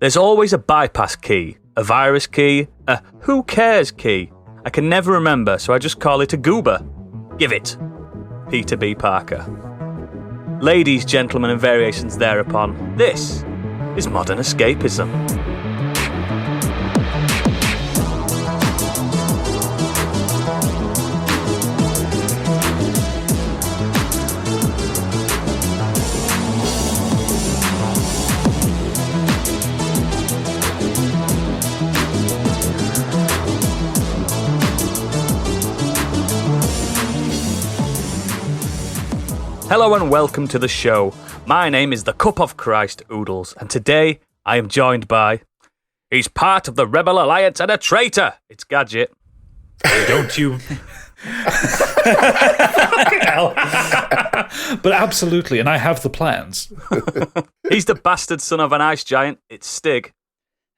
There's always a bypass key, a virus key, a who cares key. I can never remember, so I just call it a goober. Give it. Peter B. Parker. Ladies, gentlemen, and variations thereupon, this is Modern Escapism. Hello and welcome to the show. My name is the Cup of Christ Oodles, and today I am joined by... He's part of the Rebel Alliance and a traitor! It's Gadget. Don't you... Hell. But absolutely, and I have the plans. He's the bastard son of an ice giant. It's Stig.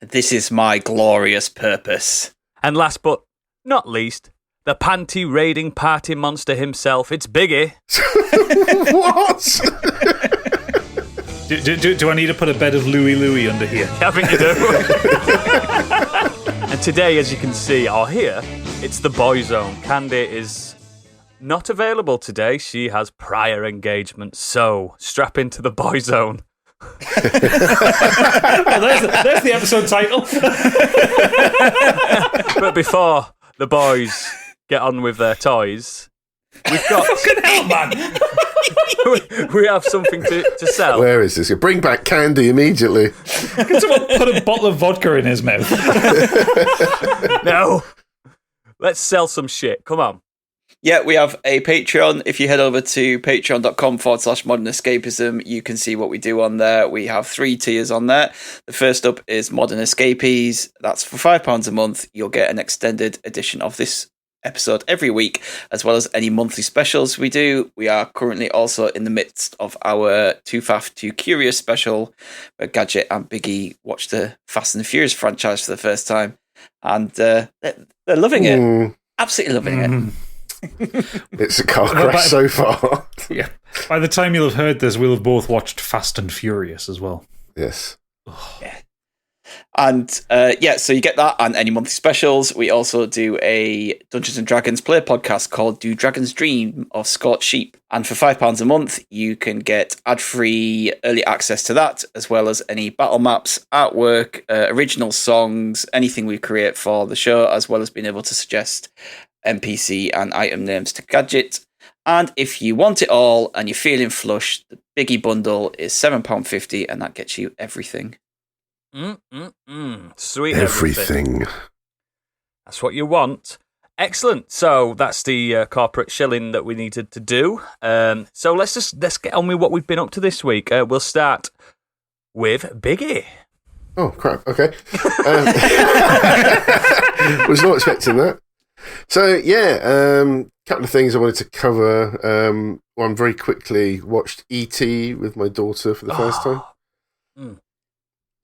This is my glorious purpose. And last but not least, the panty-raiding party monster himself. It's Biggie. What? Do I need to put a bed of Louie under here? I think you do. And today, as you can see or hear, it's the boy zone. Candy is not available today. She has prior engagements, so strap into the boy zone. Well, there's the episode title. But before the boys get on with their toys, we've got... Fucking hell, man! we have something to sell. Where is this? Bring back Candy immediately. Can someone put a bottle of vodka in his mouth? No. Let's sell some shit. Come on. Yeah, we have a Patreon. If you head over to patreon.com/modernescapism, you can see what we do on there. We have 3 tiers on there. The first up is Modern Escapees. That's for £5 a month. You'll get an extended edition of this episode every week, as well as any monthly specials we do. We are currently also in the midst of our Too Faff, Too Curious special, where Gadget and Biggie watch the Fast and the Furious franchise for the first time, and they're loving it. Absolutely loving it. It's a car crash so far. Yeah. By the time you'll have heard this, we'll have both watched Fast and Furious as well. Yes. Yeah. And so you get that and any monthly specials. We also do a Dungeons and Dragons play podcast called Do Dragons Dream of Scorched Sheep. And for £5 a month, you can get ad-free early access to that, as well as any battle maps, artwork, original songs, anything we create for the show, as well as being able to suggest NPC and item names to Gadget. And if you want it all and you're feeling flush, the Biggie bundle is £7.50, and that gets you everything. Sweet everything. That's what you want. Excellent. So that's the corporate shilling that we needed to do. So let's get on with what we've been up to this week. We'll start with Biggie. Oh crap! Okay. Was not expecting that. So yeah, couple of things I wanted to cover. One, very quickly watched E.T. with my daughter for the first time.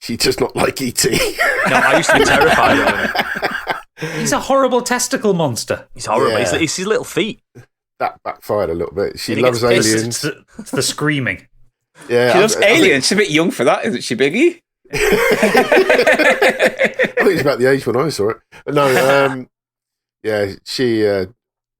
She does not like E.T. No, I used to be terrified of him. He's a horrible testicle monster. He's horrible. Yeah. It's his little feet. That backfired a little bit. She He loves gets aliens. It's the screaming. Yeah, She loves aliens. She's a bit young for that, isn't she, Biggie? I think it's about the age when I saw it. But no, yeah, she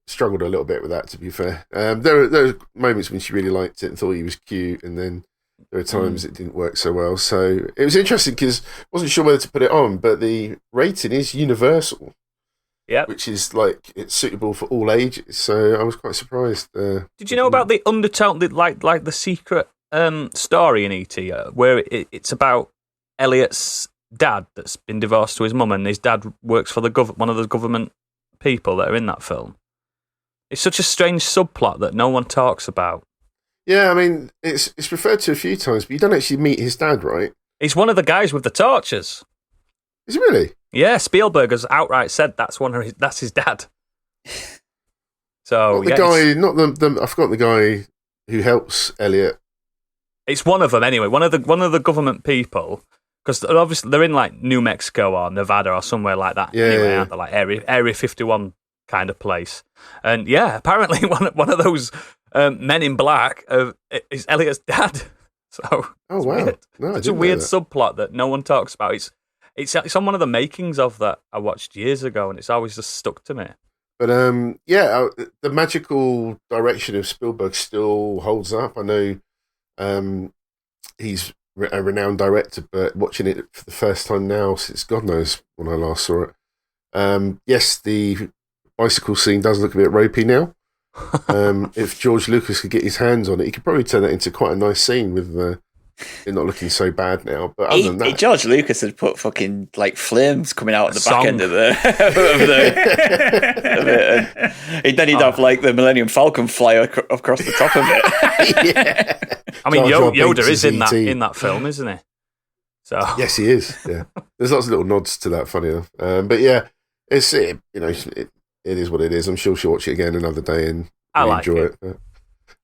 struggled a little bit with that, to be fair. There were moments when she really liked it and thought he was cute, and then there were times it didn't work so well. So it was interesting because I wasn't sure whether to put it on, but the rating is universal. Yeah, which is like it's suitable for all ages. So I was quite surprised. Did you know about the undertone, like the secret story in E.T. Where it's about Elliot's dad that's been divorced to his mum, and his dad works for one of the government people that are in that film. It's such a strange subplot that no one talks about. Yeah, I mean, it's referred to a few times, but you don't actually meet his dad, right? He's one of the guys with the torches. Is he really? Yeah, Spielberg has outright said that's his dad. So not the guy, not the I forgot the guy who helps Elliot. It's one of them anyway. One of the government people, because obviously they're in like New Mexico or Nevada or somewhere like that. Yeah, anyway, yeah. aren't they? Like Area 51 kind of place. And yeah, apparently one of those men in black is Elliot's dad. So Oh it's wow! weird. No, I It's a didn't know weird that. subplot that no one talks about. It's on one of the makings of that I watched years ago, and it's always just stuck to me. But the magical direction of Spielberg still holds up. I know he's a renowned director, but watching it for the first time now since God knows when I last saw it. Yes, the bicycle scene does look a bit ropey now. If George Lucas could get his hands on it, he could probably turn that into quite a nice scene with it not looking so bad now. But other than that, George Lucas had put fucking like flames coming out of the back end of the. And then he'd have like the Millennium Falcon fly across the top of it. yeah. I mean, Jar Jar Yoda Binks is is in E.T.. that film, isn't he? So Yes, he is. Yeah, there's lots of little nods to that. Funny enough, but yeah, it is what it is. I'm sure she'll watch it again another day and I like enjoy it. it.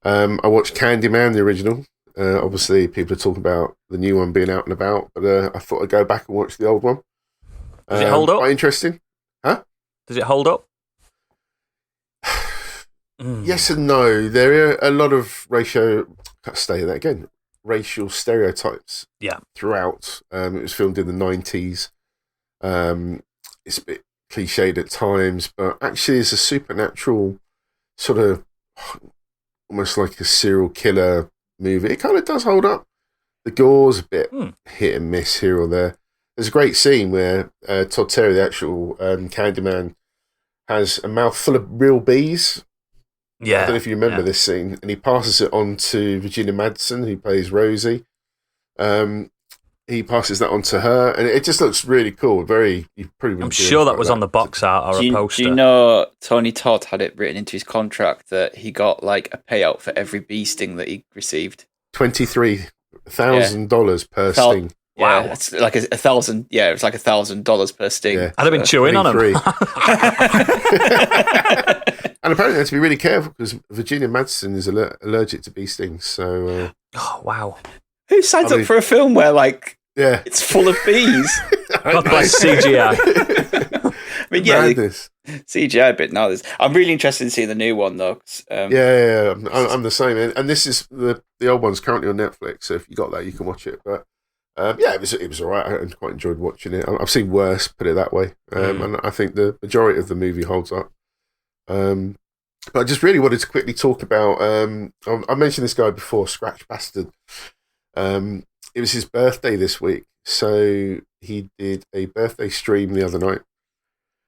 I watched Candyman, the original. Obviously, people are talking about the new one being out and about, but I thought I'd go back and watch the old one. Does it hold up? Quite interesting. Huh? Does it hold up? Yes and no. There are a lot of racial stereotypes. Yeah. Throughout. It was filmed in the 90s. It's a bit cliched at times, but actually it's a supernatural sort of almost like a serial killer movie. It kind of does hold up. The gore's a bit hit and miss here or there. There's a great scene where Todd Terry, the actual Candyman, has a mouthful of real bees. Yeah. I don't know if you remember this scene, and he passes it on to Virginia Madsen, who plays Rosie. He passes that on to her, and it just looks really cool. I'm sure that was on the box art or a poster. Do you know Tony Todd had it written into his contract that he got like a payout for every bee sting that he received? $23,000 per sting. Wow, it's like $1,000. Yeah, it's like $1,000 per sting. Yeah. I'd have been chewing on him. And apparently, they have to be really careful because Virginia Madsen is allergic to bee stings. So, oh wow! Who signs up for a film where like it's full of bees? God bless CGI. I mean, madness. CGI a bit now. I'm really interested in seeing the new one though. I'm the same, and this is the old one's currently on Netflix. So if you got that, you can watch it. But it was all right. I quite enjoyed watching it. I've seen worse, put it that way, and I think the majority of the movie holds up. But I just really wanted to quickly talk about. I mentioned this guy before, Scratch Bastid. It was his birthday this week, so he did a birthday stream the other night.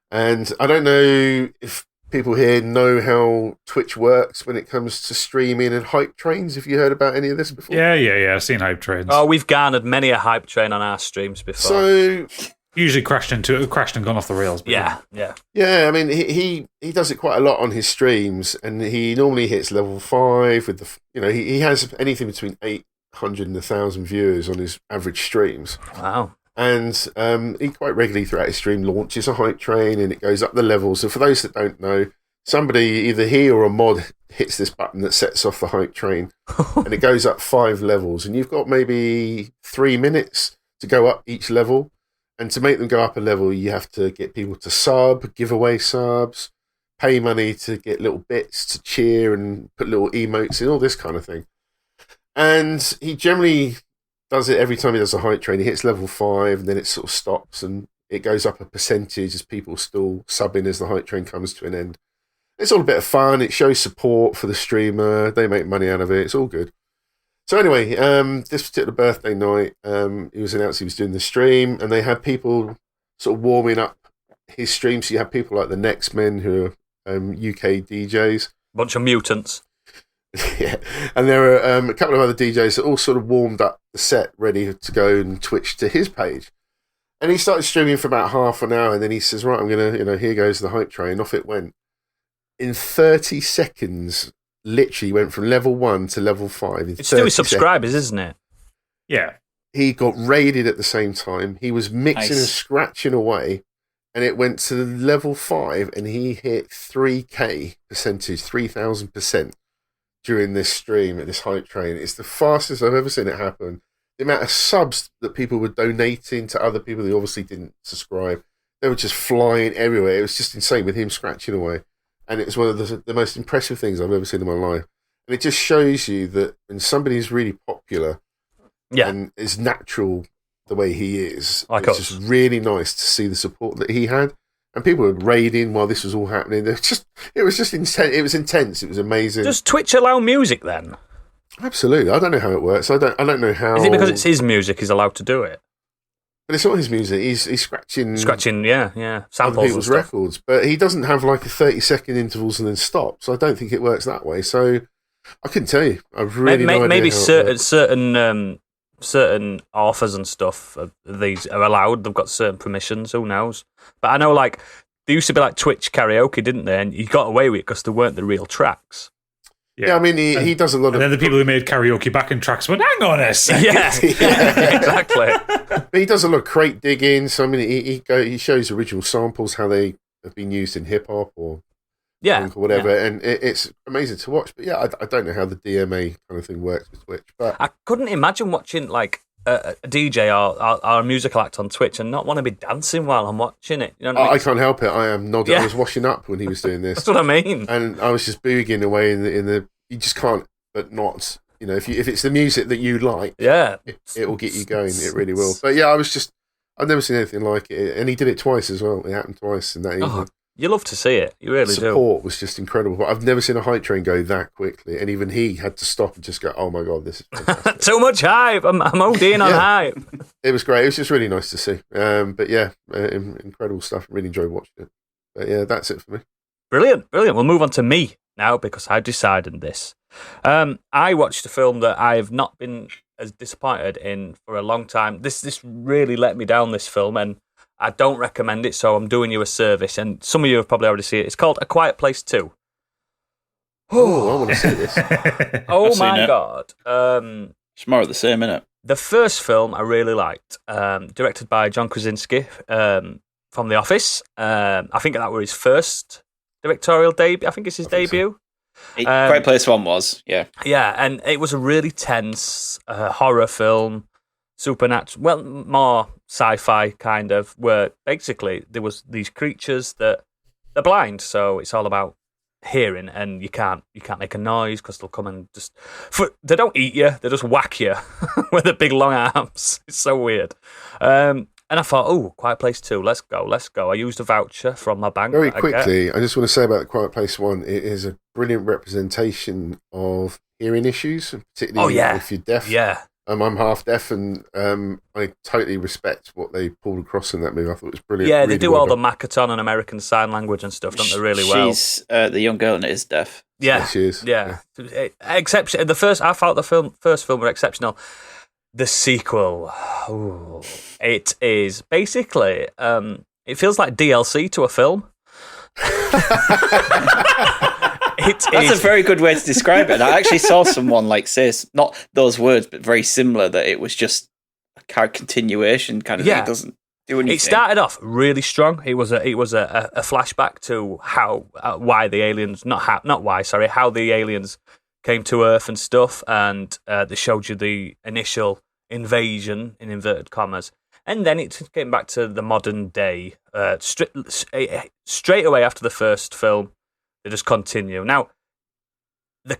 And I don't know if people here know how Twitch works when it comes to streaming and hype trains. Have you heard about any of this before? Yeah. I've seen hype trains. Oh, we've garnered many a hype train on our streams before. So usually crashed and gone off the rails. Yeah. I mean, he does it quite a lot on his streams, and he normally hits level 5 with he has anything between 800 and 1,000 viewers on his average streams. Wow. And he quite regularly throughout his stream launches a hype train, and it goes up the levels. So for those that don't know, somebody, either he or a mod, hits this button that sets off the hype train, and it goes up 5 levels. And you've got maybe 3 minutes to go up each level. And to make them go up a level, you have to get people to sub, give away subs, pay money to get little bits to cheer and put little emotes in, all this kind of thing. And he generally does it every time he does a hype train. He hits level 5, and then it sort of stops, and it goes up a percentage as people still subbing as the hype train comes to an end. It's all a bit of fun. It shows support for the streamer. They make money out of it. It's all good. So anyway, this particular birthday night, he was announced he was doing the stream, and they had people sort of warming up his stream. So you have people like the Next Men, who are UK DJs. Bunch of mutants. Yeah, and there are a couple of other DJs that all sort of warmed up the set, ready to go and Twitch to his page. And he started streaming for about half an hour, and then he says, right, I'm going to, here goes the hype train. Off it went. In 30 seconds, literally went from level 1 to level 5. It's to do with subscribers, isn't it? Yeah. He got raided at the same time. He was mixing and scratching away, and it went to level 5, and he hit 3,000% 3,000% during this stream at this hype train. It's the fastest I've ever seen it happen. The amount of subs that people were donating to other people who obviously didn't subscribe, they were just flying everywhere. It was just insane with him scratching away. And it's one of the most impressive things I've ever seen in my life. And it just shows you that when somebody is really popular, Yeah. And it's natural the way he is. Like it's us. just really nice to see the support that he had. And people were raiding while this was all happening. It was just intense. It was intense. It was amazing. Does Twitch allow music then? Absolutely. I don't know how it works. I don't know how. Is it because it's his music he's allowed to do it? But it's not his music. He's scratching Yeah, samples other people's records. But he doesn't have like a 30-second intervals and then stop. So I don't think it works that way. So I couldn't tell you. I've really no idea maybe how certain authors and stuff of these are allowed. They've got certain permissions. Who knows? But I know like there used to be like Twitch karaoke, didn't there? And you got away with it because they weren't the real tracks. Yeah, I mean, he does a lot of... And then the people who made karaoke backing tracks went, hang on a second. Yeah, exactly. But he does a lot of crate digging. So, I mean, he shows original samples, how they have been used in hip-hop or punk or whatever. Yeah. And it's amazing to watch. But yeah, I don't know how the DMA kind of thing works with Twitch. But I couldn't imagine watching like a DJ or a musical act on Twitch and not want to be dancing while I'm watching it. You know what I mean? I can't help it. I am nodding. Yeah. I was washing up when he was doing this. That's what I mean. And I was just boogieing away in the you just can't but not. You know, if it's the music that you like, it will get you going. It really will. But yeah, I've never seen anything like it. And he did it twice as well. It happened twice in that evening. You love to see it. You really do. The support was just incredible. But I've never seen a hype train go that quickly. And even he had to stop and just go, oh my God, this is fantastic. Too much hype. I'm ODing on hype. It was great. It was just really nice to see. But yeah, incredible stuff. Really enjoyed watching it. But yeah, that's it for me. Brilliant. We'll move on to me now because I've decided this. I watched a film that I have not been as disappointed in for a long time. This really let me down, this film, and I don't recommend it, so I'm doing you a service, and some of you have probably already seen it. It's called A Quiet Place 2. Oh, I want to see this. Oh my God. It's more of the same, isn't it? The first film I really liked, directed by John Krasinski from The Office. I think that was his first directorial debut. I think it's his debut. So. Quiet Place 1 was, yeah. Yeah, and it was a really tense horror film. Supernatural, well, more sci-fi kind of, where basically there was these creatures that they're blind, so it's all about hearing, and you can't make a noise because they'll come and they don't eat you, they just whack you with the big long arms. It's so weird. And I thought, Quiet Place 2, let's go. I used a voucher from my bank. Very quickly, I just want to say about the Quiet Place 1, it is a brilliant representation of hearing issues, particularly if you're deaf. Yeah. I'm half deaf, and I totally respect what they pulled across in that movie. I thought it was brilliant. Yeah, they do all the Makaton and American Sign Language and stuff, don't they? Really well. She's the young girl and is deaf. Yeah, she is. Yeah. Exception. I thought the first film were exceptional. The sequel, it is basically. It feels like DLC to a film. That's a very good way to describe it. I actually saw someone say not those words, but very similar. That it was just a continuation kind of thing. It doesn't do anything. It started off really strong. It was a flashback to how the aliens how the aliens came to Earth and stuff, and they showed you the initial invasion in inverted commas, and then it came back to the modern day. Straight away after the first film. They just continue. Now, the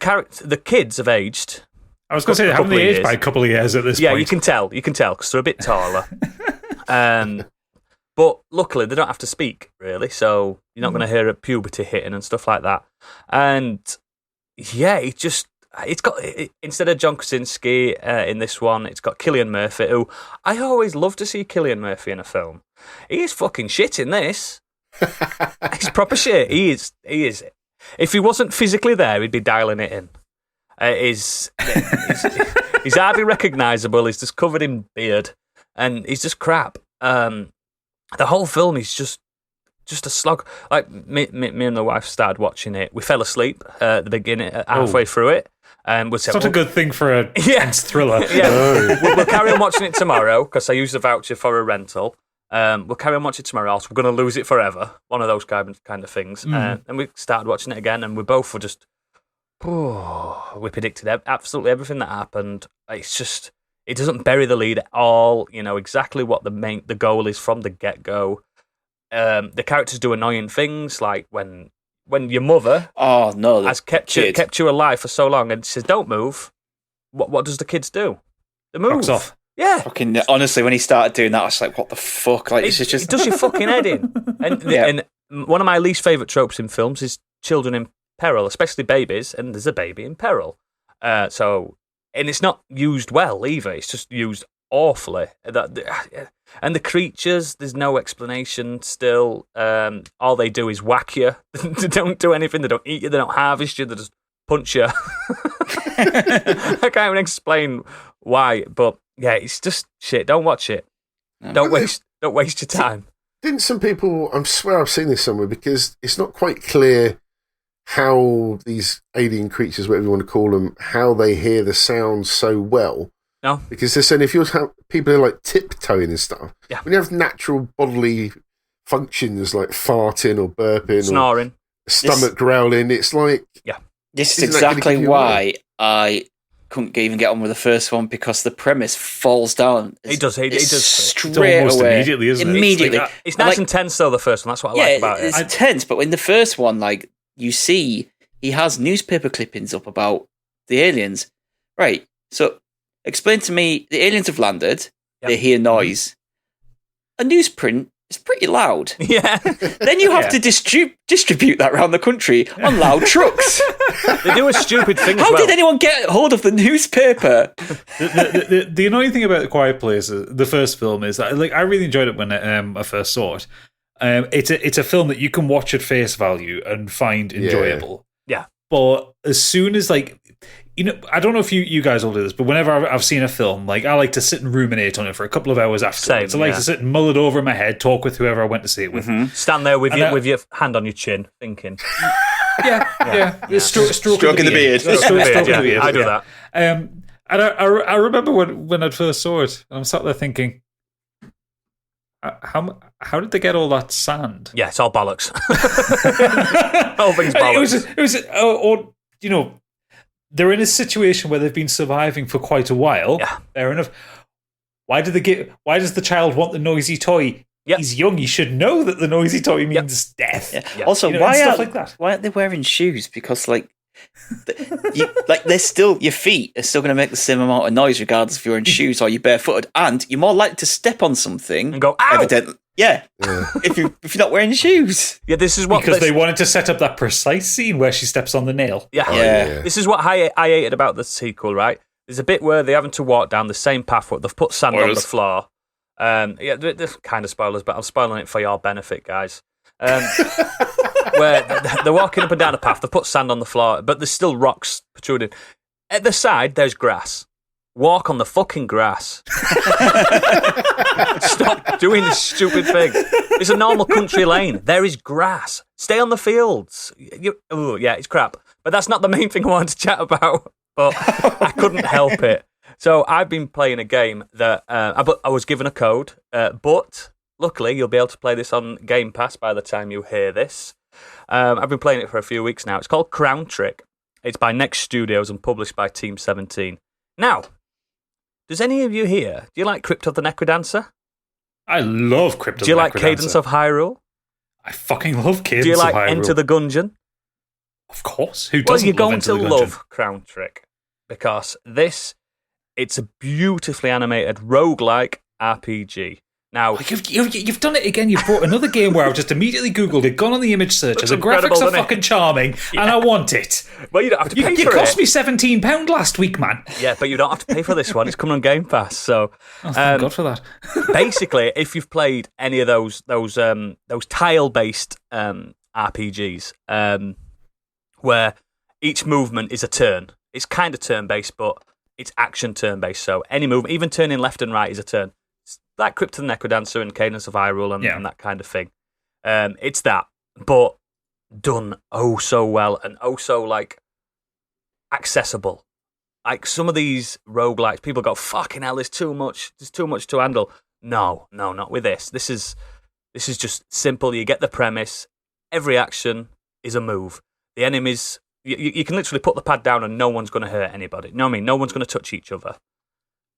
kids have aged. I was going to say, haven't they aged by a couple of years at this point? Yeah, you can tell because they're a bit taller. But luckily, they don't have to speak, really, so you're not going to hear a puberty hitting and stuff like that. And, yeah, instead of John Krasinski in this one, it's got Cillian Murphy, who I always love to see Cillian Murphy in a film. He is fucking shit in this. He's proper shit. He is. If he wasn't physically there, he'd be dialing it in. He's hardly recognisable. He's just covered in beard, and he's just crap. The whole film is just a slog. Like me and the wife started watching it. We fell asleep at the beginning, halfway through it, and we said, "It's not a good thing for a tense thriller." Yeah, we'll carry on watching it tomorrow because I used a voucher for a rental. We'll carry on watching it tomorrow, else we're going to lose it forever. One of those kind of things. And we started watching it again, and we both were just, we predicted absolutely everything that happened. It's just, it doesn't bury the lead at all. You know exactly what the goal is from the get-go. The characters do annoying things, like when your mother has kept you alive for so long and says, "Don't move." What does the kids do? The move. Rocks off. Yeah. Fucking honestly, when he started doing that, I was like, "What the fuck?" Like, it's just It does your fucking head in. And one of my least favourite tropes in films is children in peril, especially babies, and there's a baby in peril. And it's not used well either. It's just used awfully. And the creatures, there's no explanation still. All they do is whack you. They don't do anything. They don't eat you. They don't harvest you. They just punch you. I can't even explain why, but yeah, it's just shit. Don't watch it. Don't waste your time. Didn't some people? I swear I've seen this somewhere because it's not quite clear how these alien creatures, whatever you want to call them, how they hear the sound so well. No, because they're saying if you have people are like tiptoeing and stuff, when you have natural bodily functions like farting or burping, snoring, or stomach growling, it's like this is exactly why I couldn't even get on with the first one because the premise falls down. It does straight almost away. Immediately, isn't it? Immediately. It's nice and tense though. The first one, that's what I like about it. It's tense, but in the first one, like you see, he has newspaper clippings up about the aliens. Right. So explain to me: the aliens have landed. Yep. They hear noise. A newsprint is pretty loud. Yeah. Then you have to distribute that around the country on loud trucks. They do a stupid thing. How did anyone get hold of the newspaper? The annoying thing about The Quiet Place, the first film, is that I really enjoyed it when I first saw it. It's a film that you can watch at face value and find enjoyable. Yeah. But as soon as I don't know if you guys will do this, but whenever I've seen a film, I like to sit and ruminate on it for a couple of hours afterwards. I like to sit and mull it over in my head, talk with whoever I went to see it with. Mm-hmm. Stand there with your hand on your chin, thinking. Yeah. Stroking the beard. Stroking the beard. I do that. And I remember when I first saw it, and I'm sat there thinking, how did they get all that sand? Yeah, it's all bollocks. All things bollocks. It was they're in a situation where they've been surviving for quite a while. Yeah. Fair enough. Why does the child want the noisy toy? Yep. He's young. He should know that the noisy toy means death. Yeah. Yep. Also, why aren't they wearing shoes? Because they're still, your feet are still going to make the same amount of noise regardless if you're in shoes or you're barefooted, and you're more likely to step on something and go, ow! Evidently. Yeah. If you're not wearing shoes. Yeah, this is what because they wanted to set up that precise scene where she steps on the nail. Yeah. This is what I hated about the sequel, right? There's a bit where they're having to walk down the same path where they've put sand on the floor. They're kind of spoilers, but I'm spoiling it for your benefit, guys. Where they're walking up and down a path, they've put sand on the floor, but there's still rocks protruding. At the side, there's grass. Walk on the fucking grass. Stop doing this stupid thing. It's a normal country lane. There is grass. Stay on the fields. It's crap. But that's not the main thing I wanted to chat about. But I couldn't help it. So I've been playing a game that I was given a code, but luckily you'll be able to play this on Game Pass by the time you hear this. I've been playing it for a few weeks now. It's called Crown Trick. It's by Next Studios and published by Team 17. Now, does any of you here, do you like Crypt of the Necrodancer? I love Crypt of the Necrodancer. Do you like Cadence of Hyrule? I fucking love Cadence of Hyrule. Do you like Enter the Gungeon? Of course. Who doesn't you're love going Enter to the love Crown Trick because it's a beautifully animated roguelike RPG. Now, you've done it again. You've brought another game where I've just immediately Googled it, gone on the image searcher. The graphics are fucking charming, and I want it. Well, you don't have to pay for it. You cost me £17 last week, man. Yeah, but you don't have to pay for this one. It's coming on Game Pass. So, thank God for that. Basically, if you've played any of those tile-based RPGs, where each movement is a turn, it's kind of turn-based, but it's action turn-based. So any movement, even turning left and right, is a turn. Like Crypt of the Necrodancer and Cadence of Hyrule and that kind of thing. It's that, but done so well and so accessible. Like some of these roguelikes, people go, fucking hell, there's too much to handle. No, not with this. This is just simple. You get the premise. Every action is a move. The enemies, you can literally put the pad down and no one's going to hurt anybody. You know what I mean? No one's going to touch each other.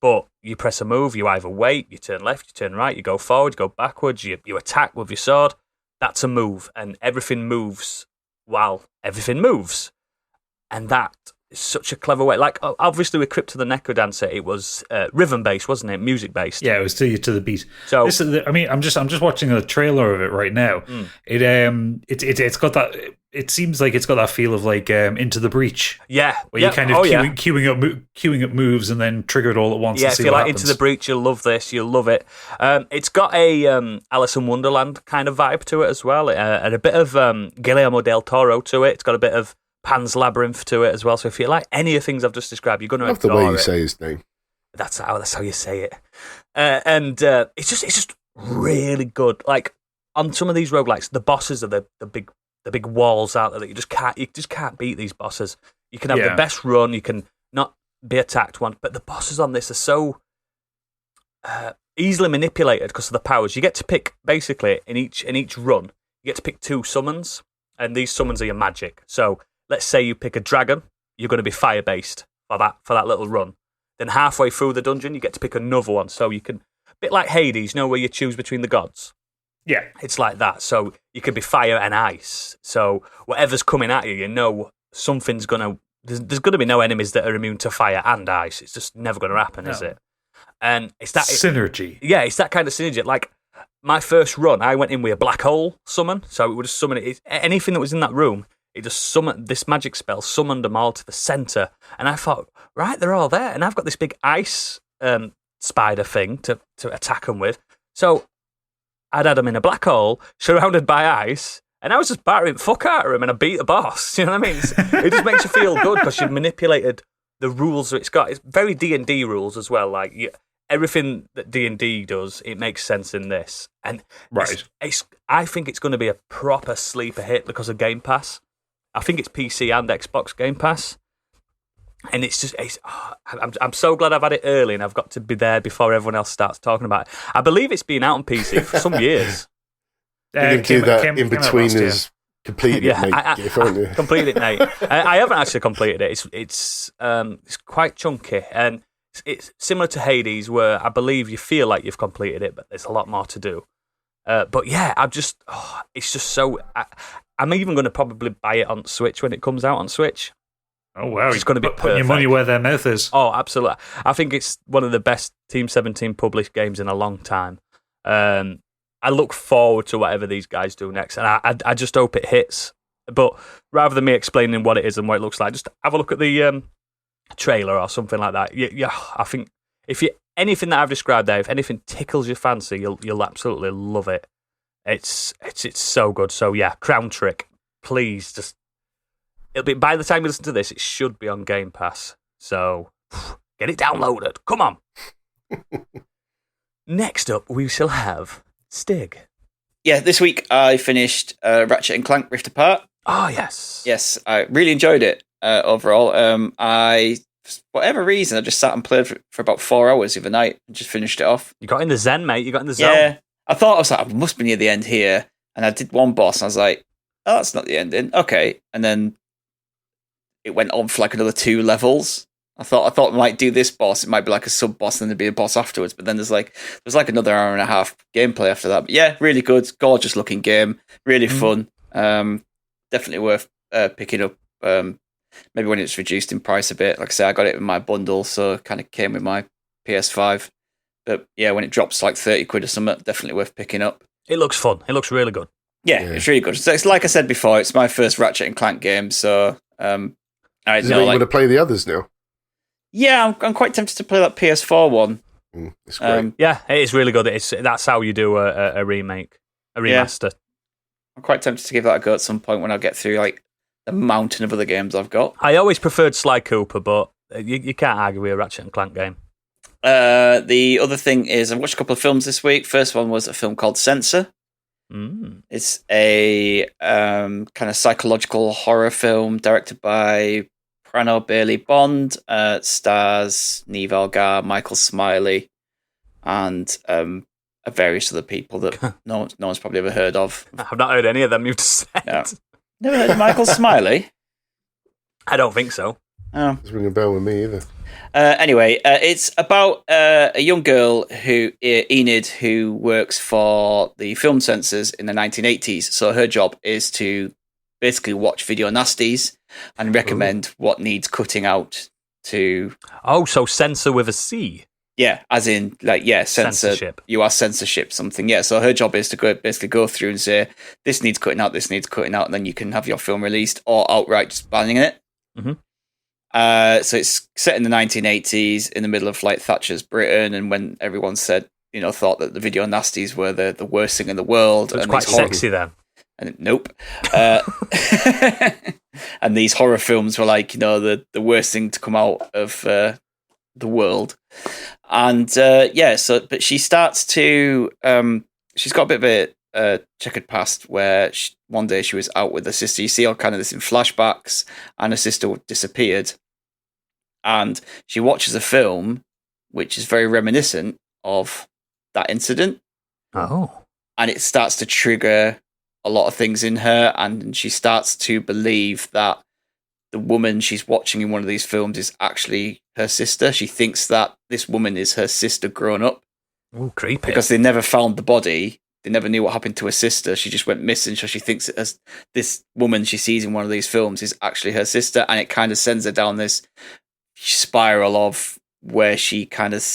But you press a move, you either wait, you turn left, you turn right, you go forward, you go backwards, you attack with your sword. That's a move, and everything moves while everything moves. And that such a clever way. Like, obviously, with Crypt of the Necrodancer, it was rhythm based, wasn't it? Music based. Yeah, it was to the beat. So, I'm just watching a trailer of it right now. It's got that. It seems like it's got that feel of like Into the Breach. Yeah, where you kind of queuing up moves and then trigger it all at once. Yeah, and see if you like happens. Into the Breach, you'll love this. You'll love it. It's got a Alice in Wonderland kind of vibe to it as well, and a bit of Guillermo del Toro to it. It's got a bit of Pan's Labyrinth to it as well. So if you like any of the things I've just described, you're going to love the way you say his name. That's how you say it. And it's just really good. Like on some of these roguelikes, the bosses are the big walls out there that you just can't beat these bosses. You can have the best run, you can not be attacked one, but the bosses on this are so easily manipulated because of the powers. You get to pick basically in each run, you get to pick 2 summons, and these summons are your magic. So let's say you pick a dragon, you're going to be fire based for that little run. Then halfway through the dungeon, you get to pick another one. So you can, a bit like Hades, where you choose between the gods. Yeah. It's like that. So you can be fire and ice. So whatever's coming at you, something's going to... There's going to be no enemies that are immune to fire and ice. It's just never going to happen, is it? And it's that... Synergy. Yeah, it's that kind of synergy. Like, my first run, I went in with a black hole summon. So it would just summon it. Anything that was in that room, it just summoned... This magic spell summoned them all to the centre. And I thought, right, they're all there. And I've got this big ice spider thing to attack them with. So... I'd had them in a black hole, surrounded by ice, and I was just battering the fuck out of him, and I beat the boss. You know what I mean? It just makes you feel good because you've manipulated the rules that it's got. It's very D&D rules as well. Like everything that D&D does, it makes sense in this. And right, I think it's going to be a proper sleeper hit because of Game Pass. I think it's PC and Xbox Game Pass. And I'm so glad I've had it early and I've got to be there before everyone else starts talking about it. I believe it's been out on PC for some years. You can do that in between us completing it, mate. I completed it, mate. I haven't actually completed it. It's quite chunky and it's similar to Hades where I believe you feel like you've completed it, but there's a lot more to do. But yeah, it's just so... I'm even going to probably buy it on Switch when it comes out on Switch. Oh, wow. It's going to be putting your money where their mouth is. Oh, absolutely. I think it's one of the best Team 17 published games in a long time. I look forward to whatever these guys do next, and I just hope it hits. But rather than me explaining what it is and what it looks like, just have a look at the trailer or something like that. Yeah, I think if anything that I've described there, if anything tickles your fancy, you'll absolutely love it. It's so good. So yeah, Crown Trick. Please just... It'll be by the time you listen to this, it should be on Game Pass. So get it downloaded. Come on. Next up, we shall have Stig. Yeah, this week I finished Ratchet and Clank Rift Apart. Oh, yes. Yes, I really enjoyed it overall. For whatever reason, I just sat and played for about 4 hours the other night and just finished it off. You got in the zen, mate. You got in the zone. Yeah, I thought, I must be near the end here. And I did one boss and I was like, oh, that's not the ending. Okay. And then it went on for like another 2 levels. I thought I might do this boss. It might be like a sub boss, and then there'd be a boss afterwards. But then there's like another hour and a half gameplay after that. But yeah, really good, gorgeous looking game, really fun. Definitely worth picking up. Maybe when it's reduced in price a bit. Like I say, I got it in my bundle, so it kind of came with my PS5. But yeah, when it drops like 30 quid or something, definitely worth picking up. It looks fun. It looks really good. Yeah, it's really good. So it's like I said before, it's my first Ratchet and Clank game, so I know. You want to play the others now? Yeah, I'm quite tempted to play that PS4 one. It's great. Yeah, it is really good. That's how you do a remake, a remaster. Yeah. I'm quite tempted to give that a go at some point when I get through like the mountain of other games I've got. I always preferred Sly Cooper, but you can't argue with a Ratchet and Clank game. The other thing is I've watched a couple of films this week. First one was a film called Censor. It's a kind of psychological horror film directed by Prano Bailey Bond. Stars Neve Algar, Michael Smiley, and various other people that no one's probably ever heard of. I've not heard any of them you've just said. Yeah. Never heard of Michael Smiley? I don't think so. Oh. Doesn't ring a bell with me either. Anyway, it's about a young girl Enid, who works for the film censors in the 1980s. So her job is to basically watch video nasties and recommend what needs cutting out to. Oh, so censor with a C. Yeah, as in censorship. You are censorship something. Yeah, so her job is to basically go through and say this needs cutting out, and then you can have your film released or outright just banning it. Mm-hmm. So it's set in the 1980s, in the middle of Thatcher's Britain, and when everyone thought that the video nasties were the worst thing in the world. It's quite sexy then. And nope. And these horror films were the worst thing to come out of the world. And but she starts to, she's got a bit of a checkered past where one day she was out with her sister. You see all kind of this in flashbacks, and her sister disappeared. And she watches a film which is very reminiscent of that incident. Oh. And it starts to trigger a lot of things in her, and she starts to believe that the woman she's watching in one of these films is actually her sister. She thinks that this woman is her sister grown up. Oh, creepy. Because they never found the body. They never knew what happened to her sister. She just went missing, so she thinks that this woman she sees in one of these films is actually her sister, and it kind of sends her down this spiral of where she kind of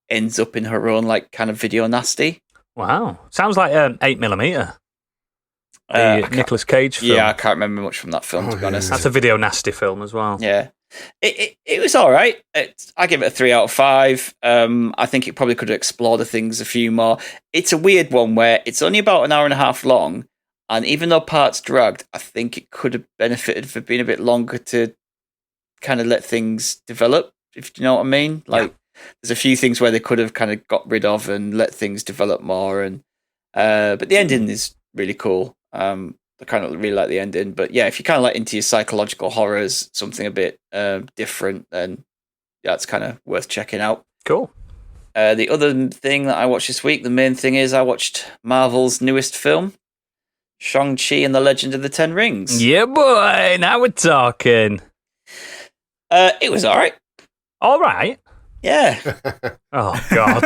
ends up in her own kind of video nasty. Wow. Sounds like 8mm. The Nicolas Cage film. Yeah, I can't remember much from that film, to be honest. That's a video nasty film as well. Yeah. It was all right. I give it a 3 out of 5. I think it probably could have explored the things a few more. It's a weird one where it's only about an hour and a half long, and even though parts dragged, I think it could have benefited for being a bit longer to kind of let things develop, if you know what I mean. There's a few things where they could have kind of got rid of and let things develop more, and but the ending is really cool. I kind of really like the ending, but yeah, if you kind of into your psychological horrors, something a bit different, then it's kind of worth checking out. Cool. The other thing that I watched this week, the main thing is I watched Marvel's newest film, Shang-Chi and the Legend of the Ten Rings. Yeah, boy. Now we're talking. It was all right. All right? Yeah. Oh, God.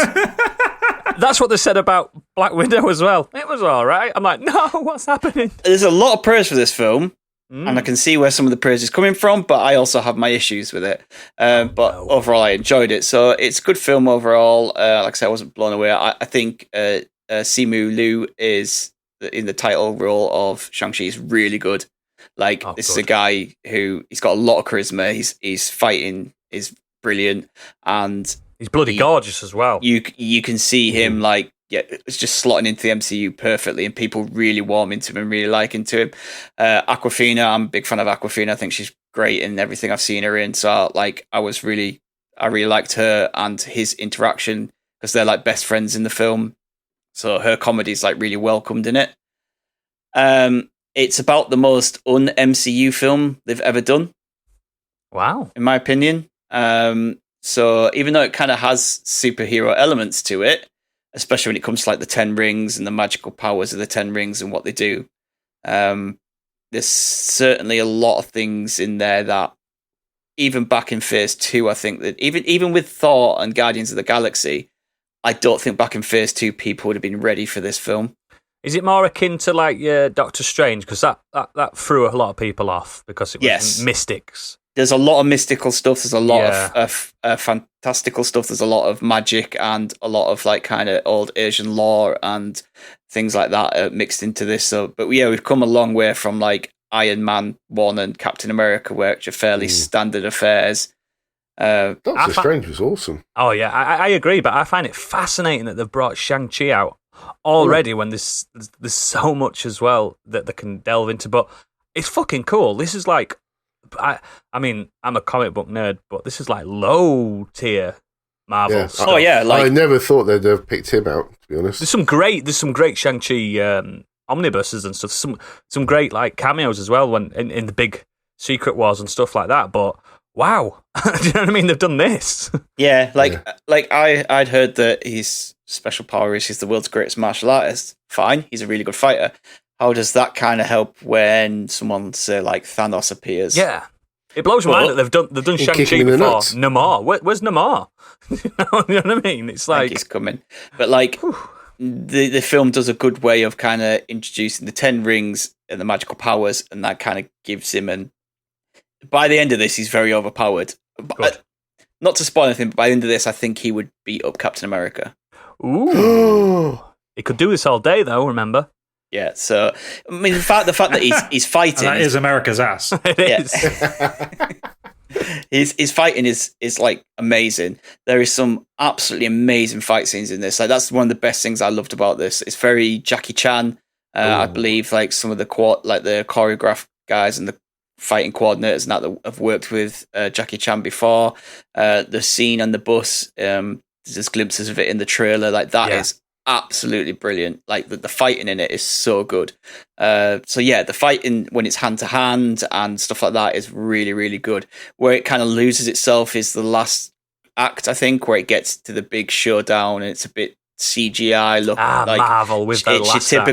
That's what they said about Black Widow as well. It was all right. I'm like, no, what's happening? There's a lot of praise for this film, and I can see where some of the praise is coming from, but I also have my issues with it. Overall, I enjoyed it. So it's a good film overall. Like I said, I wasn't blown away. I think Simu Liu is in the title role of Shang-Chi is really good. This is a guy who he's got a lot of charisma. He's fighting is brilliant, and he's bloody gorgeous as well. You can see him it's just slotting into the MCU perfectly, and people really warm into him and really liking to him. Awkwafina, I'm a big fan of Awkwafina. I think she's great in everything I've seen her in. So I really liked her and his interaction, because they're best friends in the film. So her comedy's really welcomed in it. It's about the most un-MCU film they've ever done. Wow. In my opinion. So even though it kind of has superhero elements to it, especially when it comes to the Ten Rings and the magical powers of the Ten Rings and what they do, there's certainly a lot of things in there that even back in Phase 2, I think that even with Thor and Guardians of the Galaxy, I don't think back in Phase 2 people would have been ready for this film. Is it more akin to Doctor Strange? Because that threw a lot of people off because it was mystics. There's a lot of mystical stuff. There's a lot of fantastical stuff. There's a lot of magic and a lot of kind of old Asian lore and things like that mixed into this. So, but yeah, we've come a long way from Iron Man 1 and Captain America, which are fairly standard affairs. Doctor Strange was awesome. Oh yeah, I agree, but I find it fascinating that they've brought Shang-Chi out already when there's so much as well that they can delve into. But it's fucking cool. This is I mean, I'm a comic book nerd, but this is low tier Marvel stuff. Oh yeah, I never thought they'd have picked him out, to be honest. There's some great Shang-Chi omnibuses and stuff. Some great cameos as well when in the big Secret Wars and stuff like that. But wow, do you know what I mean? They've done this. Yeah, I'd heard that his special power is he's the world's greatest martial artist. Fine, he's a really good fighter. How does that kind of help when someone, say, Thanos appears? Yeah. It blows my mind that they've done Shang-Chi before. Namor. Where's Namor? You know what I mean? It's I think he's coming. But, the film does a good way of kind of introducing the Ten Rings and the magical powers, and that kind of gives him by the end of this, he's very overpowered. Not to spoil anything, but by the end of this, I think he would beat up Captain America. Ooh. He could do this all day, though, remember? Yeah, so, I mean, the fact that he's fighting... that is America's ass. It is. His fighting is like amazing. There is some absolutely amazing fight scenes in this. Like that's one of the best things I loved about this. It's very Jackie Chan. I believe like some of the the choreographed guys and the fighting coordinators and that have worked with Jackie Chan before. The scene on the bus, there's glimpses of it in the trailer. Like that is absolutely brilliant. Like the fighting in it is so good. So yeah, the fighting when it's hand to hand and stuff like that is really, really good. Where it kind of loses itself is the last act, I think, where it gets to the big showdown and it's a bit CGI look. Like Marvel with the last it's your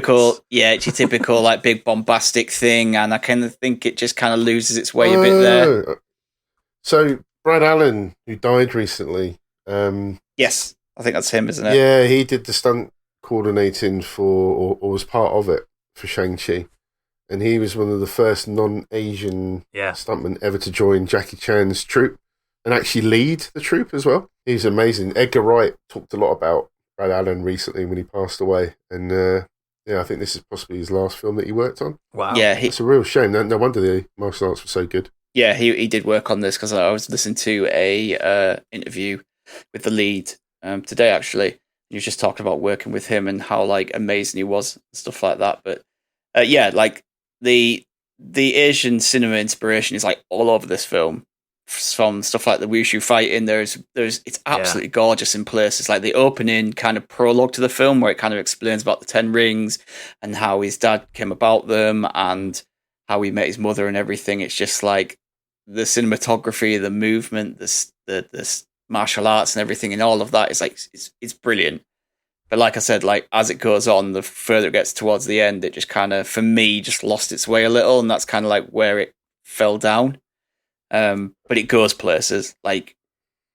typical like big bombastic thing, and I kind of think it just kind of loses its way a bit there. So Brad Allen, who died recently, yes. I think that's him, isn't it? Yeah, he did the stunt coordinating for, or was part of it, for Shang-Chi. And he was one of the first non-Asian stuntmen ever to join Jackie Chan's troupe and actually lead the troupe as well. He's amazing. Edgar Wright talked a lot about Brad Allen recently when he passed away. And I think this is possibly his last film that he worked on. Wow. Yeah, it's a real shame. No wonder the martial arts were so good. Yeah, he did work on this because I was listening to a interview with the lead today, actually. He was just talking about working with him and how like amazing he was and stuff like that. But like the Asian cinema inspiration is like all over this film. From stuff like the wushu fighting, it's absolutely gorgeous in places. Like the opening kind of prologue to the film, where it kind of explains about the 10 rings and how his dad came about them and how he met his mother and everything. It's just like the cinematography, the movement, the martial arts and everything, and all of that is like it's brilliant. But like I said, like as it goes on, the further it gets towards the end, it just kind of, for me, just lost its way a little, and that's kind of like where it fell down. But it goes places, like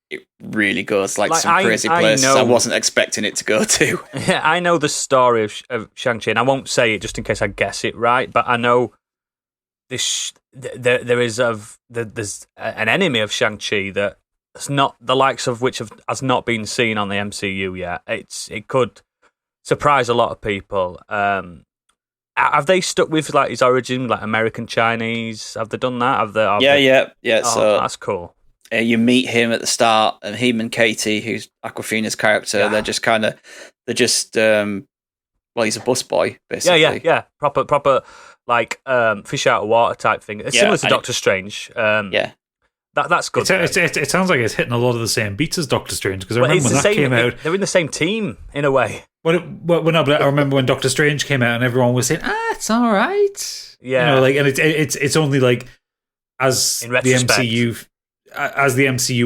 it really goes like some crazy places I wasn't expecting it to go to. Yeah, I know the story of Shang-Chi, and I won't say it just in case I guess it right, but I know this. There's an enemy of Shang-Chi that. It's not the likes of which has not been seen on the MCU yet. It could surprise a lot of people. Have they stuck with like his origin, like American Chinese? Have they done that? Yeah. Oh, so that's cool. You meet him at the start, and him and Katie, who's Awkwafina's character, they're just he's a busboy basically. Yeah. Proper like fish out of water type thing. It's similar to Doctor Strange. That's good. It sounds like it's hitting a lot of the same beats as Doctor Strange, because I remember when that came out. They're in the same team in a way. But I remember when Doctor Strange came out and everyone was saying, it's all right. Yeah, like, and it's only like as the MCU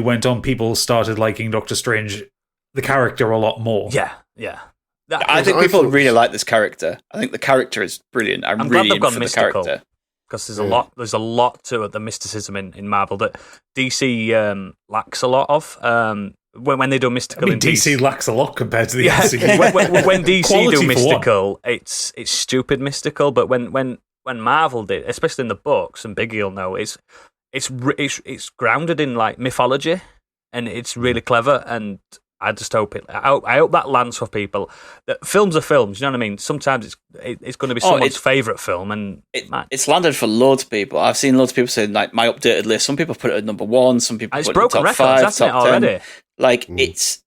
went on, people started liking Doctor Strange, the character, a lot more. Yeah. I think people really like this character. I think the character is brilliant. I'm really glad they've gone for mystical. the character. Because there's a lot to the mysticism in Marvel that DC lacks a lot of. When they do mystical, in DC lacks a lot compared to the MCU. when DC do mystical, it's stupid mystical. But when Marvel did, especially in the books, and Biggie will know, it's grounded in like mythology, and it's really clever. And I just hope I hope that lands for people. Films are films, you know what I mean? Sometimes it's going to be someone's favourite film, and it's landed for loads of people. I've seen loads of people saying like my updated list. Some people put it at number 1, some people put it in top 5, hasn't top it, 10. already? Like it's,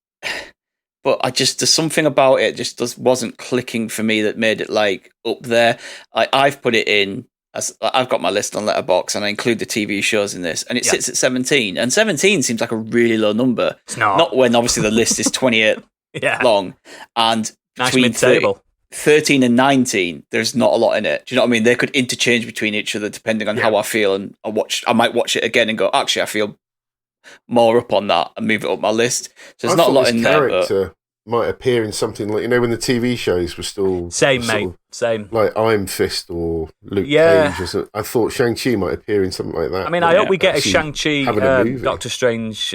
but there's something about it wasn't clicking for me that made it like up there. I've put it in. I've got my list on Letterboxd, and I include the TV shows in this, and it sits at 17. And 17 seems like a really low number. It's not. Not when obviously the list is 28 long. And nice between mid-table. 13 and 19, there's not a lot in it. Do you know what I mean? They could interchange between each other depending on how I feel, and I might watch it again and go, actually, I feel more up on that, and move it up my list. So there's not a lot in there. But might appear in something like, when the TV shows were still same, like Iron Fist or Luke Cage or something. I thought Shang-Chi might appear in something like that. I mean, I hope we get a Shang-Chi Doctor Strange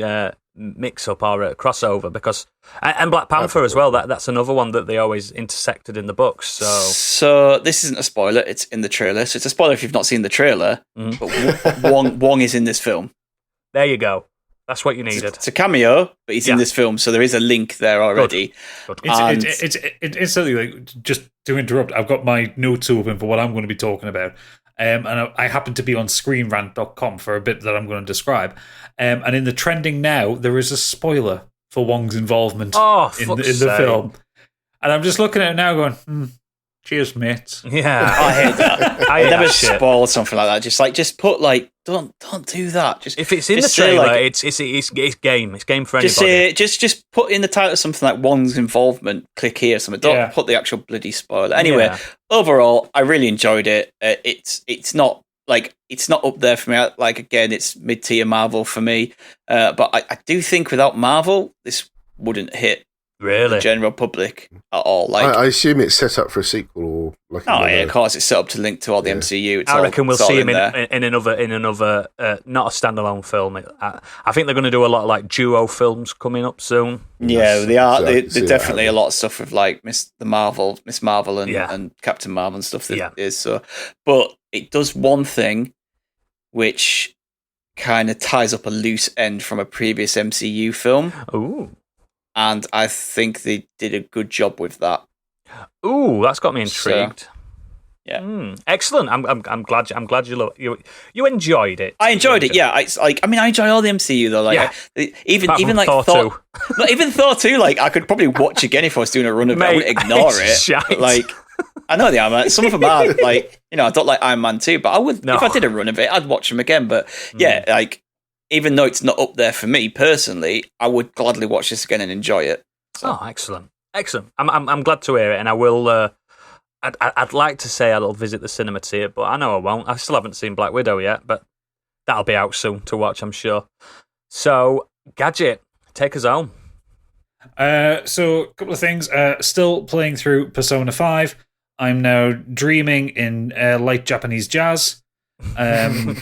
mix-up or a crossover, because... And Black Panther as well, that's another one that they always intersected in the books, So this isn't a spoiler, it's in the trailer. So it's a spoiler if you've not seen the trailer, but Wong is in this film. There you go. That's what you needed. It's a cameo, but he's in this film, so there is a link there already. Good. It's something like, just to interrupt, I've got my notes open for what I'm going to be talking about. And I happen to be on screenrant.com for a bit that I'm going to describe. And in the trending now, there is a spoiler for Wong's involvement in the film. And I'm just looking at it now going, cheers, mates. Yeah. I hate that. I never spoil something like that. Just put don't do that. Just if it's in the trailer, it's game. It's game for anybody. Just put in the title something like Wong's involvement. Click here. Something. Don't put the actual bloody spoiler. Anyway, overall, I really enjoyed it. It's not up there for me. Again, it's mid-tier Marvel for me. But I do think without Marvel, this wouldn't hit. Really? The general public at all. I assume it's set up for a sequel or of course, it's set up to link to all the MCU. I reckon we'll see him in another not a standalone film. I think they're going to do a lot of duo films coming up soon. Yeah, they are. There's definitely a lot of stuff with Miss Marvel and Captain Marvel and stuff that is so. But it does one thing, which kind of ties up a loose end from a previous MCU film. Ooh. And I think they did a good job with that. Ooh, that's got me intrigued. So, yeah, excellent. I'm glad you enjoyed it. I enjoyed it. Yeah, I enjoy all the MCU though. Even Thor. Even Thor 2. I could probably watch again if I was doing a run of it. I wouldn't ignore it. I know they are. Some of them are I don't like Iron Man 2, but I would if I did a run of it, I'd watch them again. But even though it's not up there for me personally, I would gladly watch this again and enjoy it. So. Oh, excellent! I'm glad to hear it, and I will. I'd like to say I'll visit the cinema to see it, but I know I won't. I still haven't seen Black Widow yet, but that'll be out soon to watch, I'm sure. So, Gadget, take us home. So, a couple of things. Still playing through Persona 5. I'm now dreaming in light Japanese jazz. No,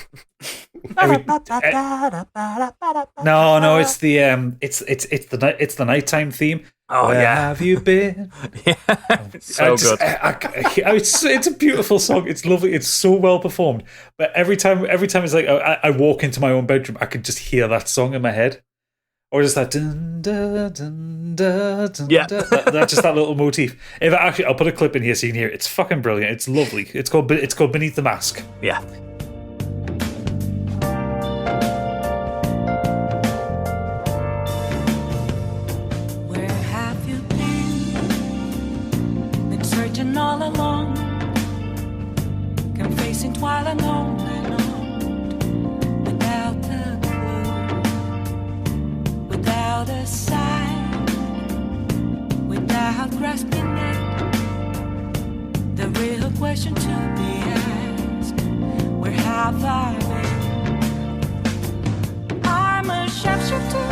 it's the nighttime theme. Oh, Where have you been? It's so good. It's a beautiful song. It's lovely. It's so well performed. But every time it's I walk into my own bedroom, I can just hear that song in my head, or just that dun, dun, dun, dun, dun, that's just that little motif. I'll put a clip in here so you can hear it. It's fucking brilliant. It's lovely. It's called Beneath the Mask. Yeah. All along, confessing while alone and on, without a clue, without a sign, without grasping it. The real question to be asked: where have I been? I'm a sharpshooter,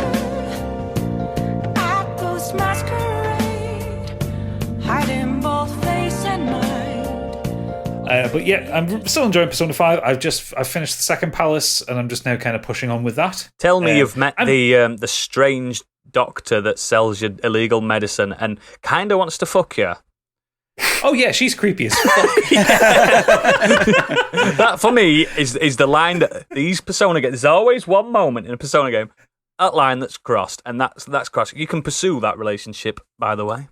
I ghost masquerade, hiding both face and mind. But yeah, I'm still enjoying Persona 5. I've finished the second palace, and I'm just now kind of pushing on with that. Tell me you've met the strange doctor that sells you illegal medicine and kind of wants to fuck you. Oh yeah, she's creepy as fuck. That for me is the line that these Persona games. There's always one moment in a Persona game, that line that's crossed, and that's crossed. You can pursue that relationship, by the way.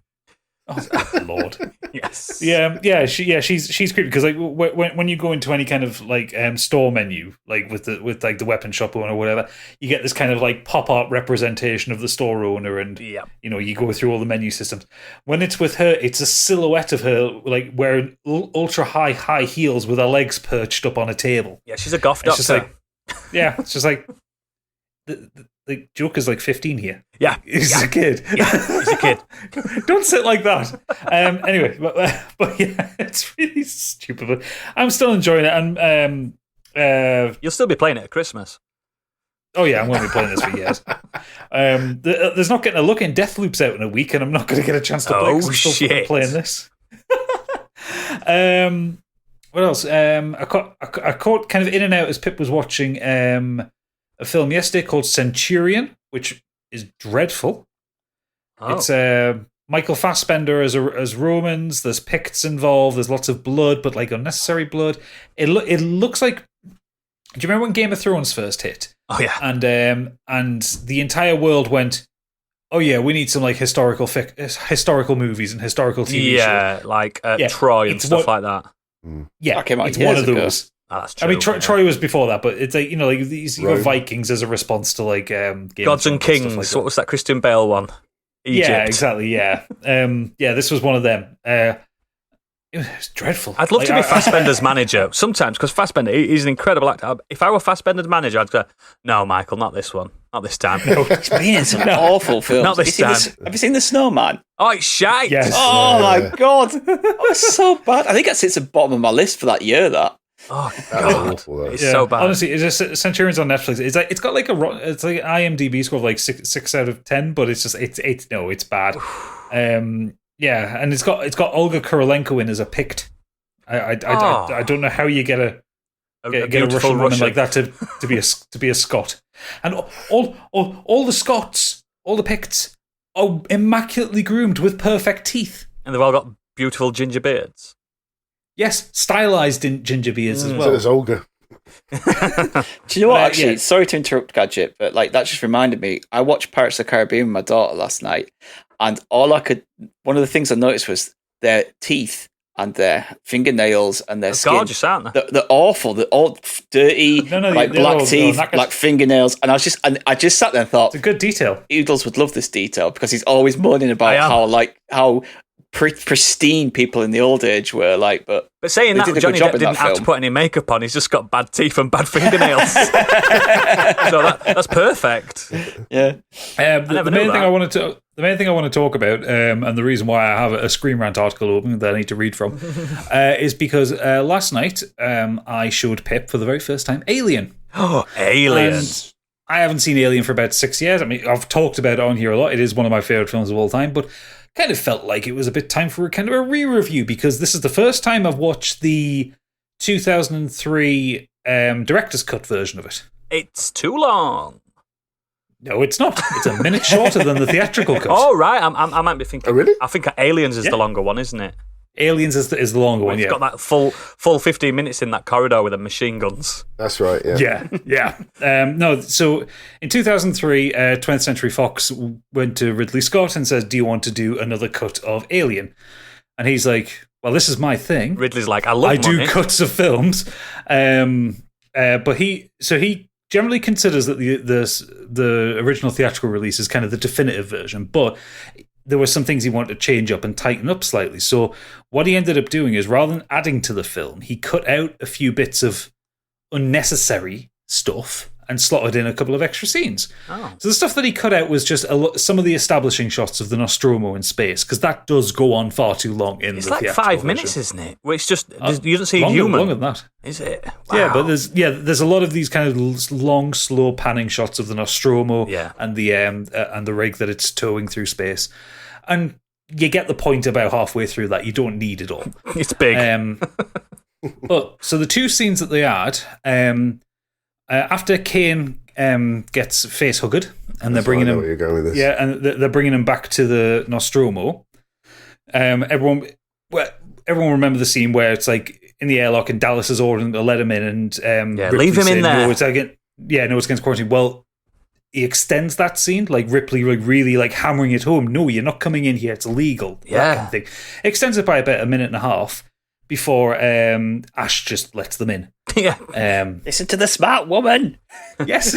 Oh Lord, yes, she's creepy because when you go into any kind of store menu, with the weapon shop owner or whatever, you get this kind of pop art representation of the store owner, and you go through all the menu systems. When it's with her, it's a silhouette of her wearing ultra high heels with her legs perched up on a table. Yeah, she's a goth doctor. It's just the Joker's 15 here. Yeah. He's a kid. Yeah, he's a kid. Don't sit like that. Anyway, but yeah, it's really stupid. But I'm still enjoying it. And you'll still be playing it at Christmas. Oh yeah, I'm going to be playing this for years. There's not getting a look in Deathloop's out in a week, and I'm not going to get a chance to play because I'm still playing this. What else? I caught kind of in and out as Pip was watching a film yesterday called Centurion, which is dreadful. Oh. It's Michael Fassbender as Romans. There's Picts involved. There's lots of blood, but like unnecessary blood. It looks like. Do you remember when Game of Thrones first hit? Oh yeah. And the entire world went, oh yeah, we need some like historical movies and historical TV shows. Yeah, like Troy and stuff like that. Yeah, That came out it's years one of ago. those. Oh, that's true. I mean, Troy was before that, but it's like, you know, like these you got Rome. Vikings as a response to like Game Gods of and Thrones Kings. stuff like that. What was that Christian Bale one? Egypt. Yeah, exactly. Yeah, yeah. This was one of them. It was dreadful. I'd love to be Fassbender's manager sometimes, because Fassbender, he's an incredible actor. If I were Fassbender's manager, I'd go, no, Michael, not this one. Not this time. He's been in some awful films. Not this have you seen The Snowman? Oh, it's shite. Yes. Oh my god, that was so bad. I think that sits at the bottom of my list for that year. That Oh, That was God. awful, though. It's Yeah, so bad. honestly, it's just Centurions on Netflix. It's like it's got like it's like an IMDb score of like 6 out of 10, but it's just it's bad. Yeah, and it's got Olga Kurylenko in as a Pict. I don't know how you get a beautiful Russian woman like that to be a Scot, and all the Scots, all the Picts are immaculately groomed with perfect teeth. And they've all got beautiful ginger beards. Yes, stylized in ginger beards as So well. there's Olga. Do you know what? Actually, yeah. sorry to interrupt, Gadget, but like that just reminded me. I watched Pirates of the Caribbean with my daughter last night, and one of the things I noticed was their teeth and their fingernails and their They're skin. gorgeous, aren't they? They're awful. They're all dirty, No, like they're black all teeth, knackered. like fingernails. And I just sat there and thought, It's a good detail. Oodles would love this detail because he's always moaning about how pristine people in the old age were like. But saying they that, did a good Johnny job Depp in didn't that have to film. put any makeup on. He's just got bad teeth and bad fingernails. So that's perfect. Yeah, The main thing I want to talk about, and the reason why I have a Screen Rant article open that I need to read from, is because last night I showed Pip for the very first time Alien. Oh, aliens. And I haven't seen Alien for about 6 years. I mean, I've talked about it on here a lot. It is one of my favorite films of all time, but kind of felt like it was a bit time for a kind of a re-review because this is the first time I've watched the 2003 director's cut version of it. It's too long. No, it's not. It's a minute shorter than the theatrical cut. Oh, right. I might be thinking. Oh, really? I think Aliens is Yeah. the longer one, isn't it? Aliens is the longer one, It's yeah. got that full 15 minutes in that corridor with the machine guns. That's right, yeah. Yeah. No, so in 2003, 20th Century Fox went to Ridley Scott and says, do you want to do another cut of Alien? And he's like, well, this is my thing. Ridley's like, I love I do money. cuts of films. But he generally considers that the original theatrical release is kind of the definitive version, but there were some things he wanted to change up and tighten up slightly. So what he ended up doing is, rather than adding to the film, he cut out a few bits of unnecessary stuff and slotted in a couple of extra scenes. Oh. So the stuff that he cut out was just some of the establishing shots of the Nostromo in space, because that does go on far too long in It's the like theatrical 5 version. minutes, isn't it? Where it's just, you don't see a Longer human. than that. Is it? Yeah, Wow. but there's a lot of these kind of long, slow panning shots of the Nostromo Yeah. and the rig that it's towing through space, and you get the point about halfway through that you don't need it all. It's big. But so the two scenes that they add, after Kane gets face hugged, and they're bringing I know him, where you're going with this. yeah, and they're bringing him back to the Nostromo. Everyone remember the scene where it's like in the airlock and Dallas is ordering to let him in, and Yeah, Ripley's leave him in saying, there. No, it's against quarantine. Well, he extends that scene, like Ripley really like hammering it home. No, you're not coming in here. It's illegal. That Yeah. kind of thing. Extends it by about a minute and a half before Ash just lets them in. Yeah. listen to the smart woman. Yes.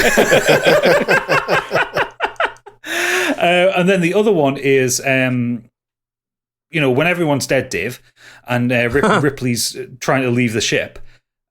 And then the other one is, when everyone's dead, Dave, and Ripley's trying to leave the ship.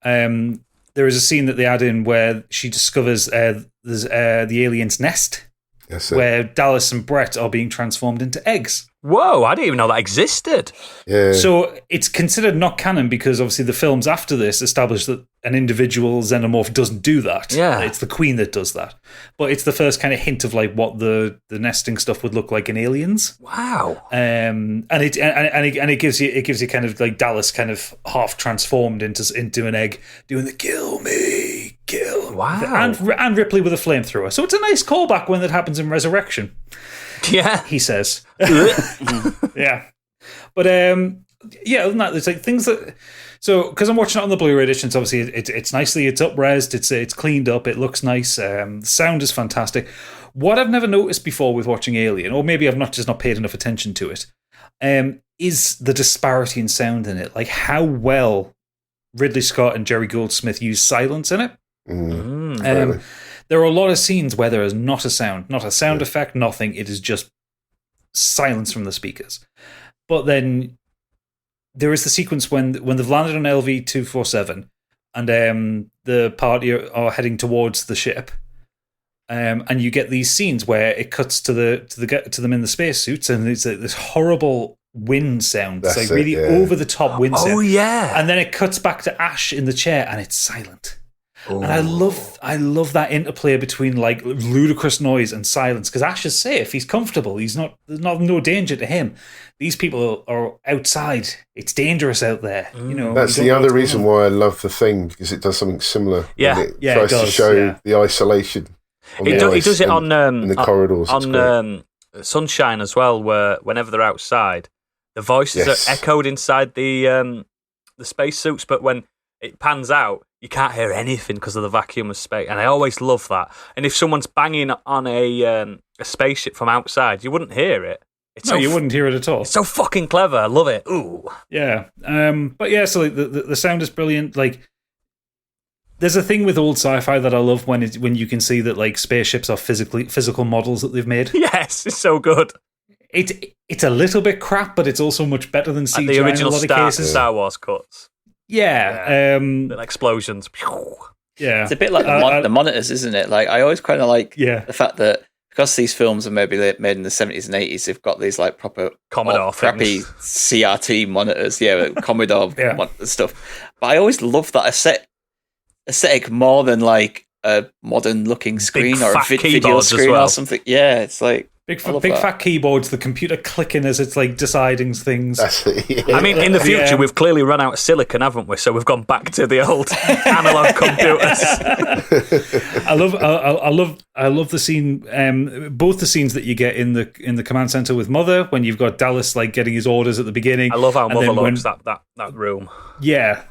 There is a scene that they add in where she discovers there's the alien's nest, Yes, sir. where Dallas and Brett are being transformed into eggs. Whoa, I didn't even know that existed. Yeah. So it's considered not canon because obviously the films after this establish that an individual xenomorph doesn't do that. Yeah. It's the Queen that does that. But it's the first kind of hint of like what the nesting stuff would look like in Aliens. Wow. And it gives you kind of like Dallas kind of half transformed into an egg doing the kill me. Wow. And Ripley with a flamethrower. So it's a nice callback when that happens in Resurrection. Yeah. He says. Yeah. But other than that, it's like things that. So because I'm watching it on the Blu-ray edition, so obviously it's nicely, it's up-resed, it's cleaned up, it looks nice. The sound is fantastic. What I've never noticed before with watching Alien, or maybe I've not paid enough attention to it, is the disparity in sound in it. Like how well Ridley Scott and Jerry Goldsmith use silence in it. Really. There are a lot of scenes where there is not a sound effect, nothing. It is just silence from the speakers. But then there is the sequence when they've landed on LV-247 and the party are heading towards the ship, and you get these scenes where it cuts to them in the spacesuits, and it's this horrible wind sound. It's like really over the top wind sound. Oh yeah, and then it cuts back to Ash in the chair, and it's silent. And I love that interplay between like ludicrous noise and silence, because Ash is safe, he's comfortable, there's no danger to him. These people are outside, it's dangerous out there. You know, that's the other reason why I love The Thing, because it does something similar. Yeah, it tries to show the isolation. It does it on in the corridors on Sunshine as well, where whenever they're outside, the voices are echoed inside the spacesuits, but when it pans out, you can't hear anything because of the vacuum of space, and I always love that. And if someone's banging on a spaceship from outside, you wouldn't hear it. You wouldn't hear it at all. It's so fucking clever. I love it. Ooh. Yeah. But yeah, so like, the sound is brilliant. Like, there's a thing with old sci-fi that I love when you can see that like spaceships are physical models that they've made. Yes, it's so good. It's a little bit crap, but it's also much better than CGI like the original in a lot of cases. Star Wars cuts. Yeah. Little explosions. Yeah. It's a bit like the monitors, isn't it? Like, I always kind of like the fact that because these films are maybe made in the 70s and 80s, they've got these like proper Commodore crappy CRT monitors, Commodore stuff. But I always love that aesthetic more than like a modern looking screen or a video screen or something. Yeah, it's like big fat keyboards, the computer clicking as it's like deciding things. I mean, in the future, we've clearly run out of silicon, haven't we? So we've gone back to the old analog computers. I love the scene. Both the scenes that you get in the command center with Mother, when you've got Dallas like getting his orders at the beginning. I love how Mother looks that room. Yeah.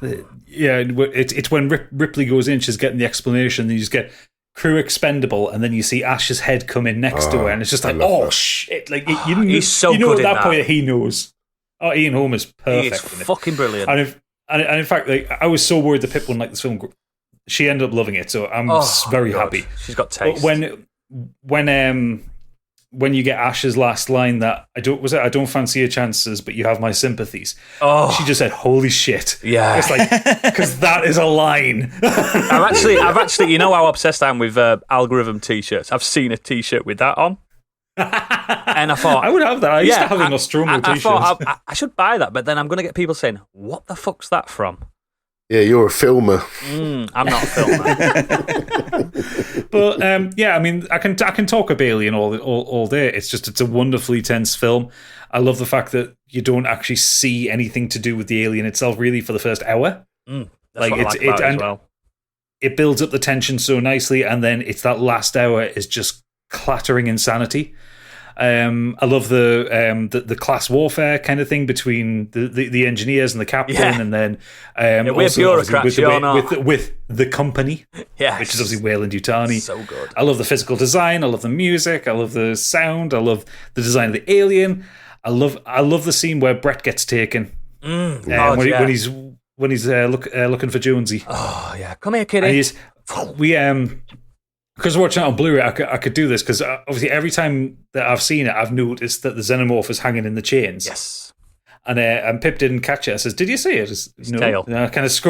It's when Ripley goes in, she's getting the explanation, and you just get crew expendable, and then you see Ash's head come in next to her, and it's just like, shit! Like he's so good at that point that he knows. Oh, Ian Holm is perfect. He's fucking brilliant. And in fact, like, I was so worried that Pip wouldn't like this film. She ended up loving it, so I'm very happy. She's got taste. But when you get Ash's last line, that I don't fancy your chances, but you have my sympathies. Oh, she just said, "Holy shit!" Yeah, it's like, because that is a line. I've actually, you know how obsessed I am with algorithm T-shirts. I've seen a T-shirt with that on, and I thought I would have that. I used to have a Nostromo T-shirt. I thought I should buy that, but then I'm going to get people saying, "What the fuck's that from?" Yeah, you're a filmer. I'm not a filmer. But I mean, I can talk about Alien all day. It's a wonderfully tense film. I love the fact that you don't actually see anything to do with the alien itself really for the first hour. That's what I like about it as well. It builds up the tension so nicely, and then it's that last hour is just clattering insanity. I love the class warfare kind of thing between the engineers and the captain, and then we're bureaucrats, with the company, which is obviously Weyland-Yutani. So good. I love the physical design. I love the music. I love the sound. I love the design of the alien. I love the scene where Brett gets taken when he's looking for Jonesy. Oh yeah, come here, kitty. Because watching it on Blu-ray, I could do this, because obviously every time that I've seen it, I've noticed that the xenomorph is hanging in the chains. Yes. And Pip didn't catch it. I says, "Did you see it?" His tail. Kind of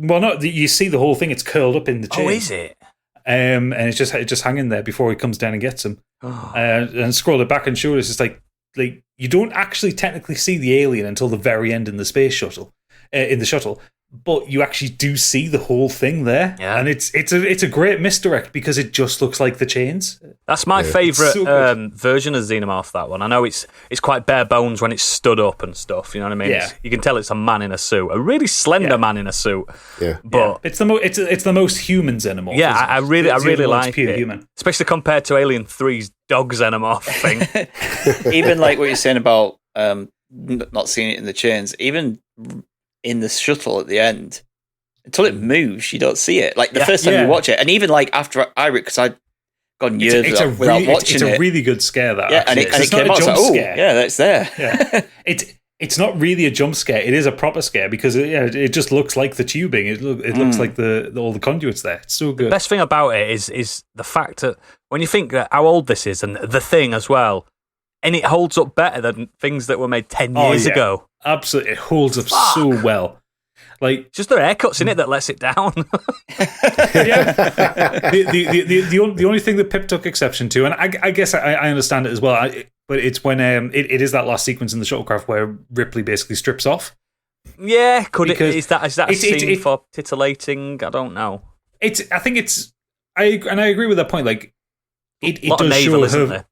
well, not you see the whole thing. It's curled up in the chain. Oh, is it? And it's just hanging there before he comes down and gets him. And scroll it back and show us. It's like you don't actually technically see the alien until the very end in the space shuttle, in the shuttle. but you actually do see the whole thing there, and it's a great misdirect because it just looks like the chains. That's my favourite so version of Xenomorph. That one. I know it's quite bare bones when it's stood up and stuff. You know what I mean? Yeah. You can tell it's a man in a suit, a really slender man in a suit. Yeah, but it's the most human Xenomorph. Yeah, I really like pure it, human. especially compared to Alien 3's dog Xenomorph thing. Even like what you're saying about not seeing it in the chains, even in the shuttle at the end, until it moves, you don't see it. Like the first time you watch it, and even like after because I'd gone years without watching it. It's a really good scare, that. Yeah, and it came out, a jump like, scare. yeah, that's there. Yeah, it's not really a jump scare. It is a proper scare because it just looks like the tubing. It looks like all the conduits there. It's so good. The best thing about it is the fact that when you think that how old this is and the thing as well, and it holds up better than things that were made 10 years ago. Absolutely, it holds up so well. Like it's just the haircuts in it that lets it down. The only thing that Pip took exception to, and I guess I understand it as well, but it's when it is that last sequence in the shuttlecraft where Ripley basically strips off. Yeah, is that a scene for titillating? I don't know. I agree with that point. Like it does show her.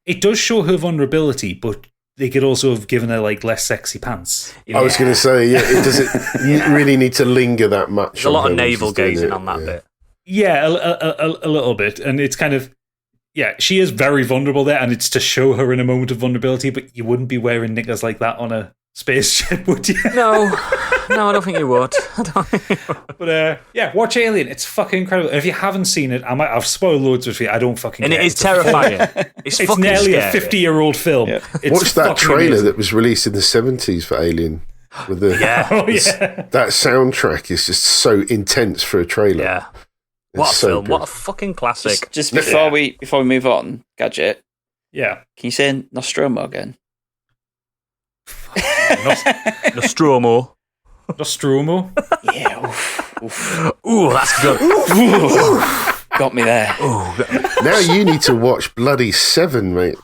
It does show her vulnerability, but they could also have given her like less sexy pants. I was going to say, it doesn't. You really need to linger that much. There's a lot of navel gazing on that bit. Yeah, a little bit, and it's kind of she is very vulnerable there, and it's to show her in a moment of vulnerability. But you wouldn't be wearing knickers like that on a spaceship, would you? No, I don't think you would. But watch Alien. It's fucking incredible. If you haven't seen it, I've spoiled loads of it. I don't fucking. And care. it is terrifying. It's nearly scary. a 50-year-old film. Yeah. Watch that trailer amazing. that was released in the 70s for Alien. With the that soundtrack is just so intense for a trailer. Yeah, what a film! Good. What a fucking classic! Just before we move on, Gadget. Yeah, can you say Nostromo again? Nostromo. Yeah. Ooh, that's good. Got me there. Now you need to watch Bloody Seven, mate.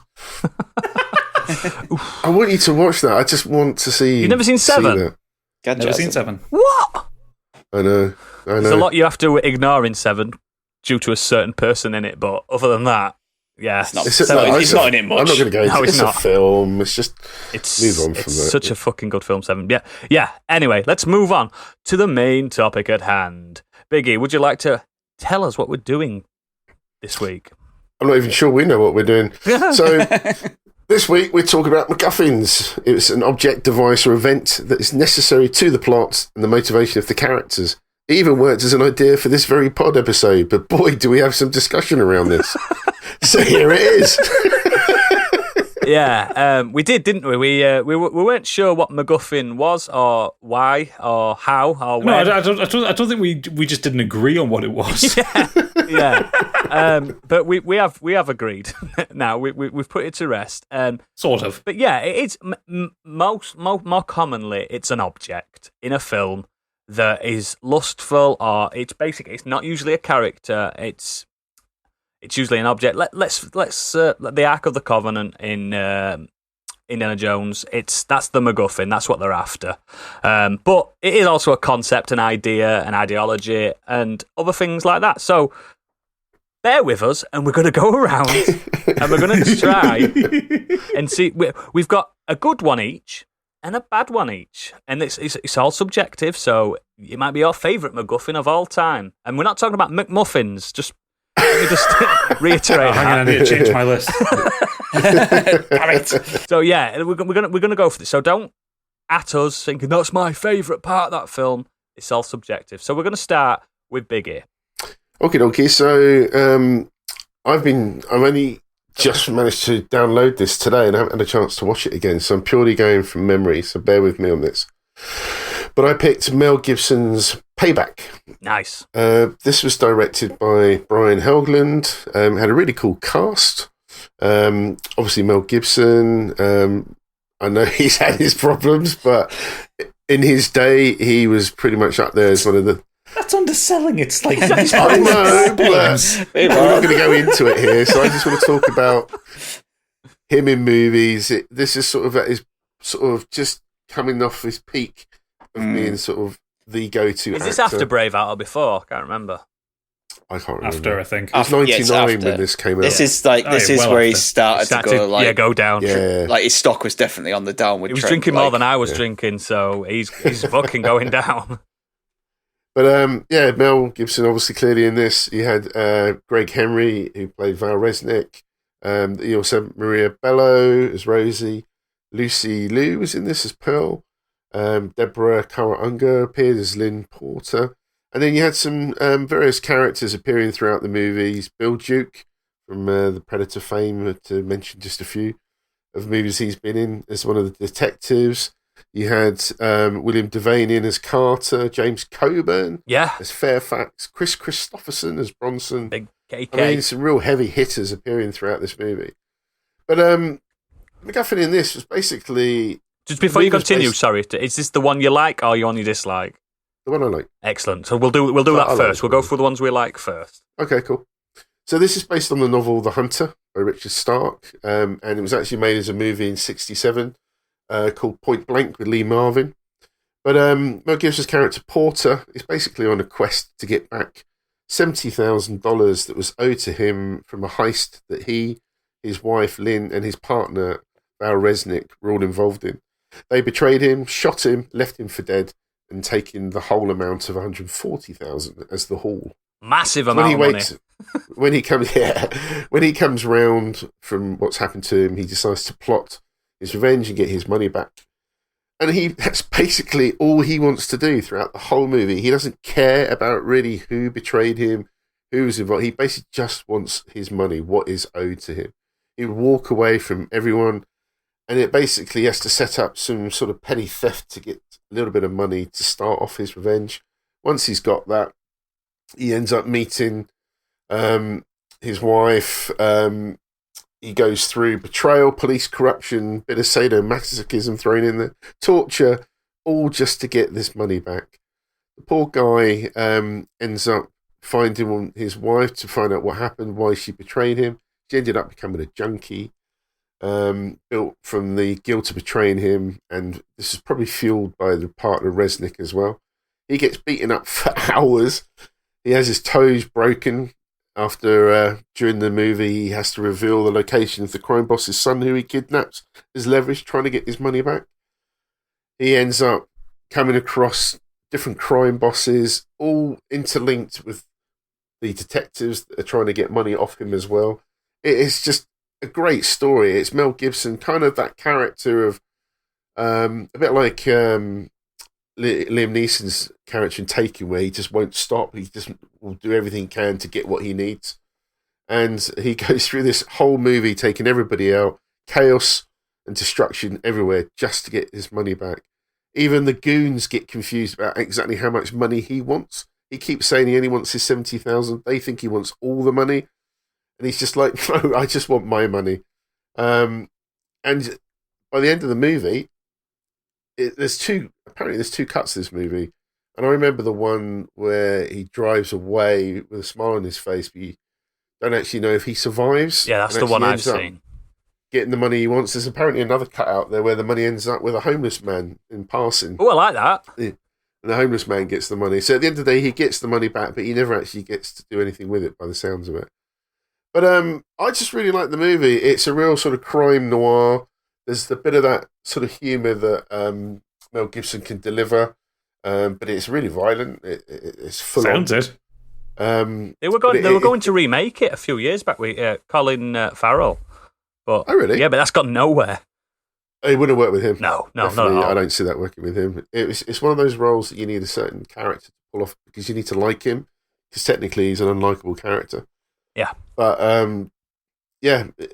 I want you to watch that. I just want to see. You've never seen Seven? Never seen Seven. What? I know. There's a lot you have to ignore in Seven due to a certain person in it, but other than that, yeah, it's not in it much. I'm not going to go into it's a film. It's just move on from that. It's such a fucking good film, Seven. Yeah. Anyway, let's move on to the main topic at hand. Biggie, would you like to tell us what we're doing this week? I'm not even sure we know what we're doing. So this week we're talking about Macguffins. It's an object, device, or event that is necessary to the plot and the motivation of the characters. It even worked as an idea for this very pod episode, but boy, do we have some discussion around this. So here it is. Yeah, we did, didn't we? We weren't sure what MacGuffin was, or why, or how, or when. No, I don't think we just didn't agree on what it was. Yeah. But we have agreed now. We've put it to rest. Sort of. But yeah, it's more commonly it's an object in a film that is lustful, or it's not usually a character. It's usually an object. Let's the Ark of the Covenant in Indiana Jones. That's the MacGuffin. That's what they're after. But it is also a concept, an idea, an ideology, and other things like that. So bear with us, and we're going to go around and we're going to try and see. We've got a good one each and a bad one each, and it's all subjective. So it might be your favourite MacGuffin of all time, and we're not talking about McMuffins. Let me just reiterate. Hang on, I need to change my list. Damn it. So yeah, we're gonna go for this. So don't at us thinking that's my favourite part of that film. It's all subjective. So we're gonna start with Biggie. Okay. So I've only just managed to download this today, and I haven't had a chance to watch it again. So I'm purely going from memory. So bear with me on this. But I picked Mel Gibson's Payback. Nice. This was directed by Brian Helgeland. Had a really cool cast. Obviously, Mel Gibson. I know he's had his problems, but in his day, he was pretty much up there as one of the... That's underselling. It's like... I know, but we're not going to go into it here, so I just want to talk about him in movies. This is sort of at his sort of just coming off his peak of being sort of the go-to Is actor. this after Braveheart or before? Can't remember. I can't remember. After, I think. It was After- yeah, it's 99 after. when this came out. This is like this yeah, is well where he after. started to go like go down. Yeah. like his stock was definitely on the downward He was trend. drinking more like- than I was drinking, so he's fucking going down. But yeah, Mel Gibson obviously clearly in this. You had Greg Henry, who played Val Resnick. You also had Maria Bello as Rosie. Lucy Liu was in this as Pearl. Deborah Kara Unger appeared as Lynn Porter. And then you had some various characters appearing throughout the movies. Bill Duke from the Predator fame, to mention just a few of the movies he's been in as one of the detectives. You had William Devane in as Carter, James Coburn as Fairfax, Chris Christopherson as Bronson. Big KK. I mean, some real heavy hitters appearing throughout this movie. But MacGuffin in this was basically... Just before you the movie was continue, based- sorry, is this the one you like or one you dislike? The one I like. Excellent. So we'll do I that like first. it. We'll go through the ones we like first. Okay, cool. So this is based on the novel The Hunter by Richard Stark, and it was actually made as a movie in '67 called Point Blank with Lee Marvin. But Mel Gibson's character Porter is basically on a quest to get back $70,000 that was owed to him from a heist that he, his wife Lynn, and his partner Val Resnick were all involved in. They betrayed him, shot him, left him for dead, and taken the whole amount of $140,000 as the haul. Massive amount of money. When he comes round from what's happened to him, he decides to plot his revenge and get his money back. And that's basically all he wants to do throughout the whole movie. He doesn't care about really who betrayed him, who was involved. He basically just wants his money, what is owed to him. He would walk away from everyone, and it basically has to set up some sort of petty theft to get a little bit of money to start off his revenge. Once he's got that, he ends up meeting his wife. He goes through betrayal, police corruption, bit of sadomasochism thrown in there, torture, all just to get this money back. The poor guy ends up finding his wife to find out what happened, why she betrayed him. She ended up becoming a junkie, built from the guilt of betraying him, and this is probably fueled by the partner Resnick as well. He gets beaten up for hours. He has his toes broken. After, during the movie, he has to reveal the location of the crime boss's son who he kidnaps as leverage, trying to get his money back. He ends up coming across different crime bosses, all interlinked with the detectives that are trying to get money off him as well. It is just a great story. It's Mel Gibson, kind of that character of, a bit like Liam Neeson's character in Taken, where he just won't stop. He just will do everything he can to get what he needs. And he goes through this whole movie taking everybody out, chaos and destruction everywhere, just to get his money back. Even the goons get confused about exactly how much money he wants. He keeps saying he only wants his 70,000. They think he wants all the money. And he's just like, no, I just want my money. And by the end of the movie, there's two cuts to this movie. And I remember the one where he drives away with a smile on his face, but you don't actually know if he survives. Yeah, that's and the one actually I've ends up seen. Getting the money he wants. There's apparently another cut out there where the money ends up with a homeless man in passing. Oh, I like that. And the homeless man gets the money. So at the end of the day, he gets the money back, but he never actually gets to do anything with it by the sounds of it. But I just really like the movie. It's a real sort of crime noir. There's a bit of that sort of humour that Mel Gibson can deliver, but it's really violent. It's full Sounds on. it. They were going to remake it a few years back with Colin Farrell. But, Oh, really? Yeah, but that's gone nowhere. It wouldn't work with him. No, not at Definitely, all. I don't see that working with him. It's one of those roles that you need a certain character to pull off because you need to like him, because technically he's an unlikable character. Yeah. But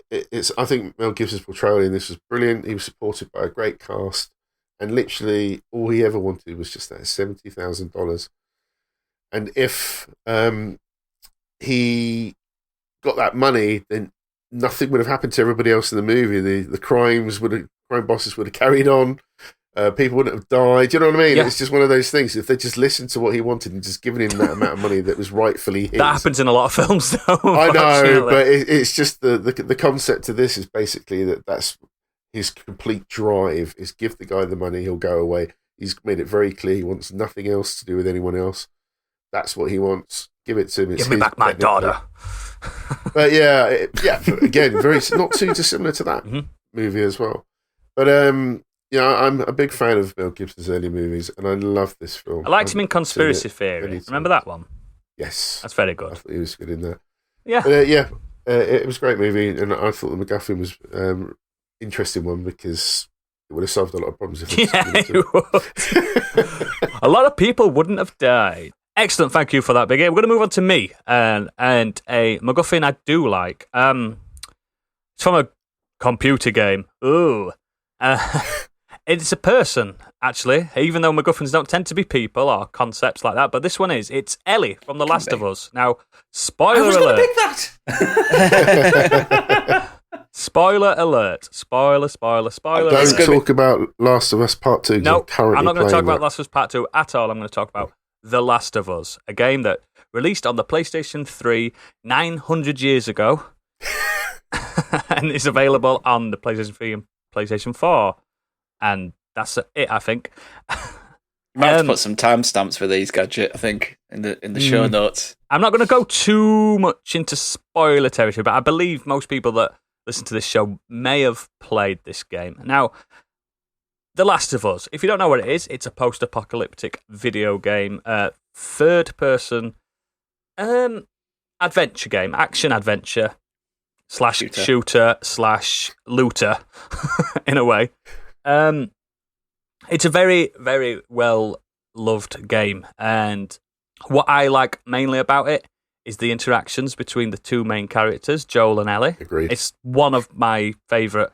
it's. I think Mel Gibson's portrayal in this was brilliant. He was supported by a great cast, and literally all he ever wanted was just that $70,000. And if he got that money, then nothing would have happened to everybody else in the movie. The crime bosses would have carried on. People wouldn't have died. Do you know what I mean? Yeah. It's just one of those things. If they just listened to what he wanted and just given him that amount of money that was rightfully his. That happens in a lot of films, though. I know, unfortunately. but it's just the concept of this is basically that's his complete drive is give the guy the money, he'll go away. He's made it very clear he wants nothing else to do with anyone else. That's what he wants. Give it to him. It's Give me his back my technically. daughter. But yeah, again, very not too dissimilar to that movie as well. But I'm a big fan of Mel Gibson's early movies, and I love this film. I liked him in I've Conspiracy seen it Theory. many Remember times. that one? Yes, That's very I good. thought he was good in that. Yeah. But, it was a great movie, and I thought the MacGuffin was interesting one because it would have solved a lot of problems if it Yeah, it would. A lot of people wouldn't have died. Excellent, thank you for that, Biggie. We're going to move on to me and a MacGuffin I do like. It's from a computer game. Ooh. It's a person, actually, even though MacGuffins don't tend to be people or concepts like that, but this one is. It's Ellie from The Last of Us. Now, spoiler I was alert. going to pick that. Spoiler alert. Spoiler Don't alert. talk about Last of Us Part 2. No, currently I'm not going to talk playing about Last of Us Part 2 at all. I'm going to talk about The Last of Us, a game that released on the PlayStation 3 900 years ago and is available on the PlayStation 3 and PlayStation 4. And that's it, I think. You might have to put some timestamps for these, Gadget, I think, in the show notes. I'm not going to go too much into spoiler territory, but I believe most people that listen to this show may have played this game. Now, The Last of Us, if you don't know what it is, it's a post-apocalyptic video game, third-person adventure game, action-adventure / shooter / looter, in a way. It's a very, very well-loved game, and what I like mainly about it is the interactions between the two main characters, Joel and Ellie. Agreed. It's one of my favourite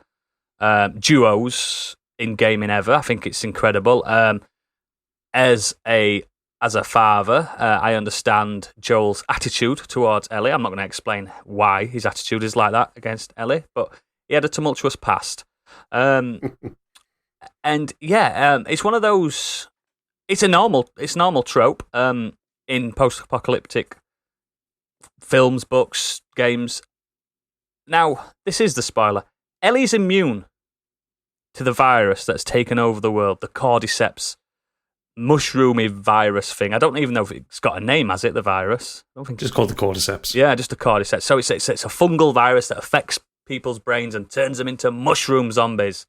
duos in gaming ever. I think it's incredible. As a father, I understand Joel's attitude towards Ellie. I'm not going to explain why his attitude is like that against Ellie, but he had a tumultuous past. And yeah, it's one of those. It's normal trope in post-apocalyptic films, books, games. Now, this is the spoiler. Ellie's immune to the virus that's taken over the world, the cordyceps mushroomy virus thing. I don't even know if it's got a name, has it, the virus? I don't think Just called the cordyceps. Yeah, just the cordyceps. So it's a fungal virus that affects people's brains and turns them into mushroom zombies.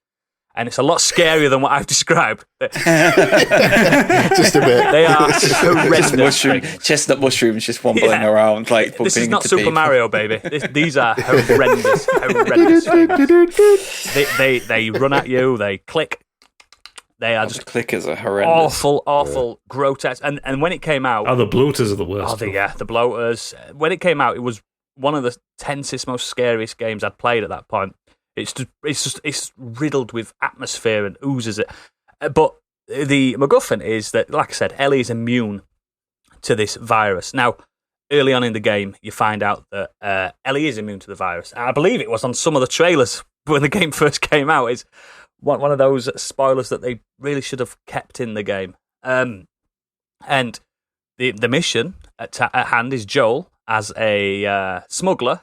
And it's a lot scarier than what I've described. Just a bit. They are horrendous. Chestnut mushrooms just wobbling around like bumping This is not into Super people. Mario, baby. These are horrendous things. They run at you. They click. They are just Clickers are horrendous. awful, grotesque. And when it came out, The bloaters are the worst. the bloaters. When it came out, it was one of the tensest, most scariest games I'd played at that point. It's riddled with atmosphere and oozes it. But the MacGuffin is that, like I said, Ellie is immune to this virus. Now, early on in the game, you find out that Ellie is immune to the virus. I believe it was on some of the trailers when the game first came out. It's one of those spoilers that they really should have kept in the game. And the mission at hand is Joel as a smuggler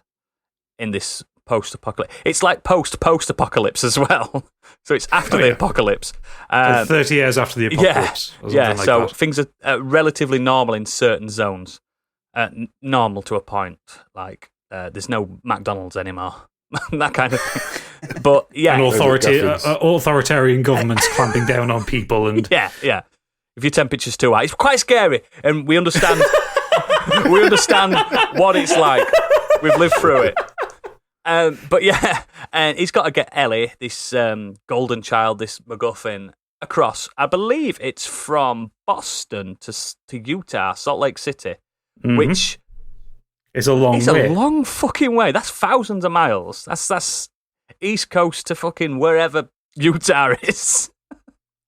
in this post-apocalypse. It's like post-apocalypse as well. So it's after the apocalypse. 30 years after the apocalypse. or Yeah, something like so that. things are relatively normal in certain zones. Normal to a point. Like, there's no McDonald's anymore. That kind of thing. But, yeah. And Macguffins. authoritarian governments clamping down on people. And Yeah. If your temperature's too high, it's quite scary. And we understand what it's like. We've lived through it. But yeah, and he's got to get Ellie, this golden child, this MacGuffin, across. I believe it's from Boston to Utah, Salt Lake City, which it's a long is way. a long fucking way. That's thousands of miles. That's East Coast to fucking wherever Utah is.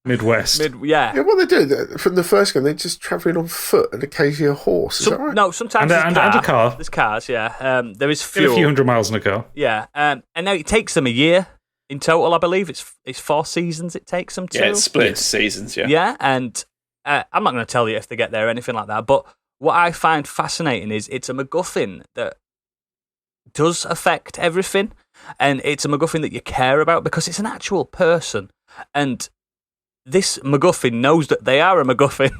Midwest. Yeah. Yeah, what they do from the first game, they're just travelling on foot and occasionally a horse. Is that right? No, sometimes And there's a car. There's cars, yeah. There is Get fuel. a few hundred miles in a car. Yeah, and now it takes them a year in total, I believe. It's 4 seasons it takes them to. Yeah, it's split into seasons, yeah. Yeah, and I'm not going to tell you if they get there or anything like that, but what I find fascinating is it's a MacGuffin that does affect everything, and it's a MacGuffin that you care about because it's an actual person. And this MacGuffin knows that they are a MacGuffin,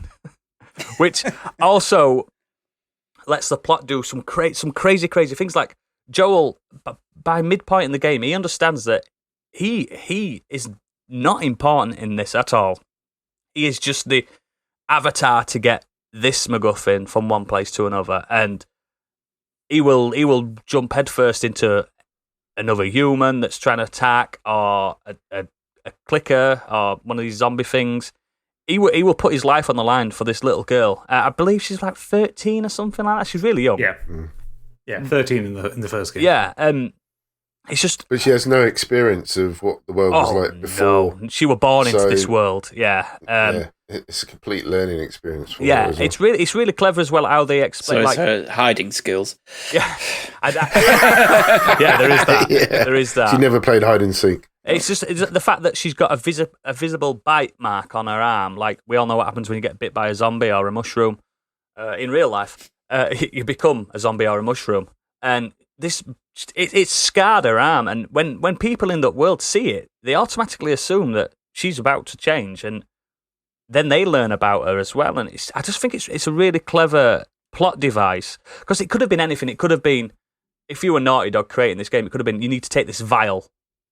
which also lets the plot do some crazy things. Like Joel, by midpoint in the game, he understands that he is not important in this at all. He is just the avatar to get this MacGuffin from one place to another, and he will jump headfirst into another human that's trying to attack, or a clicker, or one of these zombie things. He will put his life on the line for this little girl. I believe she's like 13 or something like that. She's really young. Yeah, 13 in the first game. Yeah, it's just. But she has no experience of what the world was like before. No. She was born into this world. Yeah. It's a complete learning experience for her Yeah, as well. it's really clever as well how they explain. So it's her hiding skills. Yeah, yeah, there is that. Yeah. There is that. She never played hide and seek. It's the fact that she's got a visible bite mark on her arm. Like, we all know what happens when you get bit by a zombie or a mushroom. In real life, you become a zombie or a mushroom, and it's scarred her arm. And when people in that world see it, they automatically assume that she's about to change, and then they learn about her as well. And I just think it's a really clever plot device, because it could have been anything. It could have been, if you were Naughty Dog creating this game, it could have been, you need to take this vial,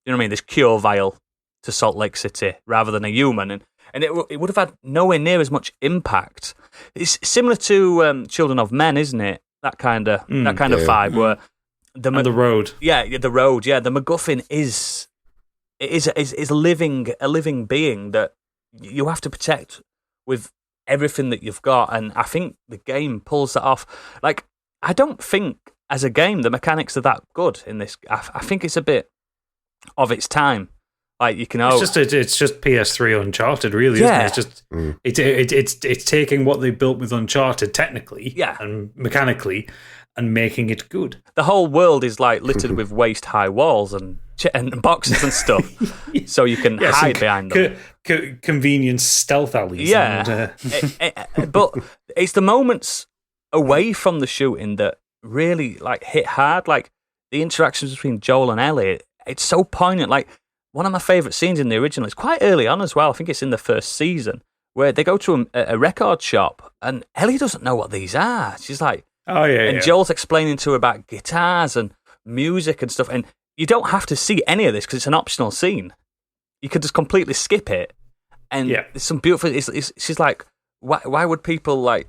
you know what I mean, this cure vial to Salt Lake City rather than a human, and it would have had nowhere near as much impact. It's similar to Children of Men, isn't it? That kind of vibe where The road. Yeah, the road. Yeah, the MacGuffin is a living being that you have to protect with everything that you've got, and I think the game pulls that off. Like, I don't think as a game the mechanics are that good in this. I think it's a bit of its time. Like, you can. It's just PS3 Uncharted, really. Yeah. Isn't it? It's just it's taking what they built with Uncharted technically, and mechanically, and making it good. The whole world is like littered with waist high walls and boxes and stuff, so you can hide behind them. Convenient stealth alleys. Yeah, but it's the moments away from the shooting that really like hit hard. Like the interactions between Joel and Ellie, it's so poignant. Like, one of my favourite scenes in the original, it's quite early on as well, I think it's in the first season, where they go to a record shop and Ellie doesn't know what these are. She's like, oh yeah, and Joel's explaining to her about guitars and music and stuff, and you don't have to see any of this because it's an optional scene. You could just completely skip it, and there's some beautiful. She's like, why would people like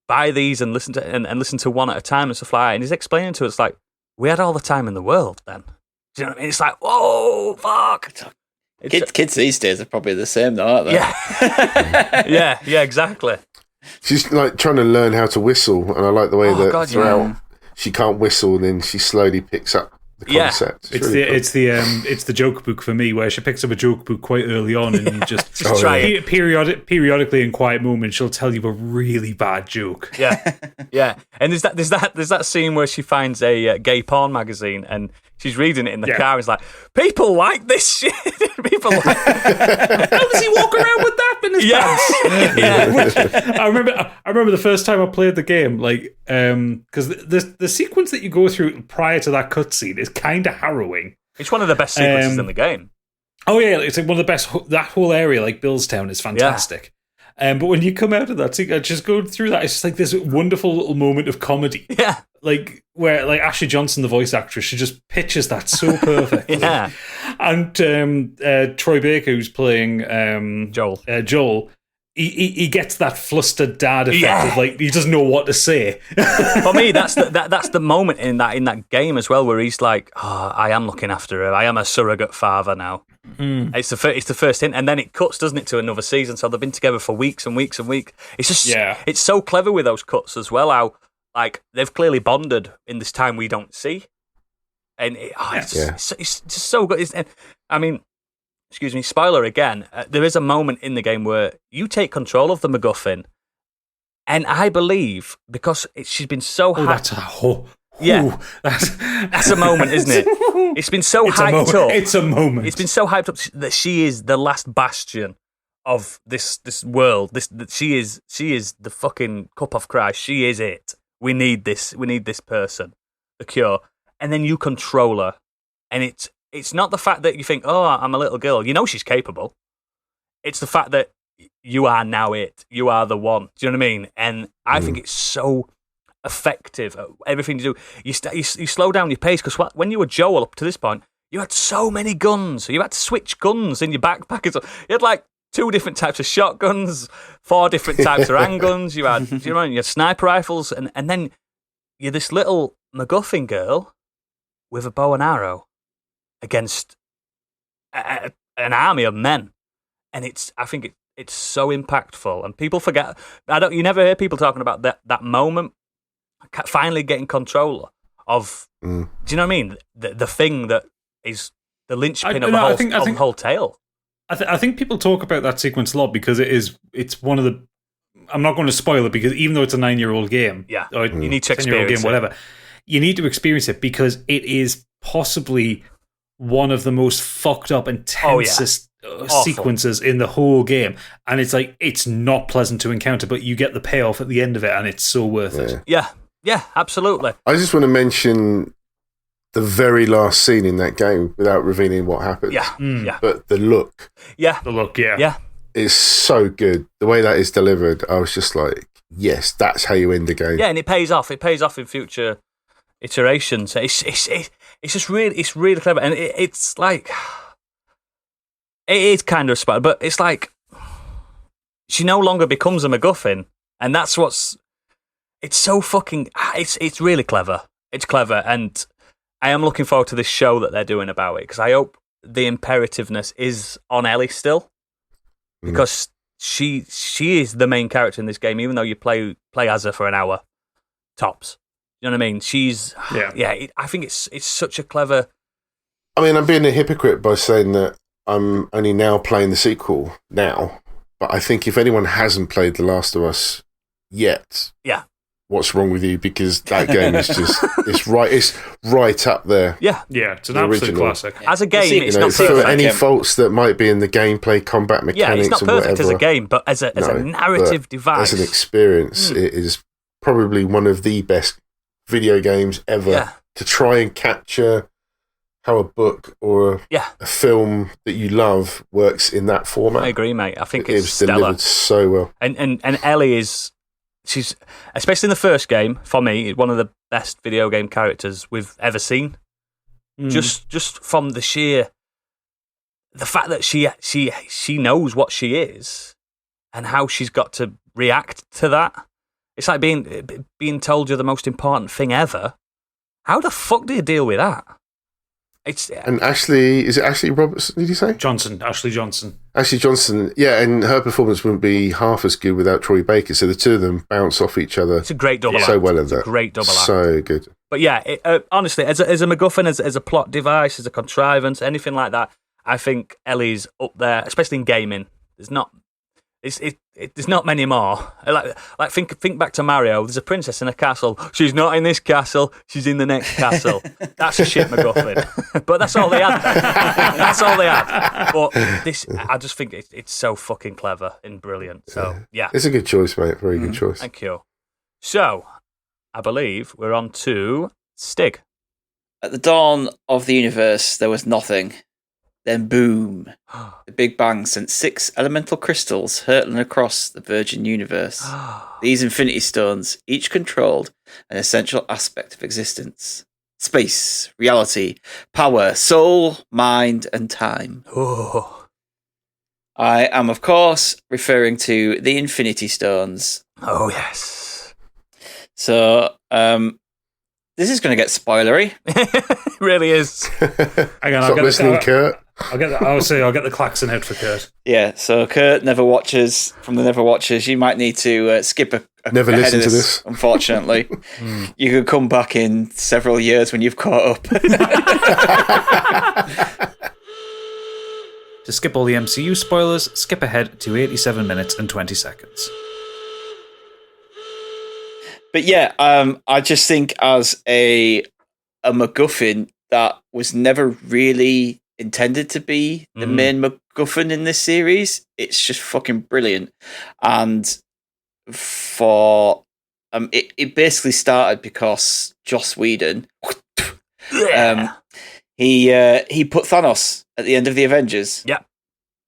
buy these and listen to one at a time and stuff like that? And he's explaining to us like, we had all the time in the world then. Do you know what I mean? It's like, whoa, fuck. Kids these days are probably the same, though, aren't they? Yeah, yeah, exactly. She's like trying to learn how to whistle, and I like the way that throughout she can't whistle, and then she slowly picks up the concept. It's the joke book for me, where she picks up a joke book quite early on, and just periodically in quiet moments she'll tell you a really bad joke. Yeah. And there's that scene where she finds a gay porn magazine and she's reading it in the car. It's like, people like this shit. People like. How does he walk around with that in his pants? I remember the first time I played the game, like, because the sequence that you go through prior to that cutscene is kind of harrowing. It's one of the best sequences in the game. Oh yeah, it's like one of the best. That whole area, like Billstown, is fantastic. But when you come out of that, just going through that, it's just like this wonderful little moment of comedy. Yeah. Like, where like Ashley Johnson, the voice actress, she just pitches that so perfectly. Yeah. And Troy Baker, who's playing Joel, he gets that flustered dad effect of like he doesn't know what to say. For me, that's the moment in that game as well, where he's like, "Oh, I am looking after her. I am a surrogate father now." It's the first hint, and then it cuts, doesn't it, to another season? So they've been together for weeks and weeks and weeks. It's just it's so clever with those cuts as well. How like they've clearly bonded in this time we don't see, and it's just so good. I mean, excuse me, spoiler again. There is a moment in the game where you take control of the MacGuffin, and I believe because she's been so that's a moment, isn't it? It's been so hyped up. It's a moment. It's been so hyped up that she is the last bastion of this world. She is the fucking cup of Christ. She is it. We need this. We need this person, the cure. And then you control her, and it's not the fact that you think, oh, I'm a little girl. You know she's capable. it's the fact that you are now it. You are the one. Do you know what I mean? And I think it's so effective at everything you do. You slow down your pace because when you were Joel up to this point, you had so many guns. You had to switch guns in your backpack. You had like 2 different types of shotguns, 4 different types of handguns. You had, you had sniper rifles, and then you're this little MacGuffin girl with a bow and arrow against an army of men, and I think it's so impactful, and people forget. You never hear people talking about that moment, finally getting control of. Do you know what I mean? The thing that is the linchpin of the whole tale. I think people talk about that sequence a lot because it's one of the. I'm not going to spoil it because even though it's a 9-year-old game, or you need to experience game, whatever, you need to experience it because it is possibly one of the most fucked up, intensest sequences in the whole game, and it's like it's not pleasant to encounter, but you get the payoff at the end of it, and it's so worth it. Yeah, absolutely. I just want to mention the very last scene in that game without revealing what happens. Yeah. But the look. Yeah. Is so good. The way that is delivered, I was just like, yes, that's how you end the game. Yeah, and it pays off. It pays off in future iterations. It's just really clever, and it's like it is kind of spoiled, but it's like she no longer becomes a MacGuffin, and that's what's. It's so fucking. It's really clever. It's clever, and I am looking forward to this show that they're doing about it because I hope the imperativeness is on Ellie still, because she is the main character in this game, even though you play as her for an hour tops. You know what I mean? She's I think it's such a clever. I mean, I'm being a hypocrite by saying that I'm only now playing the sequel now, but I think if anyone hasn't played The Last of Us yet, what's wrong with you? Because that game is just it's right up there. Yeah, it's an absolute classic. As a game, it's not for perfect. any faults that might be in the gameplay, combat mechanics, it's not and perfect whatever, as a game, but as a narrative device, as an experience, it is probably one of the best video games ever to try and capture how a book or a film that you love works in that format. I agree, mate. I think it it's was stellar. Delivered so well. And Ellie she's especially in the first game, for me, one of the best video game characters we've ever seen. Just from the fact that she knows what she is and how she's got to react to that. It's like being told you're the most important thing ever. How the fuck do you deal with that? And is it Ashley Robertson, did you say? Ashley Johnson. Ashley Johnson, and her performance wouldn't be half as good without Troy Baker, so the two of them bounce off each other. It's a great double act. So well in that. It's a great double act. So good. But honestly, as a MacGuffin, as a plot device, as a contrivance, anything like that, I think Ellie's up there, especially in gaming. There's not many more. Like think back to Mario. There's a princess in a castle. She's not in this castle. She's in the next castle. That's a shit MacGuffin. But that's all they had. That's all they had. But this, I just think it's so fucking clever and brilliant. So it's a good choice, mate. Very good choice. Thank you. So I believe we're on to Stig. At the dawn of the universe, there was nothing. Then boom, the Big Bang sent 6 elemental crystals hurtling across the virgin universe. These infinity stones each controlled an essential aspect of existence. Space, reality, power, soul, mind, and time. I am, of course, referring to the Infinity Stones. Oh, yes. So, this is going to get spoilery. It really is. Stop listening, Kurt. I'll get the Klaxon head for Kurt. Yeah, so Kurt never watches from the Never Watchers. You might need to skip never ahead listen of to this. Unfortunately, you could come back in several years when you've caught up. To skip all the MCU spoilers, skip ahead to 87 minutes and 20 seconds. But I just think as a MacGuffin that was never really intended to be the main MacGuffin in this series, it's just fucking brilliant. And for it basically started because Joss Whedon he put Thanos at the end of the Avengers. Yeah.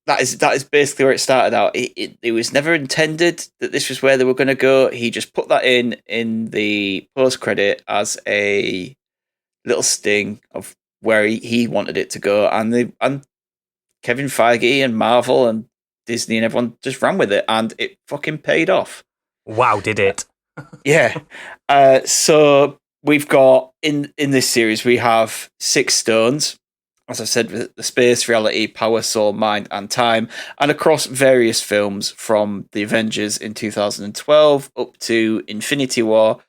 that is basically where it started out. It was never intended that this was where they were going to go. He just put that in the post credit as a little sting of where he wanted it to go, and Kevin Feige and Marvel and Disney and everyone just ran with it, and it fucking paid off. Wow, did it? Yeah. So we've got in this series we have 6 stones. As I said, the space, reality, power, soul, mind, and time, and across various films from the Avengers in 2012 up to Infinity War,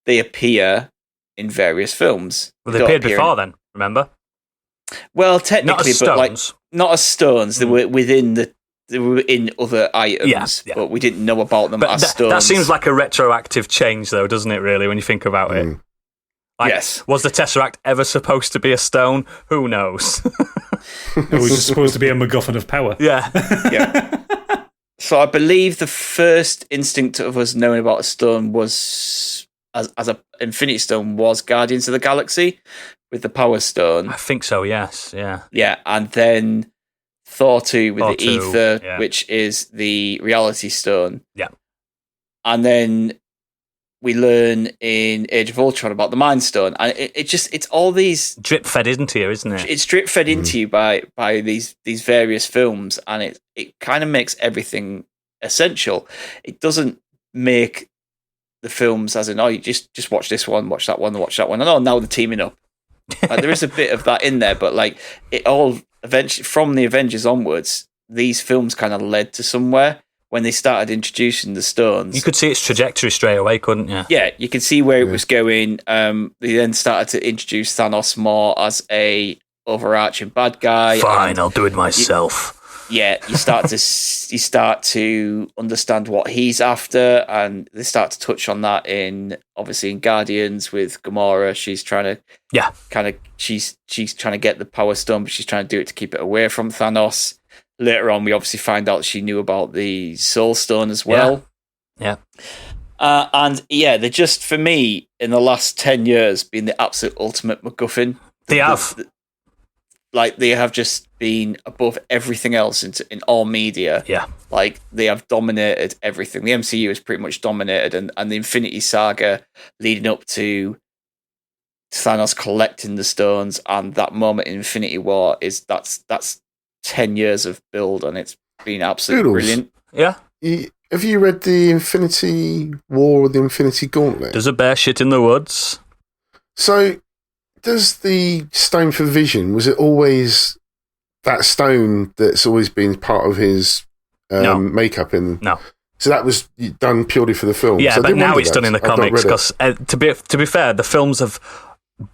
they appear in various films. Well, they appeared before then, remember? Well, technically, not as stones. Not as stones. They were they were in other items, yeah. but we didn't know about them as stones. That seems like a retroactive change, though, doesn't it? Really, when you think about it. Like, yes. Was the Tesseract ever supposed to be a stone? Who knows? It was just supposed to be a MacGuffin of power. Yeah. Yeah. So I believe the first instinct of us knowing about a stone was, as a Infinity Stone, was Guardians of the Galaxy with the Power Stone. I think so, yes. Yeah. Yeah, and then Thor 2 with Thor the 2, Ether, yeah. which is the Reality Stone. Yeah. And then we learn in Age of Ultron about the Mind Stone, and it's all these Drip fed into you, isn't it? it's drip fed into you by these various films, and it kind of makes everything essential. It doesn't make the films as in, oh, you just watch this one, watch that one, watch that one, and oh, now they're teaming up. Like, there is a bit of that in there, but like it all eventually from the Avengers onwards, these films kind of led to somewhere. When they started introducing the stones, You could see its trajectory straight away, couldn't you? yeah, you could see where it was going. They then started to introduce Thanos more as a overarching bad guy. Fine, and I'll do it myself. you start to understand what he's after, and they start to touch on that in Guardians with Gamora. She's trying to she's trying to get the Power Stone, but she's trying to do it to keep it away from Thanos. Later on, we obviously find out she knew about the Soul Stone as well. Yeah. And yeah, they're just, for me, in the last 10 years, been the absolute ultimate MacGuffin. They have. They have just been above everything else in all media. Yeah. Like, they have dominated everything. The MCU has pretty much dominated, and the Infinity Saga leading up to Thanos collecting the stones and that moment in Infinity War that's 10 years of build, and it's been absolutely brilliant. Yeah. Have you read the Infinity War or the Infinity Gauntlet? There's a bear shit in the woods. So, does the Stone for Vision, was it always that stone that's always been part of his No. makeup? No. So that was done purely for the film? Yeah, So I but didn't now wonder it's that. done in the I've not comics read it. because, to be fair, the films have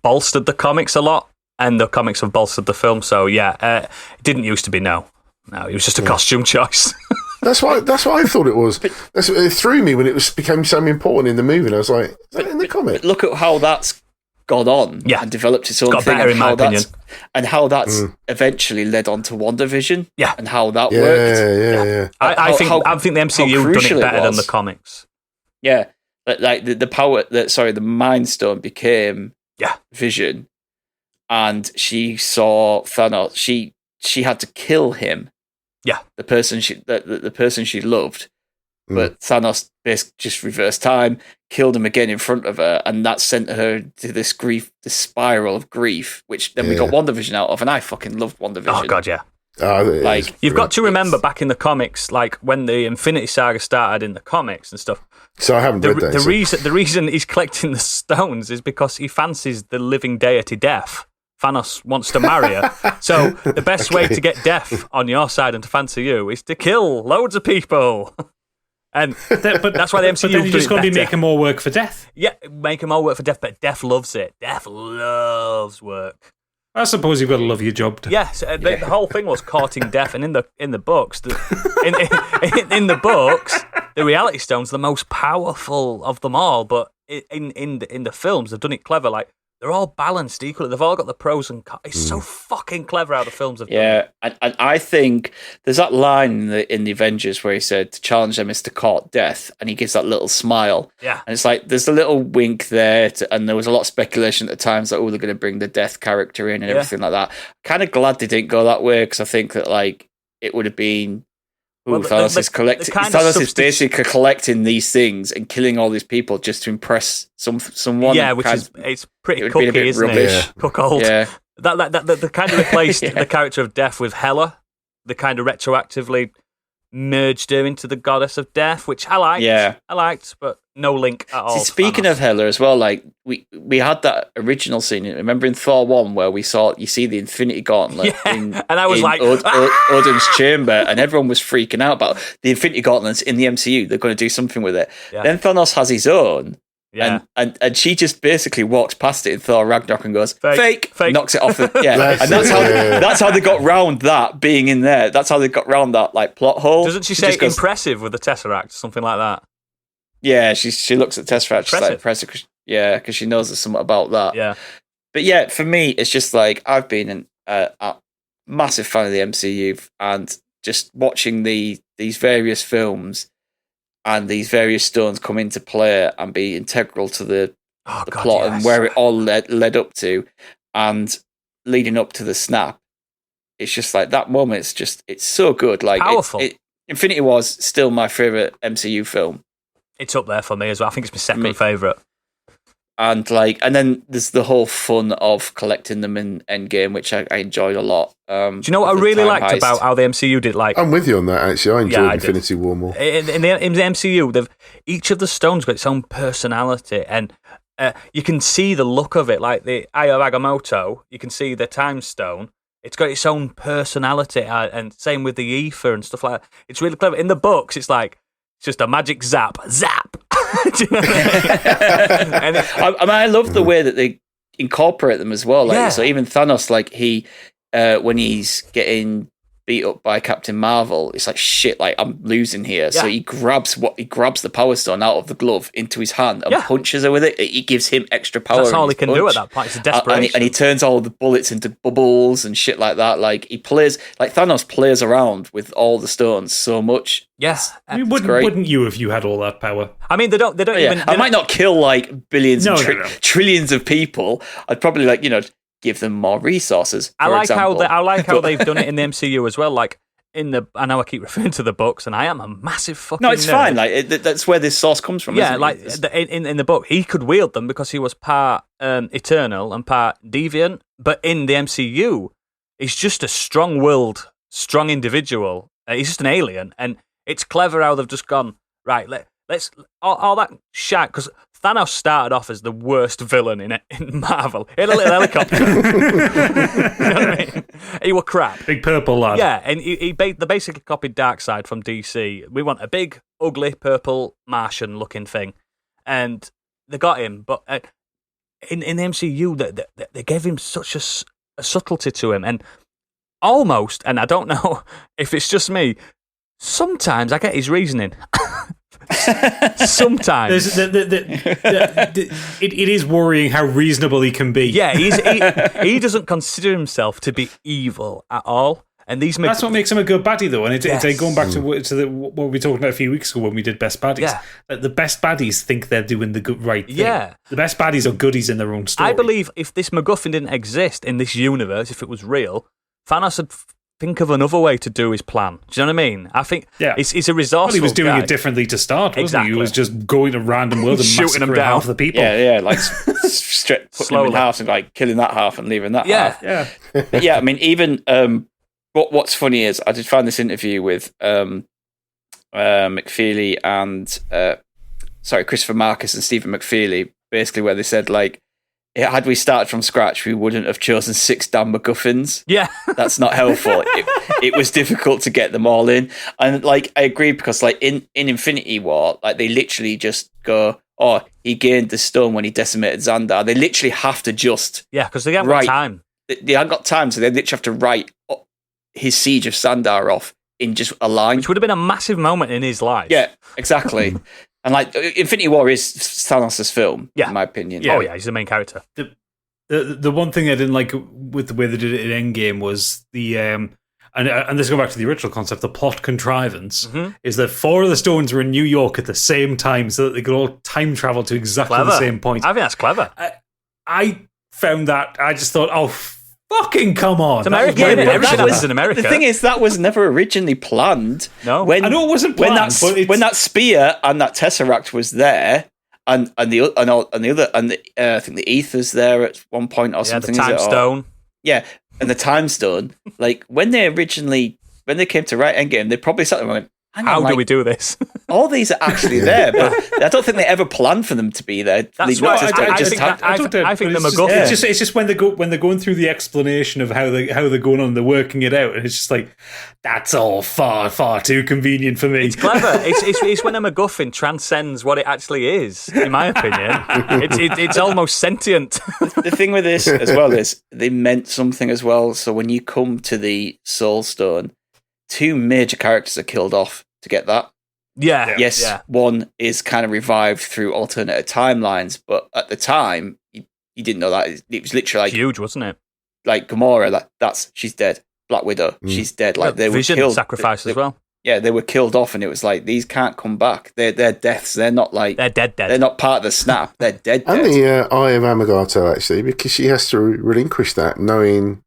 bolstered the comics a lot, and the comics have bolstered the film. So yeah, it didn't used to be. No, it was just a costume choice. That's what I thought it was. It threw me when it became so important in the movie. And I was like, is that in the comic? But look at how that's gone on and developed its own got thing, better, in my opinion. and how that's eventually led on to WandaVision. Yeah. And how that Yeah, worked. yeah. I think the MCU have done crucial it it better than was. the comics. Yeah. Like the Mind Stone became Vision, and she saw Thanos. She had to kill him. Yeah. The person she loved. But Thanos basically just reversed time, killed him again in front of her, and that sent her to this spiral of grief, which then we got WandaVision out of, and I fucking loved WandaVision. Oh god, yeah. Like, You've got to remember back in the comics, like when the Infinity Saga started in the comics and stuff. So I haven't read that. The reason he's collecting the stones is because he fancies the living deity Death. Thanos wants to marry her. So the best way to get Death on your side and to fancy you is to kill loads of people. And but that's why the MCU. But then you just got to be making more work for Death. Yeah, make more work for Death, but Death loves it. Death loves work. I suppose you've got to love your job. Yes, the whole thing was courting Death, and in the books, in the books, the Reality Stone's the most powerful of them all. But in the films, they've done it clever. Like, they're all balanced equally. They've all got the pros and cons. It's so fucking clever how the films have done it. Yeah, and I think there's that line in the Avengers where he said to challenge them is to court Death, and he gives that little smile. Yeah. And it's like, there's a little wink there, and there was a lot of speculation at the times that, they're going to bring the Death character in and everything like that. Kind of glad they didn't go that way, because I think that, like, it would have been. Well, Thanos is collecting. the kind of Thanos is basically collecting these things and killing all these people just to impress someone. Yeah, which is it's pretty it would be a cookie, bit isn't rubbish. it? Cuckold. Yeah. That kind of replaced Yeah. the character of Death with Hela. They kind of retroactively merged her into the goddess of death, which I liked. Yeah. I liked, but no link at all. See, speaking of Hela as well, like we had that original scene. Remember in Thor 1 where you see the Infinity Gauntlet in, and I was in like, Odin's chamber, and everyone was freaking out about the Infinity Gauntlets in the MCU. They're going to do something with it. Yeah. Then Thanos has his own. Yeah. And she just basically walks past it in Thor Ragnarok and goes, fake. Fake. Knocks it off the that's how they got round that being in there. That's how they got round that like plot hole. Doesn't she say just goes, impressive with the Tesseract, something like that? yeah, she looks at Tesseract, she's like impressive, because she knows there's something about that. Yeah. But yeah, for me, it's just like I've been a massive fan of the MCU, and just watching these various films and these various stones come into play and be integral to the plot and where it all led up to, and leading up to the snap. It's just like that moment. It's so good. Like powerful. Infinity War is still my favorite MCU film. It's up there for me as well. I think it's my second favourite. And then there's the whole fun of collecting them in Endgame, which I enjoyed a lot. Do you know what I really liked about how the MCU did? Like, I'm with you on that. Actually, I enjoyed Infinity War more. In the MCU, each of the stones got its own personality, and you can see the look of it. Like the Eye of Agamotto, you can see the Time Stone. It's got its own personality, and same with the Ether and stuff like that. It's really clever. In the books, it's just a magic zap. Do you know what I mean? I love the way that they incorporate them as well. Like, so even Thanos, like when he's getting beat up by Captain Marvel, it's like shit. Like I'm losing here. Yeah. So he grabs the Power Stone out of the glove into his hand and punches her with it. It gives him extra power. That's all he can do at that point. It's a desperation. And he turns all the bullets into bubbles and shit like that. Like Thanos plays around with all the stones so much. Yes, I mean, wouldn't you if you had all that power? I mean, they don't even. I might not kill like billions trillions of people. I'd probably give them more resources. I like how they've done it in the MCU as well. Like I know I keep referring to the books, and I am a massive fucking no, it's nerd. fine. Like that's where this source comes from. Yeah, isn't it? in the book, he could wield them because he was part Eternal and part Deviant. But in the MCU, he's just a strong-willed, strong individual. He's just an alien, and it's clever how they've just gone right. Let's all that shit, because Thanos started off as the worst villain in Marvel. He had a little helicopter. You know what I mean? He was crap. Big purple lad. Yeah, and they basically copied Darkseid from DC. We want a big, ugly, purple Martian-looking thing. And they got him. But in the MCU, they gave him such a subtlety to him. And almost, and I don't know if it's just me, sometimes I get his reasoning. Sometimes it is worrying how reasonable he can be. Yeah, he doesn't consider himself to be evil at all, and that's what makes him a good baddie, though. And it's going back to what we talked about a few weeks ago when we did best baddies. Yeah. The best baddies think they're doing the right thing. Yeah, the best baddies are goodies in their own story. I believe if this MacGuffin didn't exist in this universe, if it was real, Thanos would think of another way to do his plan. Do you know what I mean? I think he's a resourceful Well, he was doing guy. it differently to start, wasn't Exactly. he? He was just going to random worlds and Shooting them massacring down. half the people. Yeah, like putting them in half and like killing that half and leaving that half. Yeah. But yeah, I mean, even what's funny is I did find this interview with McFeely and Christopher Marcus and Stephen McFeely, basically where they said like, had we started from scratch, we wouldn't have chosen 6 damn MacGuffins. Yeah. That's not helpful. It was difficult to get them all in. And like, I agree, because like in Infinity War, like they literally just go, oh, he gained the stone when he decimated Xandar. They literally have to just... Yeah, because they haven't got time. They haven't got time, so they literally have to write his siege of Xandar off in just a line. Which would have been a massive moment in his life. Yeah, exactly. And like Infinity War is Thanos' film, in my opinion. Yeah. Oh yeah, he's the main character. The one thing I didn't like with the way they did it in Endgame was the and this goes back to the original concept. The plot contrivance is that 4 of the stones were in New York at the same time, so that they could all time travel to exactly the same point. I think that's clever. I found that, I just thought, oh, Fucking come on. It's America, That was isn't it? way Everything better. lives in America. The thing is, that was never originally planned. No. When, I know it wasn't when planned, but it's... when that spear and that tesseract was there, and the other I think the ether's there at one point or Yeah, something. the time is it? Or- stone. yeah, and the time stone. Like when they came to write Endgame, they probably sat there and went, hang on, How like, do we do this? all these are actually there, but I don't think they ever planned for them to be there. That's They why just- I it just think happened. I think the It's just- MacGuffin. It's just when they're going through the explanation of how they're going on, they're working it out, and it's just like that's all far too convenient for me. It's clever. It's when a MacGuffin transcends what it actually is. In my opinion, it's almost sentient. The thing with this as well is they meant something as well. So when you come to the Soul Stone, 2 major characters are killed off to get that. Yeah. Yes, Yeah. one is kind of revived through alternative timelines, but at the time, you didn't know that. It was literally like, Huge, wasn't it? like Gamora, she's dead. Black Widow, she's dead. Like they Vision were killed. sacrifice as well. Yeah, they were killed off, and it was like, these can't come back. They're deaths. They're not like... They're dead. They're not part of the snap. They're dead. And dead. the Eye of Amagato, actually, because she has to relinquish that, knowing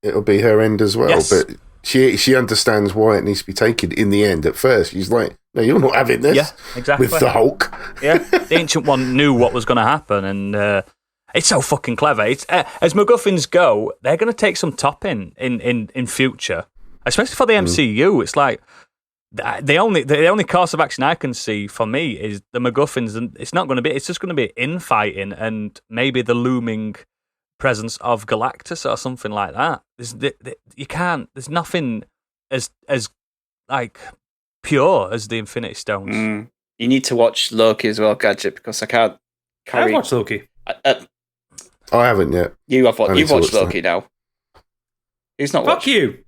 it'll be her end as well. Yes. But she understands why it needs to be taken in the end. At first, she's like, no, you're not having this. Yeah, exactly. With the Hulk. Yeah, the Ancient One knew what was going to happen, and it's so fucking clever. It's as MacGuffins go, they're going to take some topping in future, especially for the MCU. It's like the only course of action I can see for me is the MacGuffins, and it's not going to be. It's just going to be infighting and maybe the looming presence of Galactus or something like that. You can't. There's nothing as like pure as the Infinity Stones. You need to watch Loki as well, Gadget, because I can't carry... I've watched Loki. I haven't yet. You've I need watched to watch Loki now. Who's not Fuck watched? you.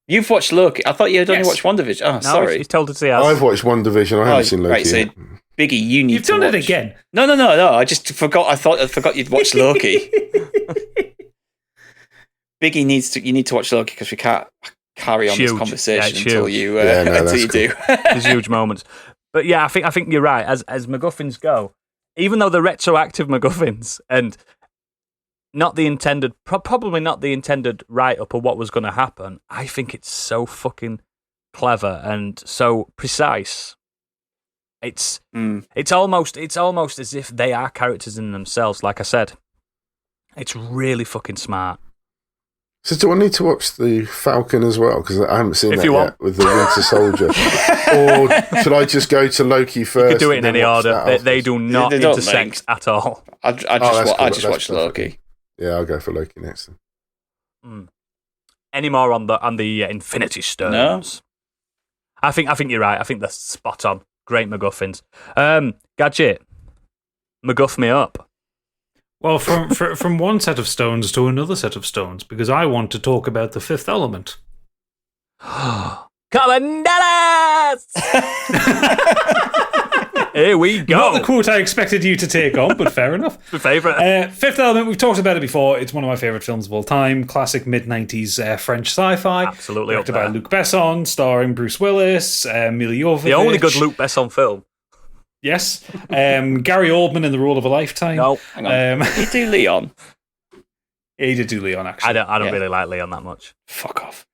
You've watched Loki. I thought you had only Yes. watched WandaVision. Oh, No, sorry. he's told us he has. I've watched One Division. I haven't seen Loki right, so yet. Biggie, you need You've to done watch. it again. No. I just forgot. I forgot you'd watched Loki. Biggie you need to watch Loki because we can't carry on Huge. this conversation Yeah, it's until huge. you that's until you do. There's huge moments. But yeah, I think you're right. As MacGuffins go, even though they're retroactive MacGuffins and not the intended, probably not the intended write-up of what was going to happen, I think it's so fucking clever and so precise. It's almost as if they are characters in themselves. Like I said, it's really fucking smart. So do I need to watch the Falcon as well? Because I haven't seen If that you yet want. with the Winter Soldier. Or should I just go to Loki first? You could do it in and any then watch order. that They afterwards? do not They don't intersect at all. I that's cool. just That's watched perfect. Loki. Yeah, I'll go for Loki next. Then. Any more on the Infinity Stones? No. I think you're right. I think they're spot on. Great MacGuffins. Gadget, MacGuff me up. Well, from one set of stones to another set of stones, because I want to talk about the fifth element. Calendalas! Here we go. Not the quote I expected you to take on, but fair enough. My favourite. Fifth Element, we've talked about it before. It's one of my favourite films of all time. Classic mid-90s French sci-fi. Absolutely up Directed by there. Luc Besson, starring Bruce Willis, Mila Jovovich. The only good Luke Besson film. Yes. Gary Oldman in the role of a lifetime. No, Hang on. You do Leon. Yeah, he did do Leon, actually. I don't Yeah. really like Leon that much. Fuck off.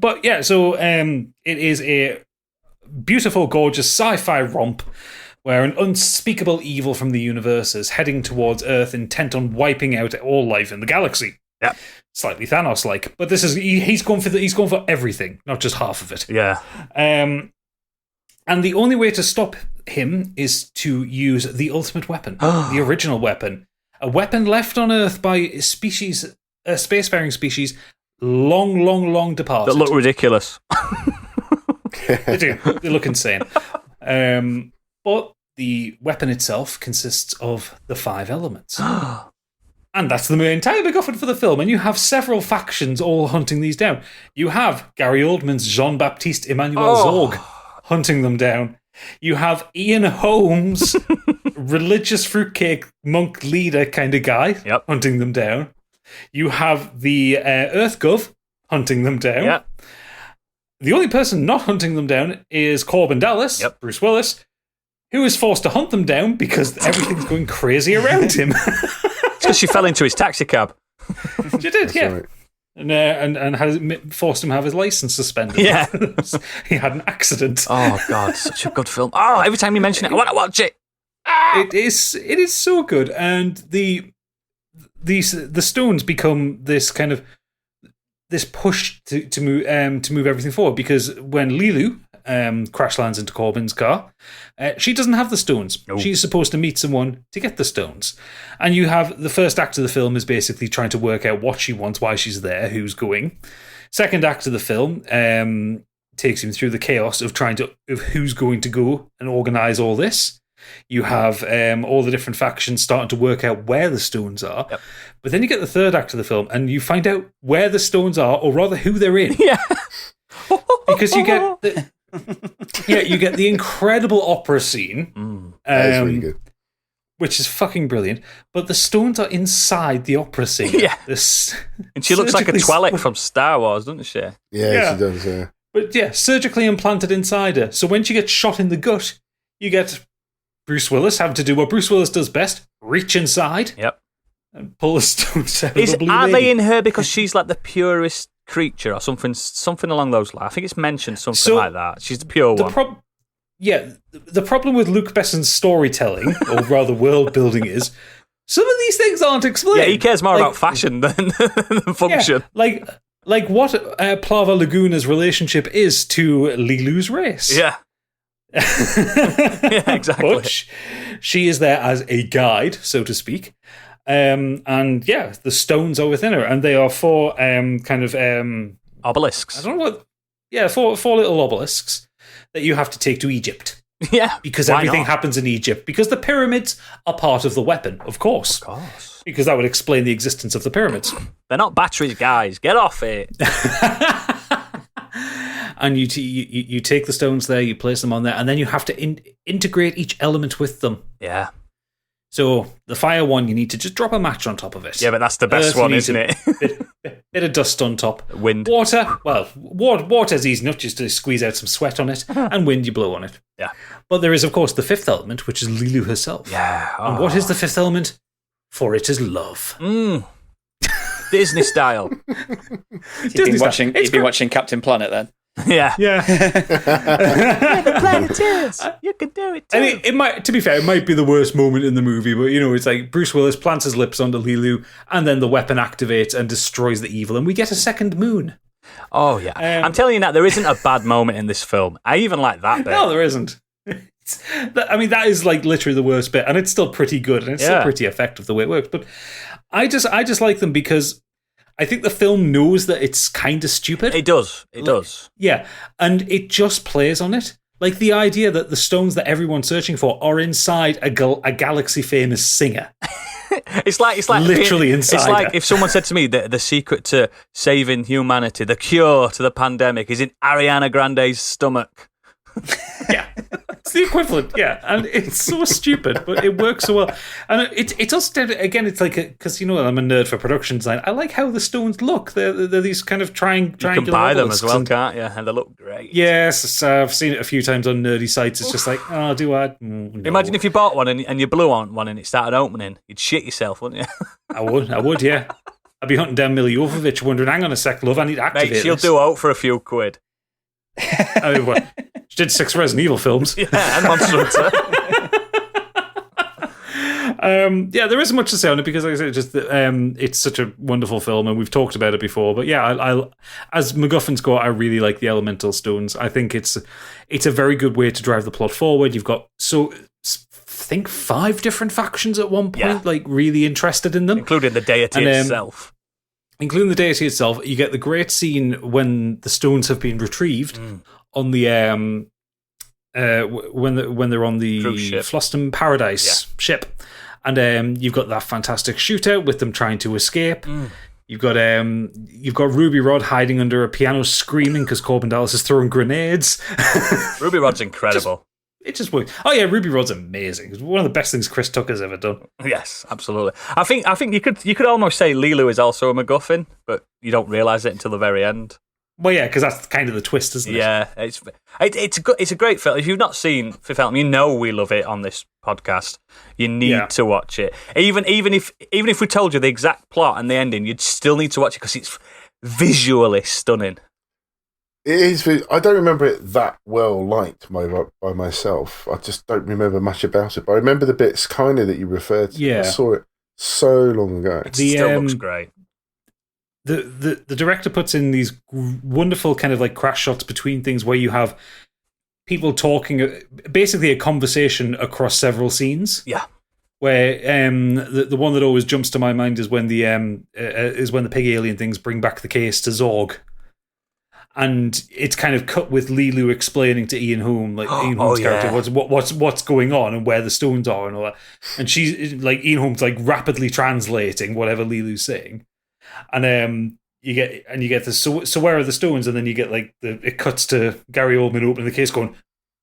But yeah, so it is a beautiful, gorgeous sci-fi romp where an unspeakable evil from the universe is heading towards Earth, intent on wiping out all life in the galaxy. Yep. Slightly Thanos-like, but this is he's going for everything, not just half of it. Yeah. And the only way to stop him is to use the ultimate weapon, the original weapon, a weapon left on Earth by a spacefaring species long departed. That look ridiculous. They do. They look insane. But the weapon itself consists of the 5 elements. And that's the entire MacGuffin for the film. And you have several factions all hunting these down. You have Gary Oldman's Jean-Baptiste Emmanuel Zorg hunting them down. You have Ian Holmes, religious fruitcake monk leader kind of guy, hunting them down. You have the EarthGov hunting them down. Yep. The only person not hunting them down is Corbin Dallas, Bruce Willis, who is forced to hunt them down because everything's going crazy around him. because she fell into his taxi cab. She did, yeah. Right. And had forced him to have his license suspended. Yeah. He had an accident. Oh, God, such a good film. Oh, every time you mention it, I want to watch it. It is so good, and the stones become this kind of this push to move everything forward, because when Lilu crash lands into Corbin's car, she doesn't have the stones. Oh. She's supposed to meet someone to get the stones, and you have the first act of the film is basically trying to work out what she wants, why she's there, who's going. Second act of the film takes him through the chaos of of who's going to go and organize all this. You have all the different factions starting to work out where the stones are. Yep. But then you get the third act of the film and you find out where the stones are, or rather who they're in. Yeah. Because you get the incredible opera scene. That is really good. Which is fucking brilliant. But the stones are inside the opera scene. Yeah. And she looks like a Twi'lek from Star Wars, doesn't she? Yeah, she does, yeah. But yeah, surgically implanted inside her. So when she gets shot in the gut, you get Bruce Willis having to do what Bruce Willis does best: reach inside, Yep. and pull the stones out of the blue Are lady. they in her because she's like the purest creature or something along those lines? I think it's mentioned something like that. She's the pure one. The problem with Luc Besson's storytelling, or rather world building, is some of these things aren't explained. Yeah, he cares more about fashion than function. Yeah, like what Plava Laguna's relationship is to Lilu's race. Yeah. Yeah, exactly. But she is there as a guide, so to speak. And yeah, the stones are within her, and they are four Obelisks. I don't know what. Yeah, four little obelisks that you have to take to Egypt. Yeah. Because why everything not? happens in Egypt. Because the pyramids are part of the weapon, of course. Of course. Because that would explain the existence of the pyramids. They're not batteries, guys. Get off it. And you take the stones there, you place them on there, and then you have to integrate each element with them. Yeah. So the fire one, you need to just drop a match on top of it. Yeah, but that's the best one, isn't it? Bit of dust on top. Wind. Water, well, water's easy enough just to squeeze out some sweat on it, and wind you blow on it. Yeah. But there is, of course, the fifth element, which is Lilu herself. Yeah. And what is the fifth element? For it is love. Disney style. You've been watching Captain Planet then? Yeah. Yeah. The Planeteers. You can do it too. I mean, it might. To be fair, it might be the worst moment in the movie, but it's like Bruce Willis plants his lips onto Lilu, and then the weapon activates and destroys the evil, and we get a second moon. Oh, yeah. I'm telling you now, there isn't a bad moment in this film. I even like that bit. No, there isn't. That is like literally the worst bit, and it's still pretty good, and it's still pretty effective the way it works. But I just like them because I think the film knows that it's kind of stupid. It does. It does. Yeah, and it just plays on it. Like the idea that the stones that everyone's searching for are inside a galaxy-famous singer. It's like literally inside. It's like her. if someone said to me that the secret to saving humanity, the cure to the pandemic, is in Ariana Grande's stomach. Yeah, it's the equivalent. Yeah, and it's so stupid, but it works so well. And it does again. It's like because I'm a nerd for production design. I like how the stones look. They're these kind of triangular. You can buy them as well, and, can't you? And they look great. Yes, I've seen it a few times on nerdy sites. It's just like, oh, do I? No. Imagine if you bought one and you blew on one and it started opening. You'd shit yourself, wouldn't you? I would, yeah. I'd be hunting down Mila Jovovich, wondering, hang on a sec, love, I need to activate Mate, she'll this. do out for a few quid. I mean, what? She did 6 Resident Evil films. Yeah, and Monster Hunter. Yeah, there isn't much to say on it because, like I said, it's such a wonderful film, and we've talked about it before. But yeah, I as MacGuffins go, I really like the elemental stones. I think it's a very good way to drive the plot forward. You've got I think 5 different factions at one point, like really interested in them, including the deity itself. Including the deity itself. You get the great scene when the stones have been retrieved on the when they're on the Floston Paradise ship, and you've got that fantastic shootout with them trying to escape. You've got Ruby Rod hiding under a piano screaming because Corbin Dallas is throwing grenades. Ruby Rod's incredible. It just works. Oh yeah, Ruby Rod's amazing. It's one of the best things Chris Tucker's ever done. Yes, absolutely. I think you could almost say Lilu is also a MacGuffin, but you don't realise it until the very end. Well, yeah, because that's kind of the twist, isn't it? Yeah, it's a great film. If you've not seen Fifth Element, you know we love it on this podcast. You need to watch it. Even if we told you the exact plot and the ending, you'd still need to watch it because it's visually stunning. It is. I don't remember it that well liked by myself. I just don't remember much about it. But I remember the bits kind of that you referred to. Yeah. I saw it so long ago. It still looks great. The director puts in these wonderful kind of like crash shots between things where you have people talking, basically a conversation across several scenes. Yeah. Where the one that always jumps to my mind is when the pig alien things bring back the case to Zorg, and it's kind of cut with Lilu explaining to Ian Holm, like Ian Holm's character, what's going on and where the stones are and all that, and she's like Ian Holm's like rapidly translating whatever Lilu's saying. And you get this. So where are the stones? And then you get like it cuts to Gary Oldman opening the case, going,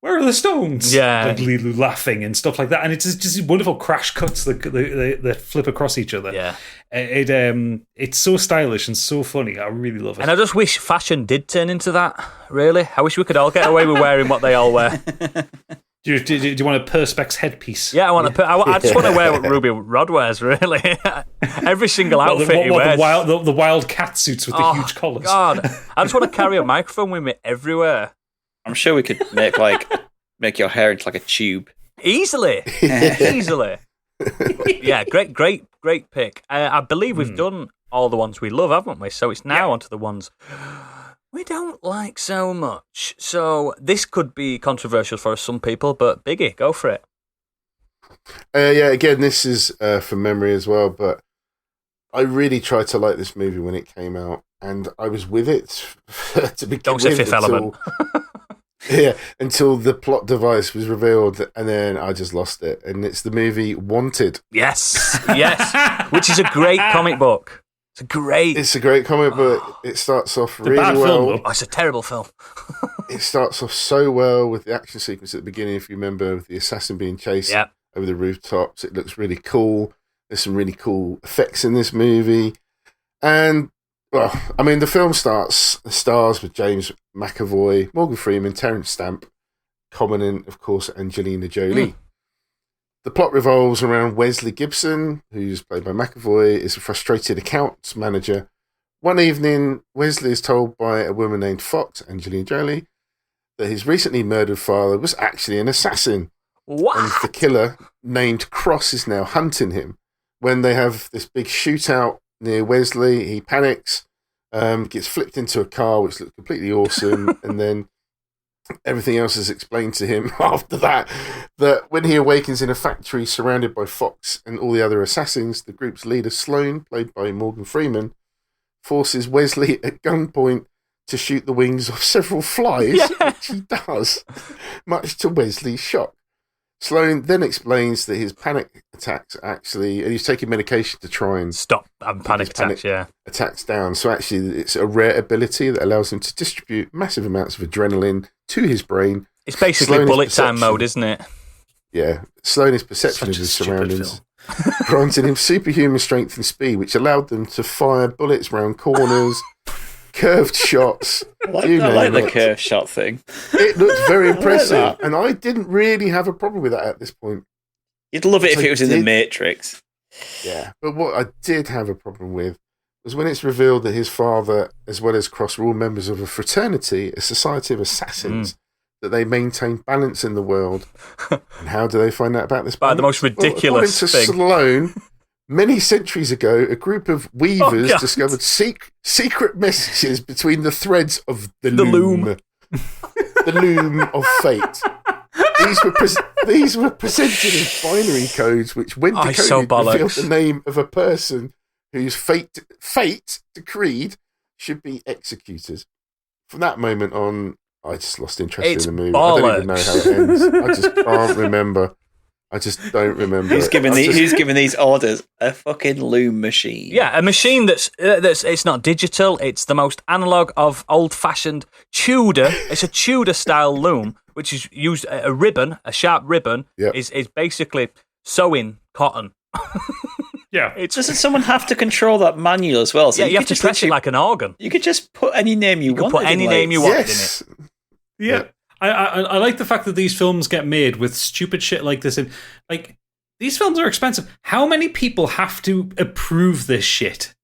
"Where are the stones?" Yeah, like Lilu laughing and stuff like that. And it's just wonderful crash cuts that flip across each other. Yeah, it's so stylish and so funny. I really love it. And I just wish fashion did turn into that. Really, I wish we could all get away with wearing what they all wear. Do you want a Perspex headpiece? Yeah, I just want to wear what Ruby Rod wears, really. Every single outfit he wears. The wild cat suits with the huge collars. God, I just want to carry a microphone with me everywhere. I'm sure we could make your hair into like a tube. Easily. Yeah, great pick. I believe we've done all the ones we love, haven't we? So it's now onto the ones we don't like so much. So this could be controversial for some people, but Biggie, go for it. Yeah, again, this is from memory as well, but I really tried to like this movie when it came out, and I was with it to begin Don't say Fifth Element. Yeah, until the plot device was revealed, and then I just lost it. And it's the movie Wanted. Yes, which is a great comic book. It's a great comic book. It starts off really bad well. Film, it's a terrible film. It starts off so well with the action sequence at the beginning, if you remember, with the assassin being chased over the rooftops. It looks really cool. There's some really cool effects in this movie. And, well, I mean, the film stars with James McAvoy, Morgan Freeman, Terence Stamp, Common, of course, Angelina Jolie. The plot revolves around Wesley Gibson, who's played by McAvoy, is a frustrated accounts manager. One evening, Wesley is told by a woman named Fox, Angelina Jolie, that his recently murdered father was actually an assassin. What? And the killer, named Cross, is now hunting him. When they have this big shootout near Wesley, he panics, gets flipped into a car, which looks completely awesome, and then everything else is explained to him after that when he awakens in a factory surrounded by Fox and all the other assassins, the group's leader, Sloane, played by Morgan Freeman, forces Wesley at gunpoint to shoot the wings off several flies, which he does, much to Wesley's shock. Sloane then explains that his panic attacks and he's taking medication to try and stop panic attacks down. So actually, it's a rare ability that allows him to distribute massive amounts of adrenaline to his brain. It's basically bullet time mode, isn't it? Yeah, Sloane's perception of his surroundings granted him superhuman strength and speed, which allowed them to fire bullets round corners, curved shots. I like the curved shot thing. It looked very impressive, and I didn't really have a problem with that at this point. You'd love it if it was in the Matrix. Yeah, but what I did have a problem with was when it's revealed that his father, as well as Cross, were all members of a fraternity, a society of assassins, that they maintain balance in the world. And how do they find out about this? By the most ridiculous according to Sloane, many centuries ago, a group of weavers discovered secret messages between the threads of the loom. The loom of fate. These were presented as binary codes, which, when decoded, revealed the name of a person whose fate decreed should be executed. From that moment on, I just lost interest in the movie. Bollocks. I don't even know how it ends. I just can't remember. I just don't remember. Who's giving these orders? A fucking loom machine. Yeah, a machine that's it's not digital. It's the most analog of old-fashioned Tudor. It's a Tudor-style loom, which is used a sharp ribbon, is basically sewing cotton. Yeah. Doesn't someone have to control that manual as well? So yeah, you have to press it like an organ. You could just put any name you want. Put any name you wanted Yes. in it. Yeah. I like the fact that these films get made with stupid shit like this. And like, these films are expensive. How many people have to approve this shit?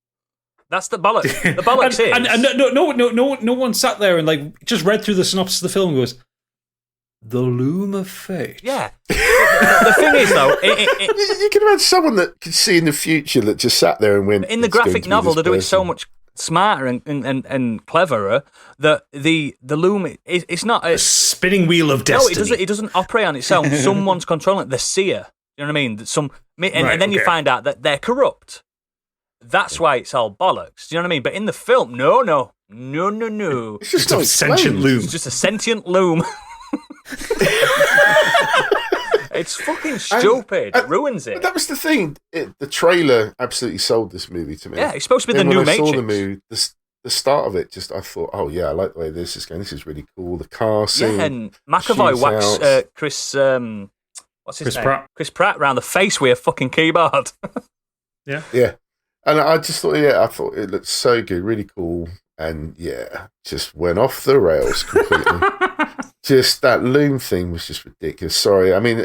That's the bollocks. The bollocks is. And no one sat there and like just read through the synopsis of the film and goes, "The Loom of Fate." Yeah. The thing is, though, You can imagine someone that could see in the future that just sat there and went. in the "It's going graphic to be novel, this they do it so person." much smarter and cleverer that the loom it's not The spinning wheel of destiny. no, it doesn't operate on its own. Someone's controlling it. The seer. You know what I mean? And then you find out that they're corrupt. That's why it's all bollocks. Do you know what I mean? But in the film, no. It's just a not sentient explained. loom. It's just a sentient loom. It's fucking stupid. It ruins it. But that was the thing. The trailer absolutely sold this movie to me. Yeah, it's supposed to be Then the new when I saw Matrix. the movie, the start of it, I thought, oh yeah, I like the way this is going. This is really cool. The car scene. Yeah, and McAvoy shootouts. whacks Chris. What's his Chris name? Pratt. Chris Pratt round the face with a fucking keyboard. Yeah. And I just thought, I thought it looked so good, really cool. And yeah, just went off the rails completely. Just that loom thing was just ridiculous. Sorry. I mean,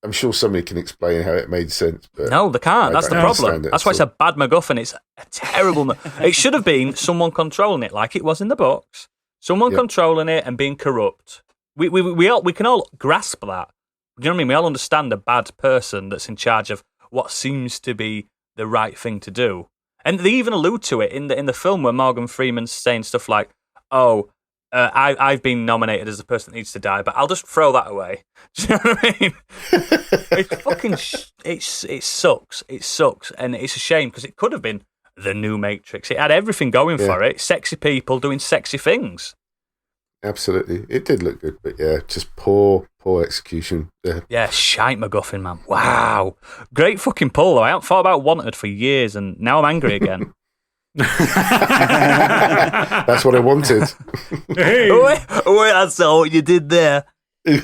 I'm sure somebody can explain how it made sense. But No, they can't. That's the don't problem. understand it That's at why it's all. a bad MacGuffin. It's a terrible. It should have been someone controlling it, like it was in the books. Someone Yep. controlling it and being corrupt. We can all grasp that. Do you know what I mean? We all understand a bad person that's in charge of what seems to be the right thing to do. And they even allude to it in the film where Morgan Freeman's saying stuff like, "Oh, I've been nominated as the person that needs to die, but I'll just throw that away." Do you know what I mean? It's fucking. It sucks. It sucks, and it's a shame because it could have been the new Matrix. It had everything going for it. Sexy people doing sexy things. Absolutely. It did look good, but yeah, just poor execution. Yeah. Yeah, shite MacGuffin, man. Wow. Great fucking pull, though. I haven't thought about Wanted for years, and now I'm angry again. That's what I wanted. Hey. Wait, that's all what you did there.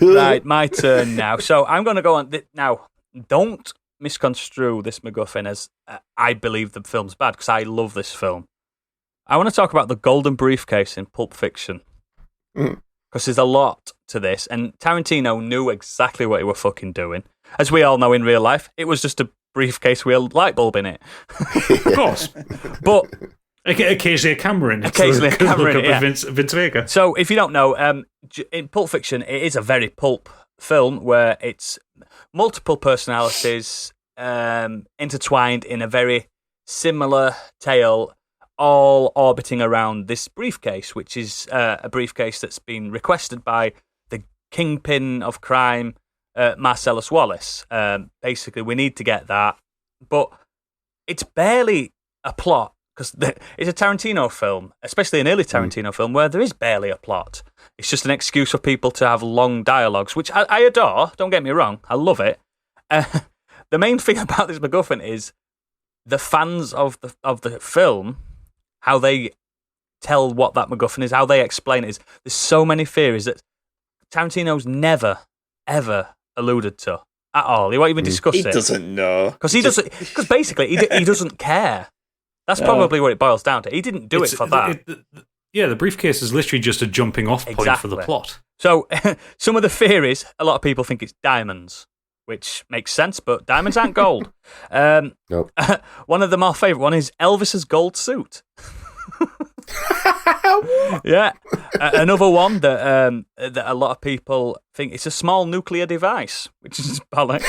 Right, my turn now. So I'm going to go on. Now, don't misconstrue this MacGuffin as I believe the film's bad, because I love this film. I want to talk about the golden briefcase in Pulp Fiction. Because there's a lot to this, and Tarantino knew exactly what he was fucking doing. As we all know in real life, it was just a briefcase with a light bulb in it. Of course. But occasionally a camera in it. Occasionally a camera in it, yeah. Vince Vega. so, if you don't know, in Pulp Fiction, it is a very pulp film where it's multiple personalities intertwined in a very similar tale, all orbiting around this briefcase, which is a briefcase that's been requested by the kingpin of crime, Marcellus Wallace. Basically, we need to get that, but it's barely a plot, because it's a Tarantino film, especially an early Tarantino film, where there is barely a plot. It's just an excuse for people to have long dialogues, which I adore, don't get me wrong, I love it. The main thing about this MacGuffin is the fans of the film, how they tell what that MacGuffin is, how they explain it is. There's so many theories that Tarantino's never, ever alluded to at all. He won't even discuss it. He doesn't know. Because basically, he doesn't care. That's probably what it boils down to. He didn't do it for that. The briefcase is literally just a jumping off point for the Exactly. plot. So, some of the theories, a lot of people think it's diamonds, which makes sense, but diamonds aren't gold. Nope. One of the more favourite one is Elvis's gold suit. Yeah. Another one that a lot of people think it's a small nuclear device, which is bollocks.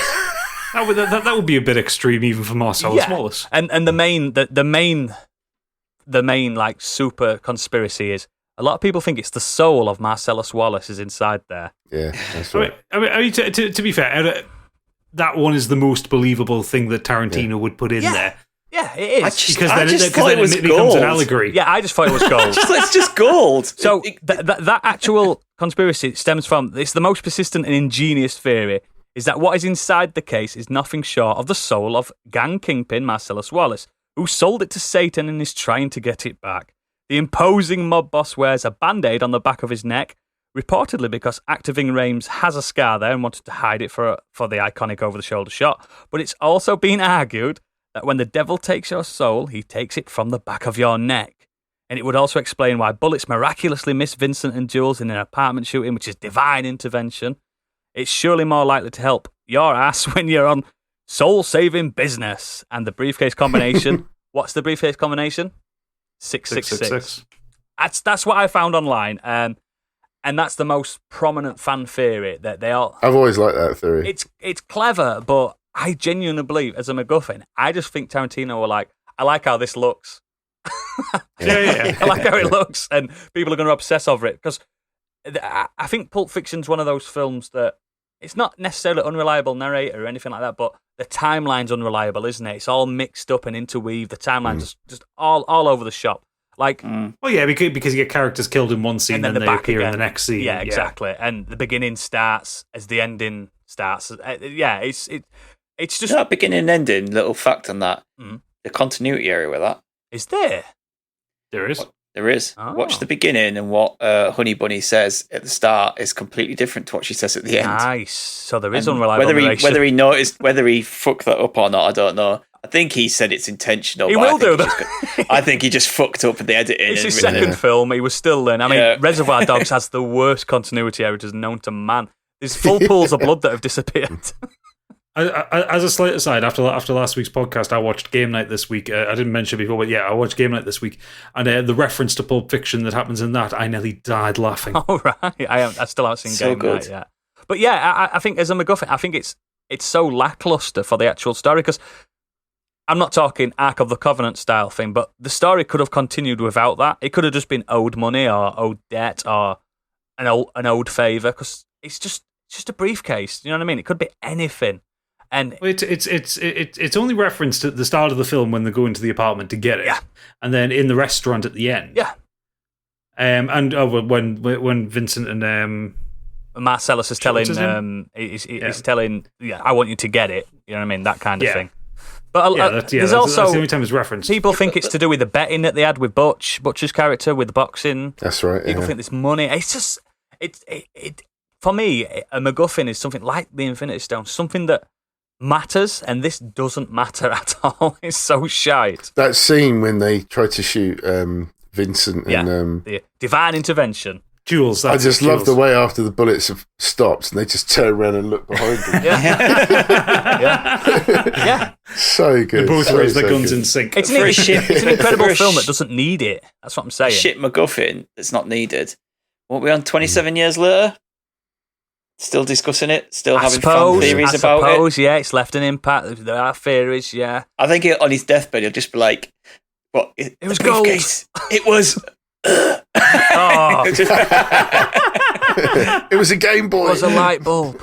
That would be a bit extreme even for Marcellus Wallace. And the main like super conspiracy is a lot of people think it's the soul of Marcellus Wallace is inside there. Yeah, that's right. I mean, to be fair, that one is the most believable thing that Tarantino would put in there. Yeah, it is. I just thought it was it becomes gold. an allegory. Yeah, I just thought it was gold. It's just gold. So that actual conspiracy stems from, it's the most persistent and ingenious theory, is that what is inside the case is nothing short of the soul of gang kingpin Marcellus Wallace, who sold it to Satan and is trying to get it back. The imposing mob boss wears a band-aid on the back of his neck, reportedly because actor Ving Rhames has a scar there and wanted to hide it for the iconic over-the-shoulder shot. But it's also been argued that when the devil takes your soul, he takes it from the back of your neck. And it would also explain why bullets miraculously miss Vincent and Jules in an apartment shooting, which is divine intervention. It's surely more likely to help your ass when you're on soul-saving business. And the briefcase combination, what's the briefcase combination? 666. That's what I found online. And that's the most prominent fan theory that they all... I've always liked that theory. It's clever, but I genuinely believe, as a MacGuffin, I just think Tarantino were like, I like how this looks. Yeah. I like how it looks, and people are going to obsess over it, because I think Pulp Fiction's one of those films that it's not necessarily unreliable narrator or anything like that, but the timeline's unreliable, isn't it? It's all mixed up and interweaved. The timeline's just all over the shop. Like, well, yeah, because you get characters killed in one scene and then they appear in the next scene. Yeah, exactly. And the beginning starts as the ending starts. It's just that beginning and ending. Little fact on that: the continuity area with that. Is there? There is. There is. Oh. Watch the beginning, and what Honey Bunny says at the start is completely different to what she says at the end. Nice. So there is And unreliable narration. whether he noticed, whether he fucked that up or not, I don't know. I think he said it's intentional. He but will do that. I think he just fucked up the editing. It's his and second film. He was still learning. I mean, Reservoir Dogs has the worst continuity errors known to man. There's full pools of blood that have disappeared. As a slight aside, after last week's podcast, I watched Game Night this week. I didn't mention it before, but yeah, I watched Game Night this week, and the reference to Pulp Fiction that happens in that, I nearly died laughing. All right, I still haven't seen So Game good. Night yet. But yeah, I think as a MacGuffin, I think it's so lackluster for the actual story, because I'm not talking Ark of the Covenant style thing, but the story could have continued without that. It could have just been owed money or owed debt or an owed favour, because it's just a briefcase. You know what I mean? It could be anything. And it's only referenced at the start of the film when they go into the apartment to get it, and then in the restaurant at the end. Yeah. And when Vincent and Marcellus is telling his name? he's telling, I want you to get it. You know what I mean? That kind of thing. But there's that's also the only time it's referenced. People think it's to do with the betting that they had with Butch's character with the boxing. That's right. People think there's money. It's just it for me, a MacGuffin is something like the Infinity Stone, something that matters, and this doesn't matter at all. It's so shite. That scene when they tried to shoot Vincent and the divine intervention. Jules, I just love the way after the bullets have stopped and they just turn around and look behind them. Yeah. So good. They both so, raise their so guns good. in sync. It's an incredible film that doesn't need it. That's what I'm saying. Shit MacGuffin that's not needed. Won't we on 27 years later? Still discussing it? Still having fan theories about it? Yeah, it's left an impact. There are theories, yeah. I think on his deathbed he'll just be like, "What? It was gold. It was." Oh. It was a Game Boy. It was a light bulb.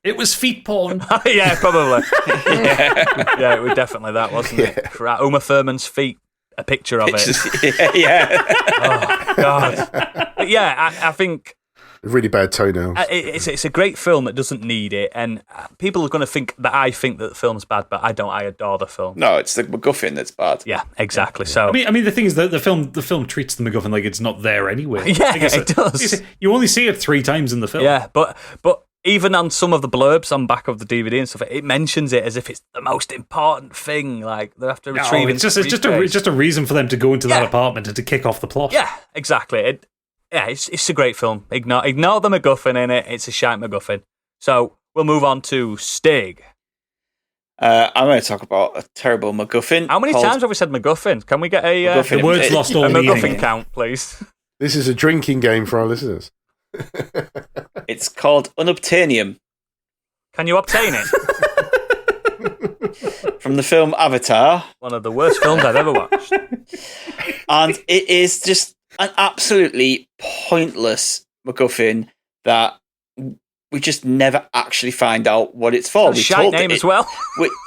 It was feet porn. Yeah, probably. Yeah, it was definitely that, wasn't it? Uma Thurman's feet, a picture of it. Yeah. Oh, God. But yeah, I think... Really bad toenails. It's a great film that doesn't need it, and people are going to think that I think that the film's bad, but I don't. I adore the film. No, it's the MacGuffin that's bad. Yeah, exactly. So I mean, the thing is that the film treats the MacGuffin like it's not there anyway. Yeah, I guess it does. You only see it 3 times in the film. Yeah, but even on some of the blurbs on back of the DVD and stuff, it mentions it as if it's the most important thing. Like they have to retrieve it. It's just a reason for them to go into that apartment and to kick off the plot. Yeah, exactly. It's a great film. Ignore the MacGuffin in it. It's a shite MacGuffin. So we'll move on to Stig. I'm going to talk about a terrible MacGuffin. How many times have we said MacGuffin? Can we get The words lost all a meaning. MacGuffin count, please? This is a drinking game for our listeners. It's called Unobtainium. Can you obtain it? From the film Avatar. One of the worst films I've ever watched. And it is just an absolutely pointless MacGuffin that we just never actually find out what it's for. A shite name as well.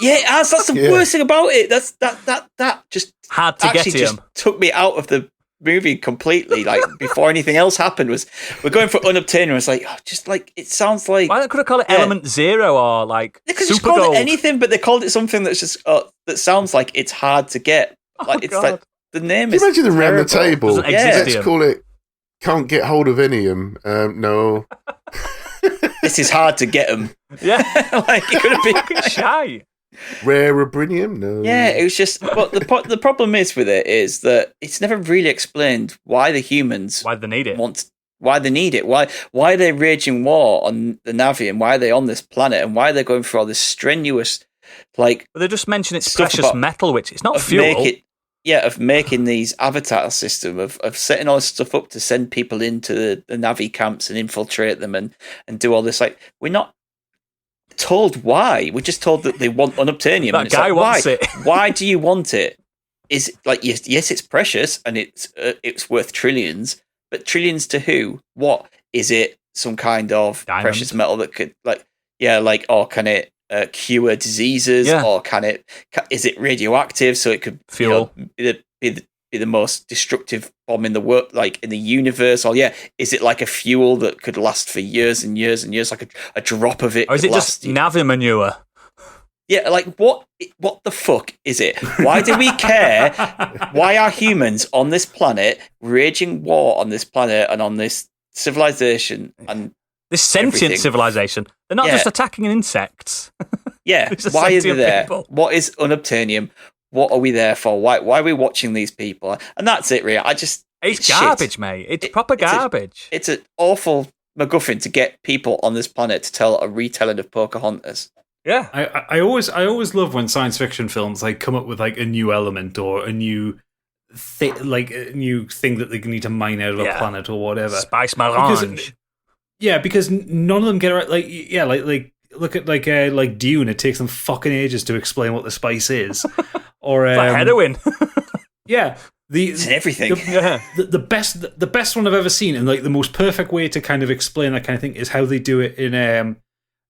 Yeah, it has. That's the worst thing about it. That just hard to get to just took me out of the movie completely. Like before anything else happened, we're going for Unobtainium. It's like just like it sounds like why could I call it Element Zero or like they could just Super call Gold? it anything, but they called it something that's just that sounds like it's hard to get. Like it's like the name Can you is. imagine them around the table? Doesn't exist Let's here. call it "Can't Get Hold of Enium." No. This is hard to get them. Yeah, Like it could have been. shy. Rare vibranium? No. Yeah, it was just. But the problem is with it is that it's never really explained why the humans Why they need it? why they need it, why are they raging war on the Navi, and why are they on this planet, and why are they going through all this strenuous, like. But they just mention it's stuff precious about- metal, which it's not of fuel. of making these avatar system of setting all this stuff up to send people into the Navi camps and infiltrate them and do all this. Like, we're not told why. We're just told that they want unobtainium. That and it's guy like, wants why? it. Why do you want it? Is it like, yes, it's precious and it's worth trillions, but trillions to who? What is it? Some kind of Diamond. precious metal that could or can it cure diseases, Yeah. or is it radioactive so it could Fuel. be the most destructive bomb in the world, like in the universe? Or is it like a fuel that could last for years and years and years, like a drop of it? Or is could it just last Navi manure? Yeah, like what the fuck is it? Why do we care? Why are humans on this planet waging war on this planet and on this civilization and This sentient everything? civilization. They're not Yeah. just attacking insects. Yeah, It's a why are they sentient there? people. What is unobtainium? What are we there for? Why are we watching these people? And that's it, really. It's shit. garbage, mate. It's proper it's a- garbage. It's an awful MacGuffin to get people on this planet to tell a retelling of Pocahontas. Yeah. I always love when science fiction films like come up with like a new element or a new a new thing that they need to mine out of a Yeah. planet or whatever. Spice melange. Because none of them get it right. Like look at like Dune. It takes them fucking ages to explain what the spice is. Or It's like heroin. yeah, It's in everything. Yeah. the best one I've ever seen, and like the most perfect way to kind of explain that kind of thing is how they do it in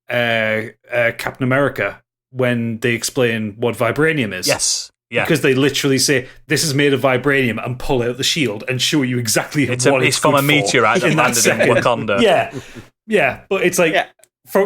Captain America when they explain what vibranium is. Yes. Yeah. Because they literally say this is made of vibranium and pull out the shield and show you exactly It's what it's from good a meteorite for that in that landed in second. Wakanda. Yeah, but it's like Yeah.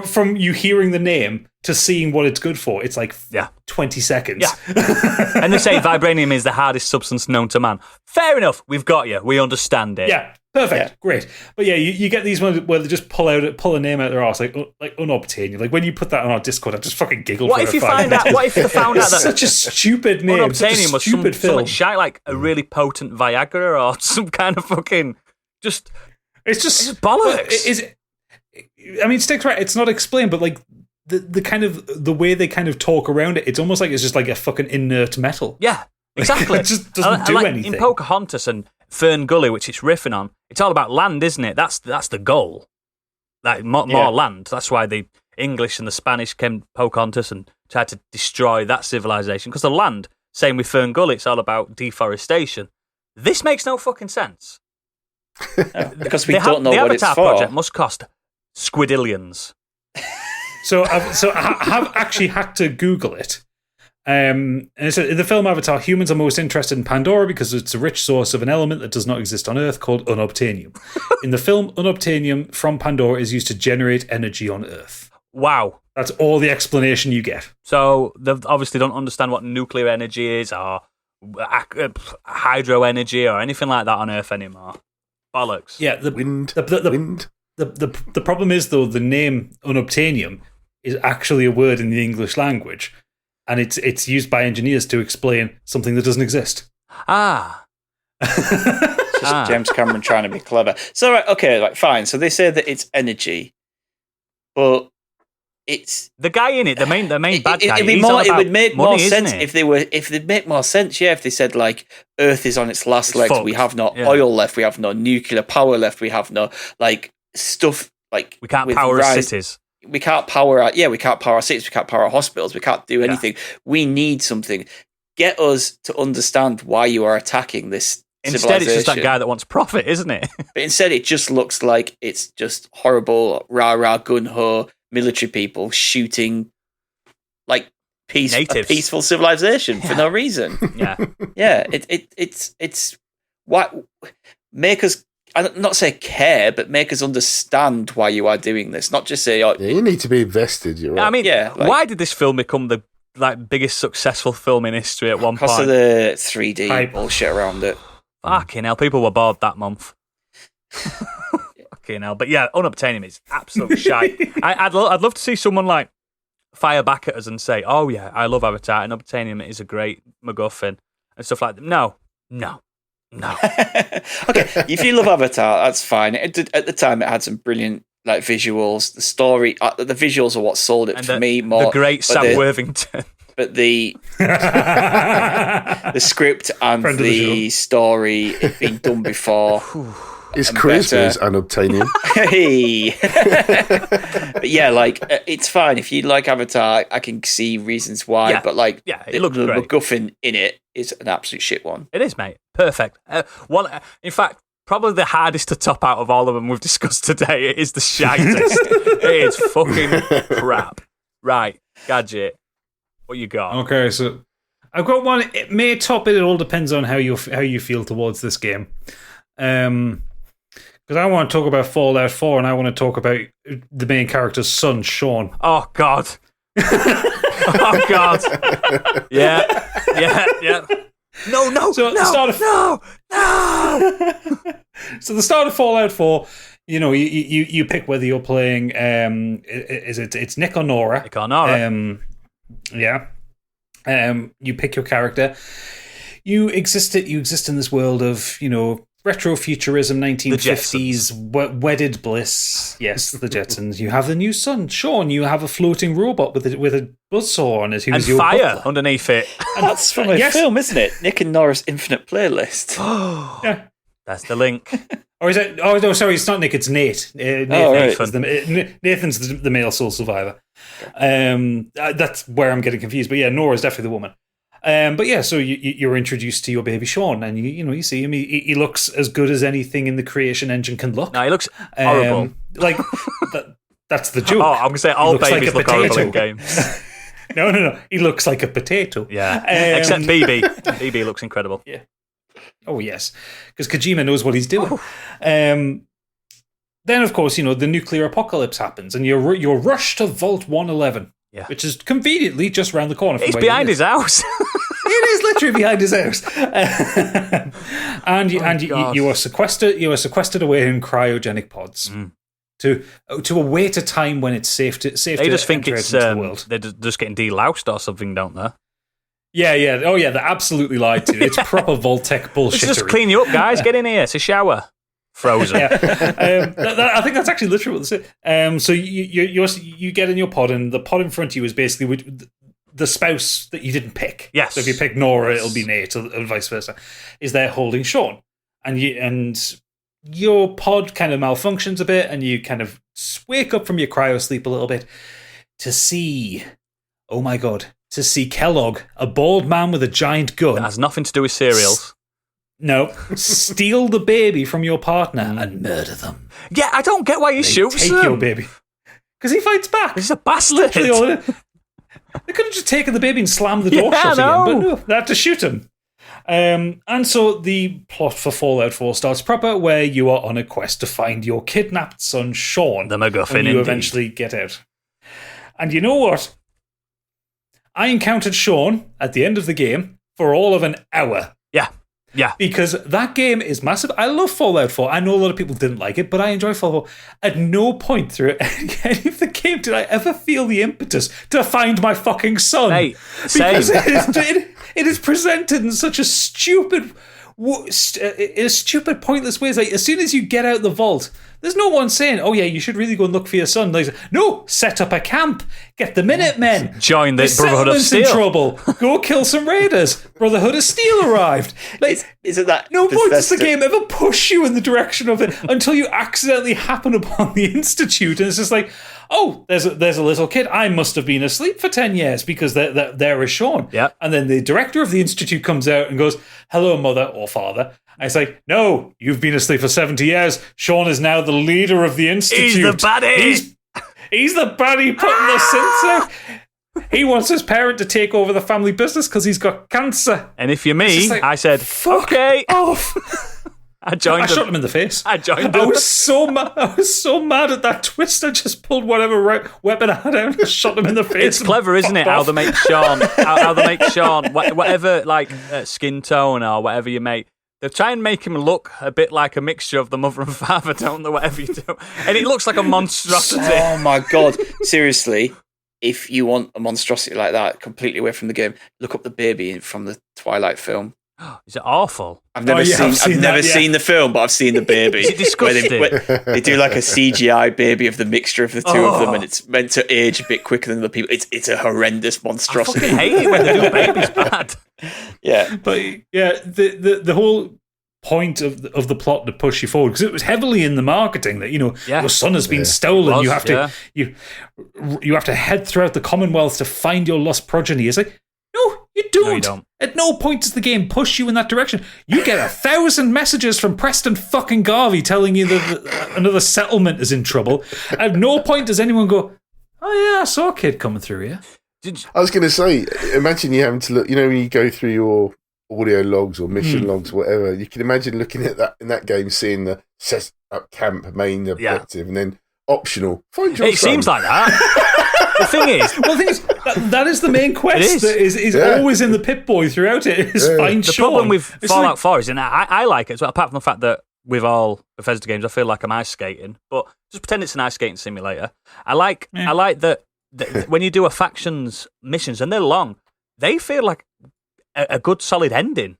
from you hearing the name to seeing what it's good for, it's like Yeah. 20 seconds. Yeah. And they say vibranium is the hardest substance known to man. Fair enough. We've got you. We understand it. Yeah, perfect, Yeah. great. But yeah, you get these ones where they just pull a name out their arse, like unobtainium. Like when you put that on our Discord, I just fucking giggled. What for if you 5 find minutes. out? What if they found out It's that such a stupid name, such a unobtainium was stupid something film. shite, like a really potent Viagra or some kind of fucking just It's just bollocks. I mean, Stick's right. It's not explained, but like the kind of the way they kind of talk around it, it's almost like it's just like a fucking inert metal. Yeah, exactly. It just doesn't do like anything. In Pocahontas and Fern Gully, which it's riffing on, it's all about land, isn't it? That's the goal. Like more land. That's why the English and the Spanish came to Pocahontas and tried to destroy that civilization. Because the land, same with Fern Gully, it's all about deforestation. This makes no fucking sense. Because we The don't know the what it's Avatar for. project must cost squidillions. So I have actually had to Google it. And it said, in the film Avatar, humans are most interested in Pandora because it's a rich source of an element that does not exist on Earth called unobtainium. In the film, unobtainium from Pandora is used to generate energy on Earth. Wow. That's all the explanation you get. So they obviously don't understand what nuclear energy is or hydro energy or anything like that on Earth anymore. Bollocks. Yeah, the Wind. wind. The problem is, though, the name unobtainium is actually a word in the English language, and it's used by engineers to explain something that doesn't exist. Ah. Just James Cameron trying to be clever. So, right, okay, like fine. So they say that it's energy, but it's The guy in it, the main bad guy. It'd be he's more, all it about would make money, more isn't sense it? if they'd make more sense. Yeah, if they said like Earth is on its last It's legs, fucked. we have no Yeah. oil left, we have no nuclear power left, we have no like stuff like we can't with power our rise- cities. We can't power our we can't power our cities, we can't power our hospitals, we can't do anything. We need something. Get us to understand why you are attacking this Instead, it's just that civilization. guy that wants profit, isn't it? But instead, it just looks like it's just horrible, rah-rah, gun-ho, military people shooting like a Natives. peaceful civilization for no reason. Yeah. Yeah, it's why make us. I'm not say care, but make us understand why you are doing this. Not just say, "Oh, Yeah, you need to be invested. You're right. I mean, Yeah, like- why did this film become the biggest successful film in history at one because point? of the 3D Hype. bullshit around it." Fucking hell, people were bored that month. Fucking hell. But yeah, unobtainium is absolute shite. I'd love to see someone like fire back at us and say, "Oh yeah, I love Avatar and obtaining it is a great MacGuffin," and stuff like that. No. Okay, if you love Avatar, that's fine. At the time, it had some brilliant like visuals. The story, the visuals are what sold it And for me more. The great Sam Worthington. But the script and the story had been done before. His charisma is unobtainium. Hey, but yeah, like it's fine if you like Avatar. I can see reasons why, Yeah. but like, It looks the great. MacGuffin in it is an absolute shit one. It is, mate. Perfect. In fact, probably the hardest to top out of all of them we've discussed today is the shitest. It is fucking crap. Right, Gadget. What you got? Okay, so I've got one. It may top it. It all depends on how you feel towards this game. Because I want to talk about Fallout 4, and I want to talk about the main character's son, Sean. Oh God. Oh God. Yeah. No. So at the start of no. So the start of Fallout 4, you know, you pick whether you're playing. It's Nick or Nora? Nick or Nora. Yeah. You pick your character. You exist in this world of, you know, retrofuturism, 1950s, wedded bliss. Yes, the Jetsons. You have the new son, Sean. You have a floating robot with a buzzsaw on it. Who's And your fire butler. underneath it. And that's from a film, isn't it? Nick and Nora's Infinite Playlist. Yeah. That's the link. Or is it? Oh no, sorry, it's not Nick. It's Nate. Nathan. right. Nathan's the male soul survivor. That's where I'm getting confused. But yeah, Nora's definitely the woman. But yeah, so you're introduced to your baby Sean, and you see him. He looks as good as anything in the creation engine can look. No, he looks horrible. Like that's the joke. Oh, I'm gonna say all looks babies like look a horrible potato. in games. No. He looks like a potato. Yeah, except BB. BB looks incredible. Yeah. Oh yes, because Kojima knows what he's doing. Then, of course, you know the nuclear apocalypse happens, and you're rushed to Vault 111, which is conveniently just round the corner. From It's where behind you his house. It is literally behind his house, and you are sequestered. You are sequestered away in cryogenic pods to await a time when it's safe to. They just think enter it's out into the world. they're just getting deloused or something, don't they? Yeah. Oh yeah, they're absolutely lied to. It's proper Voltec bullshit. Let's just clean you up, guys. Get in here. It's a shower. Frozen. Yeah. I think that's actually literally what they say. So you get in your pod, and the pod in front of you is basically the spouse that you didn't pick. Yes. So if you pick Nora, it'll be Nate, or vice versa. Is there holding Sean, and your pod kind of malfunctions a bit, and you kind of wake up from your cryo sleep a little bit to see, oh my god, to see Kellogg, a bald man with a giant gun. That has nothing to do with cereals. No, steal the baby from your partner and murder them. Yeah, I don't get why he shoots Take them. your baby. Because he fights back. He's a bastard. Literally all it is. They could have just taken the baby and slammed the door shut again, but no, they had to shoot him. And so the plot for Fallout 4 starts proper, where you are on a quest to find your kidnapped son, Sean. The MacGuffin, when you indeed. eventually get out. And you know what? I encountered Sean at the end of the game for all of an hour. Yeah. Because that game is massive. I love Fallout 4. I know a lot of people didn't like it, but I enjoy Fallout 4. At no point through any of the game did I ever feel the impetus to find my fucking son. Hey, because same. it is presented in such a stupid, pointless way. It's like, as soon as you get out the vault, there's no one saying, oh yeah, you should really go and look for your son. Like, no, set up a camp. Get the Minutemen. Join the Brotherhood of settlement's Steel. in trouble. Go kill some raiders. Brotherhood of Steel arrived. Like, Isn't that no point does the Bethesda- game ever push you in the direction of it until you accidentally happen upon the Institute, and it's just like, oh, there's a little kid. I must have been asleep for 10 years because there is Sean. Yep. And then the director of the Institute comes out and goes, hello, mother or father. And it's like, no, you've been asleep for 70 years. Sean is now the leader of the Institute. He's the baddie. He's the baddie putting the synths out. He wants his parent to take over the family business because he's got cancer. And if you're It's me, just like, I said, fuck okay. off. I joined I them. shot him in the face. I joined I them. was so mad. I was so mad at that twist. I just pulled whatever weapon I had out and shot him in the face. It's clever, isn't it? How they make Sean, how they make Sean, whatever like skin tone or whatever you make. They try and make him look a bit like a mixture of the mother and father, don't they? Whatever you do, and it looks like a monstrosity. Oh my god! Seriously, if you want a monstrosity like that completely away from the game, look up the baby from the Twilight film. Is it awful? I've never seen the film, but I've seen the baby. Is it disgusting? Where they do like a CGI baby of the mixture of the two of them, and it's meant to age a bit quicker than the people. It's a horrendous monstrosity. I fucking hate it when they do babies bad. Yeah, but the whole point of the plot to push you forward, because it was heavily in the marketing that your son has been stolen. You have to you have to head throughout the Commonwealth to find your lost progeny. It's like, no, you don't. No, you don't. At no point does the game push you in that direction. You get 1,000 messages from Preston fucking Garvey telling you that another settlement is in trouble. At no point does anyone go, oh yeah, I saw a kid coming through here. I was going to say, imagine you having to look, when you go through your audio logs or mission logs, whatever, you can imagine looking at that in that game, seeing the set up camp main objective and then optional. Find your son. Seems like that. The thing is, that is the main quest that is always in the Pip-Boy throughout it. Is find the Sean. problem with Fallout 4 is, and I like it as well, apart from the fact that with all Bethesda games, I feel like I'm ice skating, but just pretend it's an ice skating simulator. I like that when you do a factions missions and they're long, they feel like a good solid ending.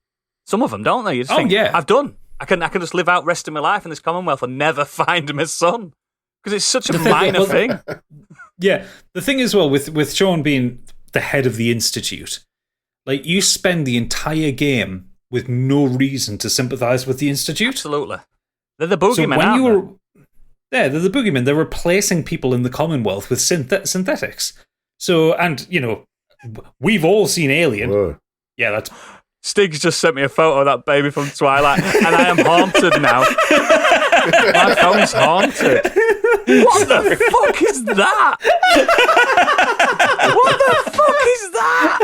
Some of them, don't they? You just think, I've done. I can just live out rest of my life in this Commonwealth and never find my son. Because it's such a minor thing. Yeah, the thing as well with Sean being the head of the Institute, like you spend the entire game with no reason to sympathise with the Institute. Absolutely, they're the boogeymen. So they're the boogeymen. They're replacing people in the Commonwealth with synthetics. So, and we've all seen Alien. Whoa. Yeah, that's. Stig's just sent me a photo of that baby from Twilight, and I am haunted now. My phone's haunted. What the fuck is that? What the fuck is that?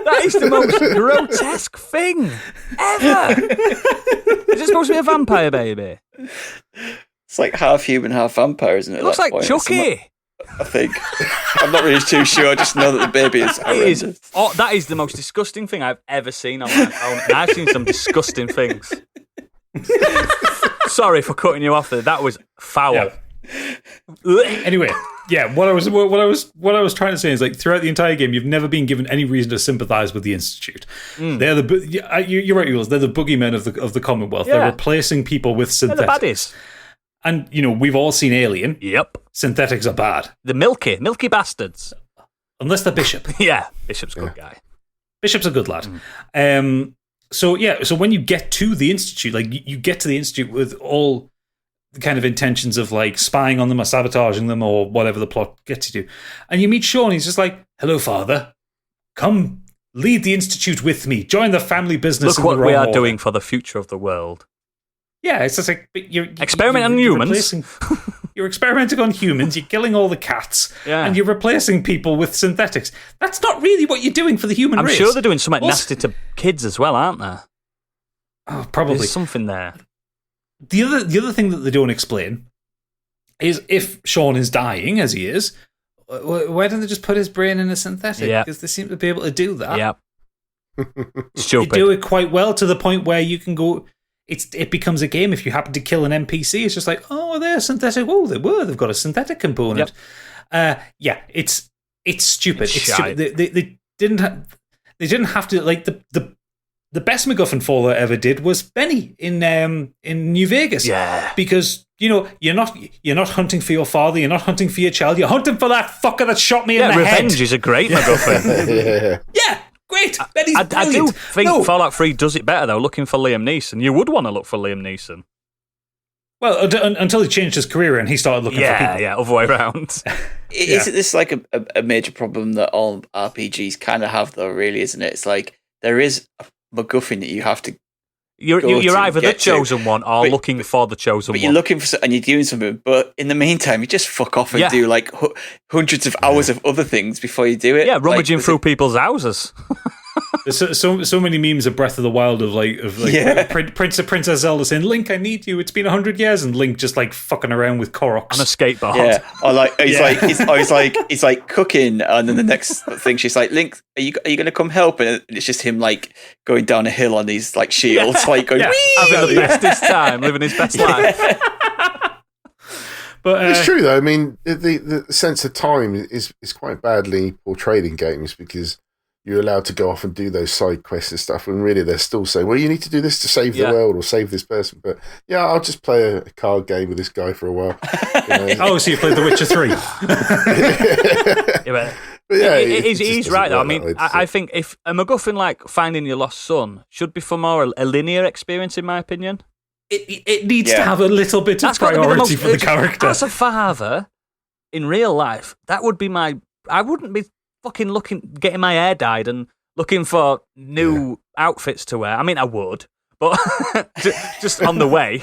That is the most grotesque thing ever. Is it supposed to be a vampire baby? It's like half human, half vampire, isn't it? It looks like Chucky. I think. I'm not really too sure. I just know that the baby is horrendous. That is the most disgusting thing I've ever seen on my phone. And I've seen some disgusting things. Sorry for cutting you off there. That was foul. Yeah. Anyway, what I was trying to say is, like, throughout the entire game, you've never been given any reason to sympathise with the Institute. They're you're right, Jules. They're the boogeymen of the Commonwealth. Yeah. They're replacing people with synthetics. They're the baddies. And we've all seen Alien. Yep. Synthetics are bad. The milky bastards. Unless they're Bishop. Yeah, Bishop's a good guy. Bishop's a good lad. So when you get to the Institute, like you get to the Institute with all the kind of intentions of like spying on them or sabotaging them or whatever the plot gets you to, and you meet Sean. He's just like, "Hello, Father. Come lead the Institute with me. Join the family business." Look what we are doing for the future of the world. Yeah, it's just like you're experimenting on humans. You're experimenting on humans. You're killing all the cats, and you're replacing people with synthetics. That's not really what you're doing for the human race. I'm sure they're doing something nasty to kids as well, aren't they? Oh, probably. There's something there. The other thing that they don't explain is if Sean is dying, as he is, why don't they just put his brain in a synthetic? Because they seem to be able to do that. Yeah. Stupid. They do it quite well to the point where you can go. It becomes a game. If you happen to kill an NPC, it's just like, oh, they're synthetic. Oh, they've got a synthetic component. Yep. It's stupid. It's stupid. They didn't have to, like, the best MacGuffin Fallout ever did was Benny in New Vegas. Yeah. Because you're not hunting for your father. You're not hunting for your child. You're hunting for that fucker that shot me in the head. Revenge is a great MacGuffin. Yeah. Great. I do think Fallout 3 does it better, though, looking for Liam Neeson. You would want to look for Liam Neeson. Well, until he changed his career and he started looking for people. Yeah, other way around. Isn't this like a major problem that all RPGs kind of have, though, really, isn't it? It's like there is a MacGuffin that you have to You're either the chosen one or looking for the chosen one. But you're looking for, and you're doing something, but in the meantime, you just fuck off and do like hundreds of hours of other things before you do it. Yeah, rummaging through people's houses. There's so many memes of Breath of the Wild of Princess Zelda saying, "Link, I need you. It's been 100 years," and Link just like fucking around with Koroks on a skateboard. Yeah, or like he's like cooking, and then the next thing she's like, "Link, are you going to come help?" And it's just him like going down a hill on these like shields, like going, having the bestest time, living his best life. But it's true though. I mean, the sense of time is quite badly portrayed in games because you're allowed to go off and do those side quests and stuff, when really they're still saying, well, you need to do this to save the world or save this person. But yeah, I'll just play a card game with this guy for a while. Oh, so you played The Witcher 3. He's right though. I mean, I think if a MacGuffin like finding your lost son should be for more a linear experience, in my opinion. It needs to have a little bit of priority for the character. As a father, in real life, that would be I wouldn't be fucking getting my hair dyed and looking for new outfits to wear. I mean, I would, but just on the way.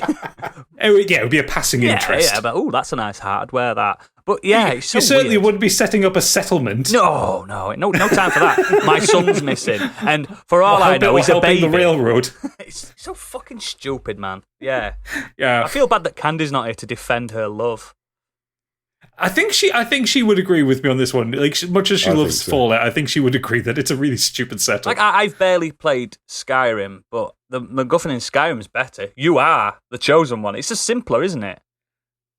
It would be a passing interest. Yeah, but that's a nice hat. I'd wear that. But yeah, it's so you certainly weird. wouldn't be setting up a settlement. No time for that. My son's missing, and for all I know, he's a baby. The railroad. It's so fucking stupid, man. Yeah. I feel bad that Candy's not here to defend her love. I think she would agree with me on this one. Like, much as she loves Fallout, I think she would agree that it's a really stupid setup. Like, I've barely played Skyrim, but the MacGuffin in Skyrim's better. You are the chosen one. It's just simpler, isn't it?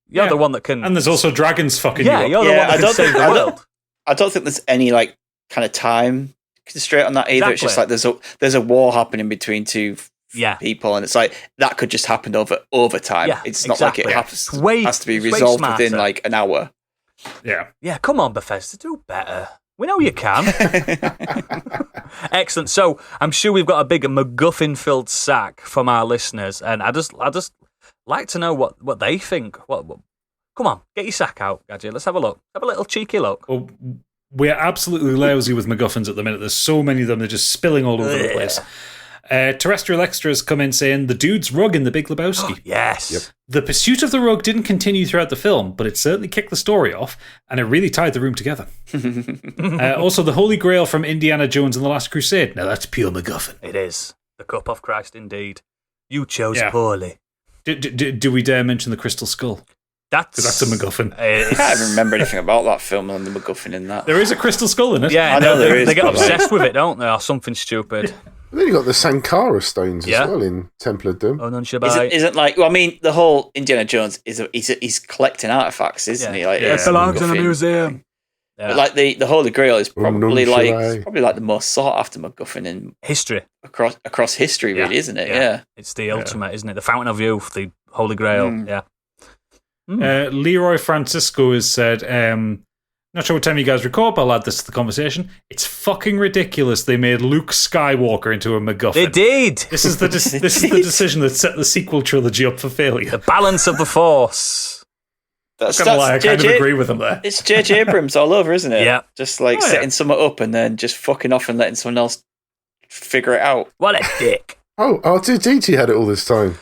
You're the one that can... And there's also dragons fucking you up. You're the one that can save the world. I don't think there's any, like, kind of time constraint on that either. Exactly. It's just like there's a war happening between two people, and it's like that could just happen over time. Yeah, it's not like it has to be resolved within like an hour. Yeah, come on, Bethesda, do better. We know you can. Excellent. So I'm sure we've got a big MacGuffin-filled sack from our listeners, and I just like to know what they think. What? Come on, get your sack out, Gadget. Let's have a look. Have a little cheeky look. Well, we're absolutely lousy with MacGuffins at the minute. There's so many of them; they're just spilling all over the place. Terrestrial Extras come in saying the dude's rug in The Big Lebowski. Yes. Yep. The pursuit of the rug didn't continue throughout the film, but it certainly kicked the story off, and it really tied the room together. Also, the Holy Grail from Indiana Jones and the Last Crusade. Now that's pure MacGuffin. It is. The cup of Christ, indeed. You chose poorly. Do we dare mention the Crystal Skull? That's a MacGuffin. I can't even remember anything about that film and the MacGuffin in that. There is a crystal skull in it. Yeah, I know there is. They get obsessed with it, don't they? Or something stupid. And then you got the Sankara stones as well in Temple of Doom. Oh, none Shabai. Isn't like? Well, I mean, the whole Indiana Jones he's collecting artifacts, isn't he? Like, it belongs in a museum. Yeah. But like the Holy Grail is probably like the most sought after MacGuffin in history across history, really, isn't it? Yeah. It's the ultimate, isn't it? The Fountain of Youth, the Holy Grail. Yeah. Leroy Francisco has said, not sure what time you guys record, but I'll add this to the conversation. It's fucking ridiculous they made Luke Skywalker into a MacGuffin. They did. This is the decision that set the sequel trilogy up for failure. The balance of the Force. I kind of agree with him there. It's J.J. Abrams all over, isn't it? Yeah. Just like setting something up and then just fucking off and letting someone else figure it out. What a dick. Oh, R2-D2 had it all this time.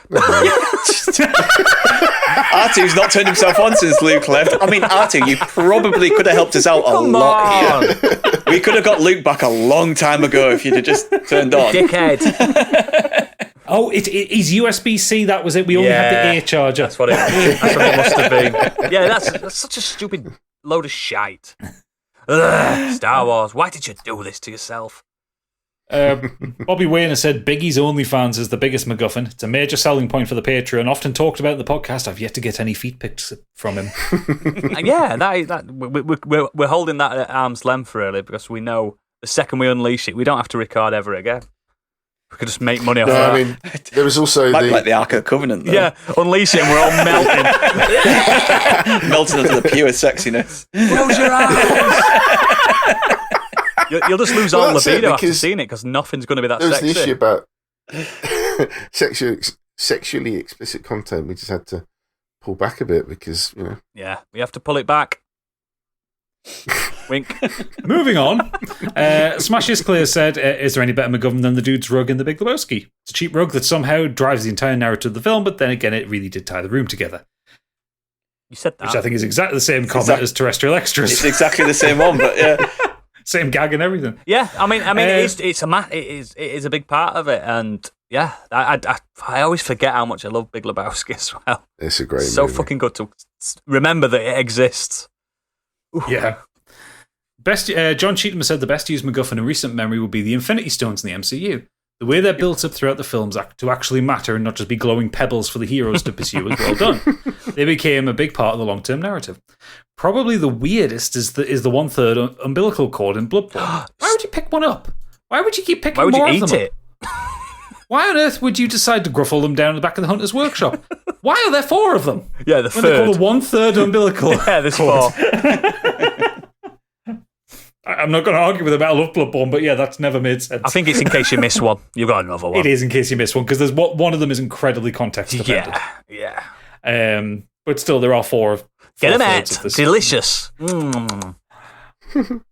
R2's not turned himself on since Luke left. I mean, R2, you probably could have helped us out a lot here. We could have got Luke back a long time ago if you'd have just turned on. Dickhead. Oh, he's USB-C, that was it. We only had the A charger. That's what it must have been. Yeah, that's such a stupid load of shite. Ugh, Star Wars, why did you do this to yourself? Bobby Wayne has said Biggie's OnlyFans is the biggest MacGuffin. It's a major selling point for the Patreon, often talked about in the podcast. I've yet to get any feet pics from him. Yeah, we're holding that at arm's length, really, because we know the second we unleash it, we don't have to record ever again. We could just make money off that. I mean, there was also like the Ark of the Covenant, though. Yeah, unleash it and we're all melting. Melting into the pure sexiness. Close your eyes. You'll just lose all libido after seeing it because nothing's going to be that sexy. There's the issue about sexually explicit content. We just had to pull back a bit because, you know. Yeah, we have to pull it back. Wink. Moving on. Smashes Clear said, is there any better MacGuffin than the dude's rug in The Big Lebowski? It's a cheap rug that somehow drives the entire narrative of the film, but then again, it really did tie the room together. You said that. Which I think is exactly the same comment as Terrestrial Extras. It's exactly the same one, but yeah. Same gag and everything. Yeah, I mean, it is a big part of it, and yeah, I always forget how much I love Big Lebowski as well. It's a great so movie. Fucking good to remember that it exists. Ooh. Yeah. John Cheatham said the best used MacGuffin in recent memory would be the Infinity Stones in the MCU. The way they're built up throughout the films to actually matter and not just be glowing pebbles for the heroes to pursue is well done. They became a big part of the long-term narrative. Probably the weirdest is the 1/3 umbilical cord in Bloodborne. Why would you pick one up? Why would you keep picking more of them up? Why would you eat it? Why on earth would you decide to gruffle them down in the back of the hunter's workshop? Why are there 4 of them? Yeah, the when third. They're called a 1/3 umbilical. Yeah, there's 4. I'm not going to argue with the Metal of Bloodborne, but yeah, that's never made sense. I think it's in case you miss one. You've got another one. It is in case you miss one, because there's one of them is incredibly context dependent. Yeah. But still, there are 4. Get them out. Delicious.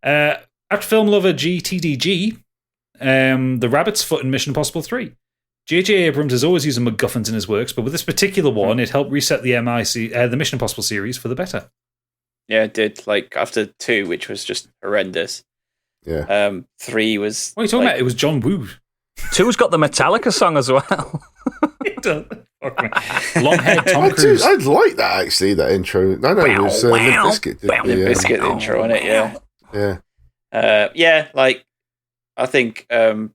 At Film Lover GTDG, the Rabbit's Foot in Mission Impossible 3. J.J. Abrams has always used MacGuffins in his works, but with this particular one, it helped reset the the Mission Impossible series for the better. Yeah, it did. Like, after 2, which was just horrendous. Yeah. 3 was... What are you talking about? It was John Woo. 2's got the Metallica song as well. It does. Long-haired Tom Cruise. I'd like that, actually, that intro. No, it was Limp Bizkit. Limp Bizkit intro on it, yeah. Yeah. Like, I think, there's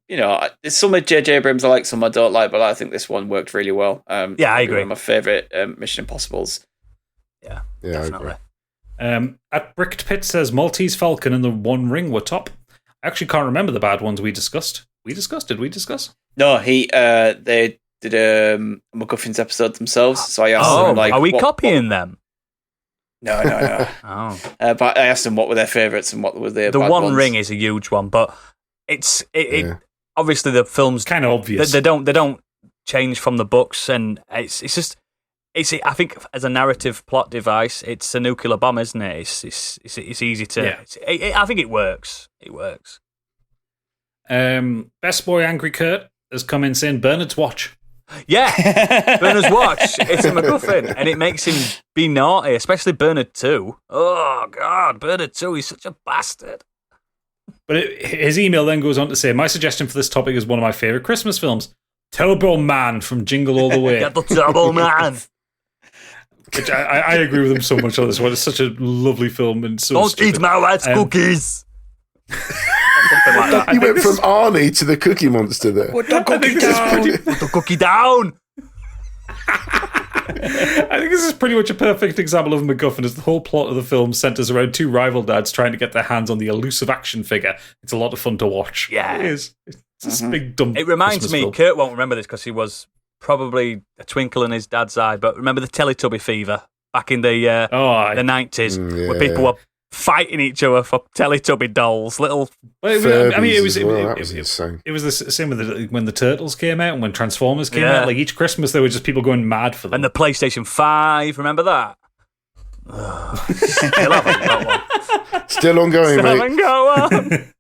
some of J.J. Abrams I like, some I don't like, but I think this one worked really well. I agree. One of my favourite Mission Impossibles. Yeah, definitely. At Bricked Pit says Maltese Falcon and the One Ring were top. I actually can't remember the bad ones we discussed. Did we discuss? No, they did a MacGuffins episode themselves, so I asked them, like... Are we copying them? No. Oh. But I asked them what were their favourites and what were their The bad One ones. Ring is a huge one, but obviously the films... Kind of obvious. They don't change from the books, and it's just... I think as a narrative plot device, it's a nuclear bomb, isn't it? It's easy to... Yeah. I think it works. It works. Best Boy Angry Kurt has come in saying Bernard's Watch. Yeah, Bernard's Watch. It's a MacGuffin, and it makes him be naughty, especially Bernard 2. Oh, God, Bernard 2, he's such a bastard. But his email then goes on to say, my suggestion for this topic is one of my favourite Christmas films, Turbo Man from Jingle All the Way. Get the Turbo Man. Which I agree with him so much on this one. It's such a lovely film and so Don't stupid. eat my wife's cookies. Something like that. You went from Arnie to the Cookie Monster there. Put the cookie down! Put the cookie down! I think this is pretty much a perfect example of a MacGuffin, as the whole plot of the film centres around 2 rival dads trying to get their hands on the elusive action figure. It's a lot of fun to watch. Yeah. It is. It's this big dumb It reminds Christmas me, film. Kurt won't remember this because he was probably a twinkle in his dad's eye, but remember the Teletubby fever back in the 90s where people were fighting each other for Teletubby dolls, little... Well, that was insane. It was the same with when the Turtles came out and when Transformers came out. Like each Christmas, there were just people going mad for them. And the PlayStation 5, remember that? Still haven't got one. Still ongoing, mate. Haven't got one.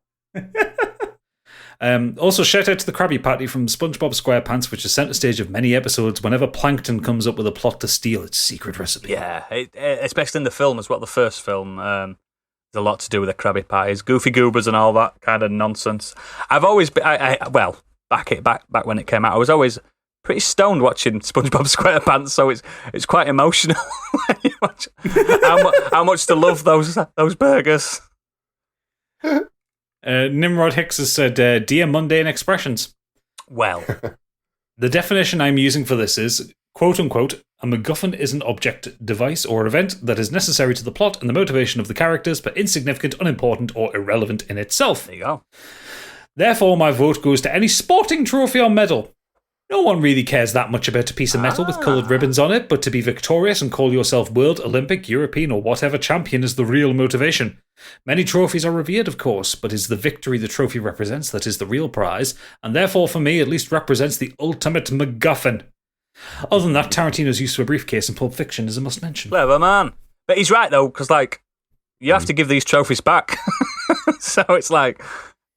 Also, shout out to the Krabby Patty from SpongeBob SquarePants, which is centre stage of many episodes whenever Plankton comes up with a plot to steal its secret recipe. Yeah, especially in the film as well, the first film. There's a lot to do with the Krabby Patties, Goofy Goobers and all that kind of nonsense. I've always been, back when it came out, I was always pretty stoned watching SpongeBob SquarePants, so it's quite emotional when you watch how much to love those burgers. Nimrod Hicks has said, Dear Mundane Expressions. Well, the definition I'm using for this is, quote unquote, a MacGuffin is an object, device, or event that is necessary to the plot and the motivation of the characters, but insignificant, unimportant, or irrelevant in itself. There you go. Therefore, my vote goes to any sporting trophy or medal. No one really cares that much about a piece of metal with coloured ribbons on it, but to be victorious and call yourself world, Olympic, European, or whatever champion is the real motivation. Many trophies are revered, of course, but it's the victory the trophy represents that is the real prize, and therefore, for me, at least represents the ultimate MacGuffin. Other than that, Tarantino's use of a briefcase in Pulp Fiction is a must-mention. Clever man. But he's right, though, because, you have to give these trophies back. So it's like,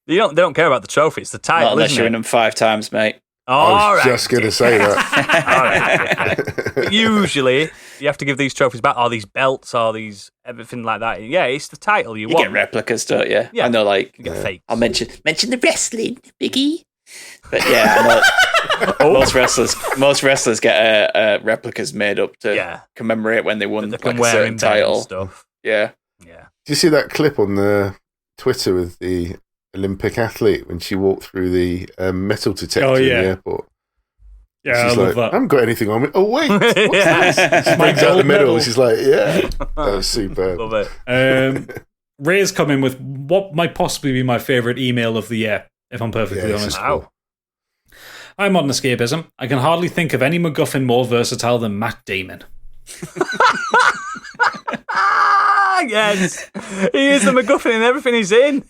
they don't care about the trophy, it's the title, Not unless you win them 5 times, mate. I was just going to say that. All right. Usually, you have to give these trophies back, or these belts, or these everything like that. Yeah, it's the title you want. You get replicas, don't you? Yeah. I know, You get fakes. I'll mention the wrestling, Biggie. But yeah, I know most wrestlers get replicas made up to commemorate when they won They can a wear certain in title. and stuff. Yeah. Yeah. Do you see that clip on the Twitter with the Olympic athlete when she walked through the metal detector in the airport. Yeah, she's I love that. I haven't got anything on me. Oh, wait. What's this? She brings out the medal. She's like, yeah. That was superb. Love it. Ray's come in with what might possibly be my favourite email of the year, if I'm perfectly honest. Wow. Hi, Modern Escapism. I can hardly think of any MacGuffin more versatile than Matt Damon. Yes. He is the MacGuffin in everything he's in.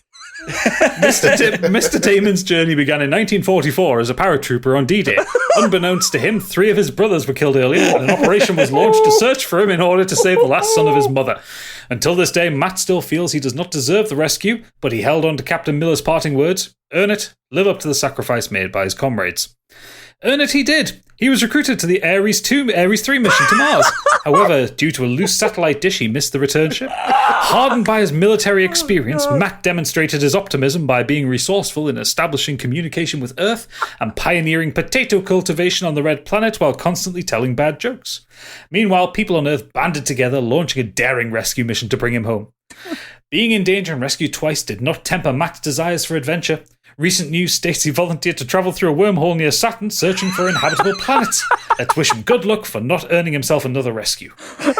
Mr. Damon's journey began in 1944 as a paratrooper on D-Day. Unbeknownst to him, 3 of his brothers were killed earlier, and an operation was launched to search for him in order to save the last son of his mother. Until this day, Matt still feels he does not deserve the rescue, but he held on to Captain Miller's parting words: earn it, live up to the sacrifice made by his comrades. Earn it he did. He was recruited to the Ares 3 mission to Mars. However, due to a loose satellite dish, he missed the return ship. Hardened by his military experience, Matt demonstrated his optimism by being resourceful in establishing communication with Earth and pioneering potato cultivation on the Red Planet while constantly telling bad jokes. Meanwhile, people on Earth banded together, launching a daring rescue mission to bring him home. Being in danger and rescued twice did not temper Matt's desires for adventure. Recent news states he volunteered to travel through a wormhole near Saturn searching for inhabitable planets. Let's wish him good luck for not earning himself another rescue. I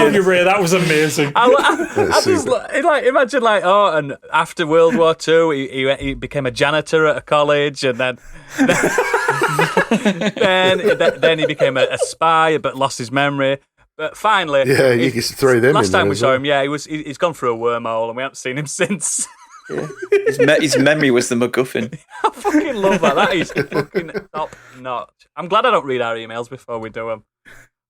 love you, Ray. That was amazing. I just imagine and after World War II, he became a janitor at a college, and then he became a spy, but lost his memory. But finally, you can throw them. Last time we saw him, he's gone through a wormhole, and we haven't seen him since. Yeah. His memory was the MacGuffin. I fucking love that. That is fucking top notch. I'm glad I don't read our emails before we do them.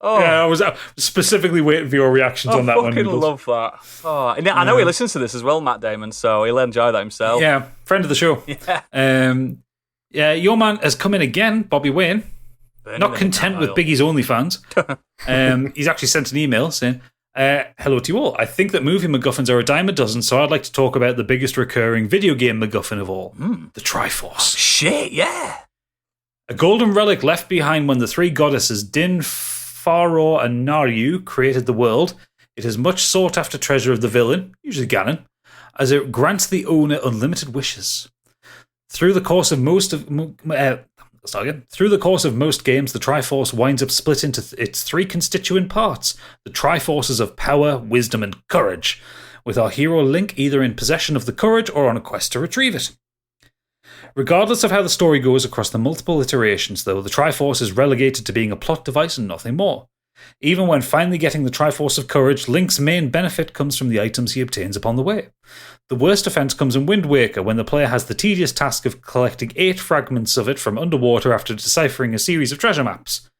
Oh. Yeah, I was specifically waiting for your reactions on that one. I fucking love that. Oh, and I know he listens to this as well, Matt Damon, so he'll enjoy that himself. Yeah, friend of the show. Yeah. Your man has come in again, Bobby Wayne. Not content with Biggie's OnlyFans. He's actually sent an email saying, hello to you all. I think that movie MacGuffins are a dime a dozen, so I'd like to talk about the biggest recurring video game MacGuffin of all, the Triforce. Shit, yeah. A golden relic left behind when the 3 goddesses Din, Faro, and Naryu created the world. It is much sought after treasure of the villain, usually Ganon, as it grants the owner unlimited wishes. Through the course of most games, the Triforce winds up split into its 3 constituent parts, the Triforces of power, wisdom, and courage, with our hero Link either in possession of the courage or on a quest to retrieve it. Regardless of how the story goes across the multiple iterations, though, the Triforce is relegated to being a plot device and nothing more. Even when finally getting the Triforce of Courage, Link's main benefit comes from the items he obtains upon the way. The worst offence comes in Wind Waker, when the player has the tedious task of collecting 8 fragments of it from underwater after deciphering a series of treasure maps.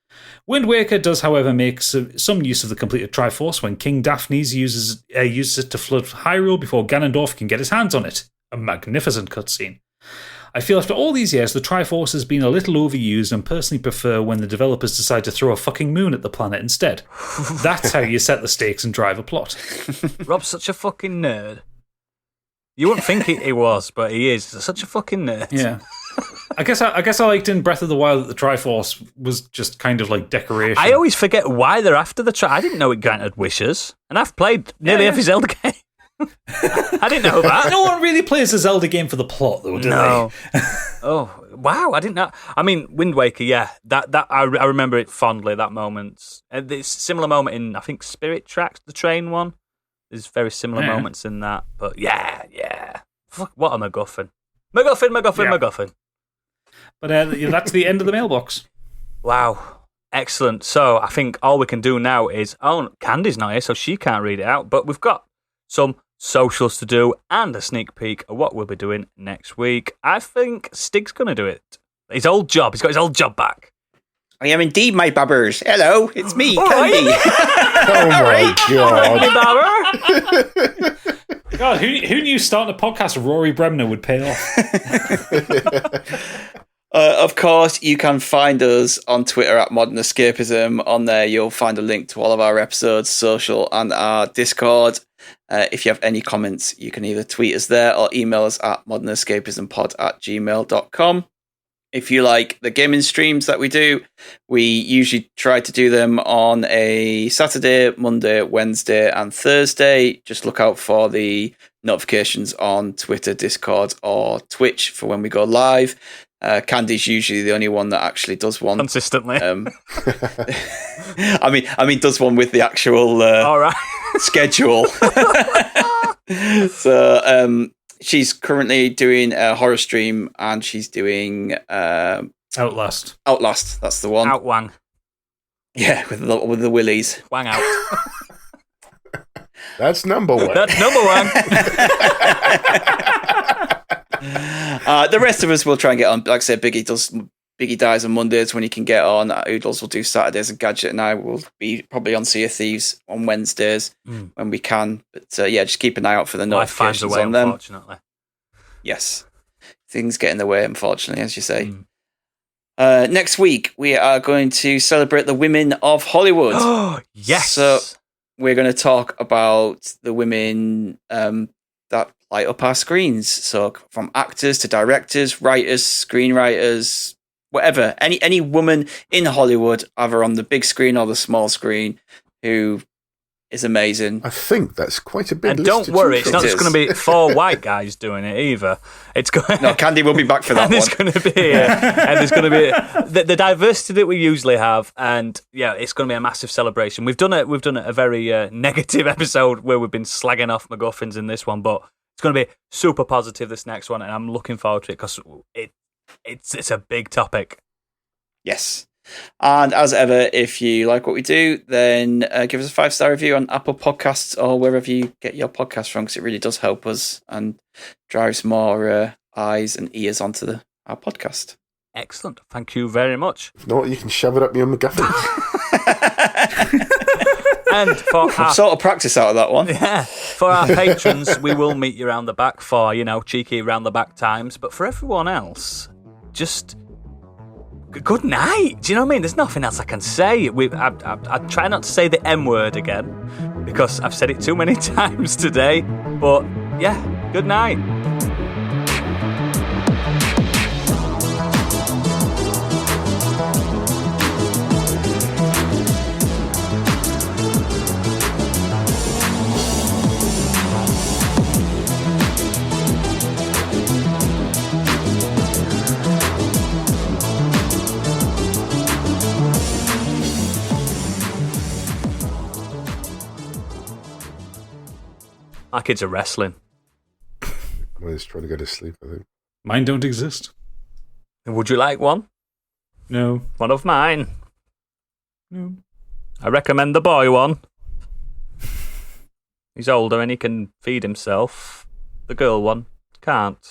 Wind Waker does, however, make some use of the completed Triforce when King Daphnes uses it to flood Hyrule before Ganondorf can get his hands on it. A magnificent cutscene. I feel after all these years, the Triforce has been a little overused and personally prefer when the developers decide to throw a fucking moon at the planet instead. That's how you set the stakes and drive a plot. Rob's such a fucking nerd. You wouldn't think he was, but he is. He's such a fucking nerd. Yeah. I guess I liked in Breath of the Wild that the Triforce was just kind of like decoration. I always forget why they're after the I didn't know it granted wishes, and I've played nearly every Zelda game. I didn't know that. No one really plays a Zelda game for the plot, though, do they? Oh, wow! I didn't know. I mean, Wind Waker, yeah. That I remember it fondly. That moment. This similar moment in I think Spirit Tracks, the train one. There's very similar moments in that. But yeah. Fuck, what a MacGuffin! MacGuffin. But that's the end of the mailbox. Wow. Excellent. So I think all we can do now is Candy's not here, so she can't read it out. But we've got some socials to do and a sneak peek of what we'll be doing next week. I think Stig's going to do it. His old job. He's got his old job back. I am indeed, my bubbers. Hello, it's me, All Candy. Oh my god. God, who knew starting a podcast with Rory Bremner would pay off? Of course, you can find us on Twitter at Modern Escapism. On there, you'll find a link to all of our episodes, social, and our Discord. If you have any comments, you can either tweet us there or email us at modernescapismpod@gmail.com. if you like the gaming streams that we do, we usually try to do them on a Saturday, Monday, Wednesday, and Thursday. Just look out for the notifications on Twitter, Discord, or Twitch for when we go live. Candy's usually the only one that actually does one consistently. I mean, does one with the actual All right. schedule. So she's currently doing a horror stream, and she's doing Outlast. Outlast. That's the one. Outwang. Yeah, with the willies. Wang out. That's number one. That's number one. The rest of us will try and get on. Like I said, Biggie dies on Mondays when he can get on. Oodles will do Saturdays, and Gadget and I will be probably on Sea of Thieves on Wednesdays when we can. But yeah, just keep an eye out for the Life finds a notifications way, on them. unfortunately. Yes, things get in the way, unfortunately, as you say. Next week, we are going to celebrate the women of Hollywood. Oh, yes. So we're going to talk about the women that light up our screens. So from actors to directors, writers, screenwriters, whatever. Any woman in Hollywood, either on the big screen or the small screen, who is amazing. I think that's quite a big And list don't to worry, choose it's not from. just going to be 4 white guys doing it either. It's going. No, Candy will be back for that and one. there's going to be, and there's going to be the diversity that we usually have, and yeah, it's going to be a massive celebration. We've done a very negative episode where we've been slagging off Macguffins in this one, but it's going to be super positive this next one, and I'm looking forward to it because it's a big topic. Yes. And as ever, if you like what we do, then give us a 5-star review on Apple Podcasts or wherever you get your podcasts from, because it really does help us and drives more eyes and ears onto our podcast. Excellent. Thank you very much. If not, you can shove it up your MacGuffin. And for our, Sort of practice out of that one. yeah, for our patrons, we will meet you around the back for, cheeky round the back times. But for everyone else, just good night. Do you know what I mean? There's nothing else I can say. I try not to say the M word again because I've said it too many times today. But yeah, good night. My kids are wrestling. I'm just trying to go to sleep, I think. Mine don't exist. Would you like one? No. One of mine. No. I recommend the boy one. He's older and he can feed himself. The girl one can't.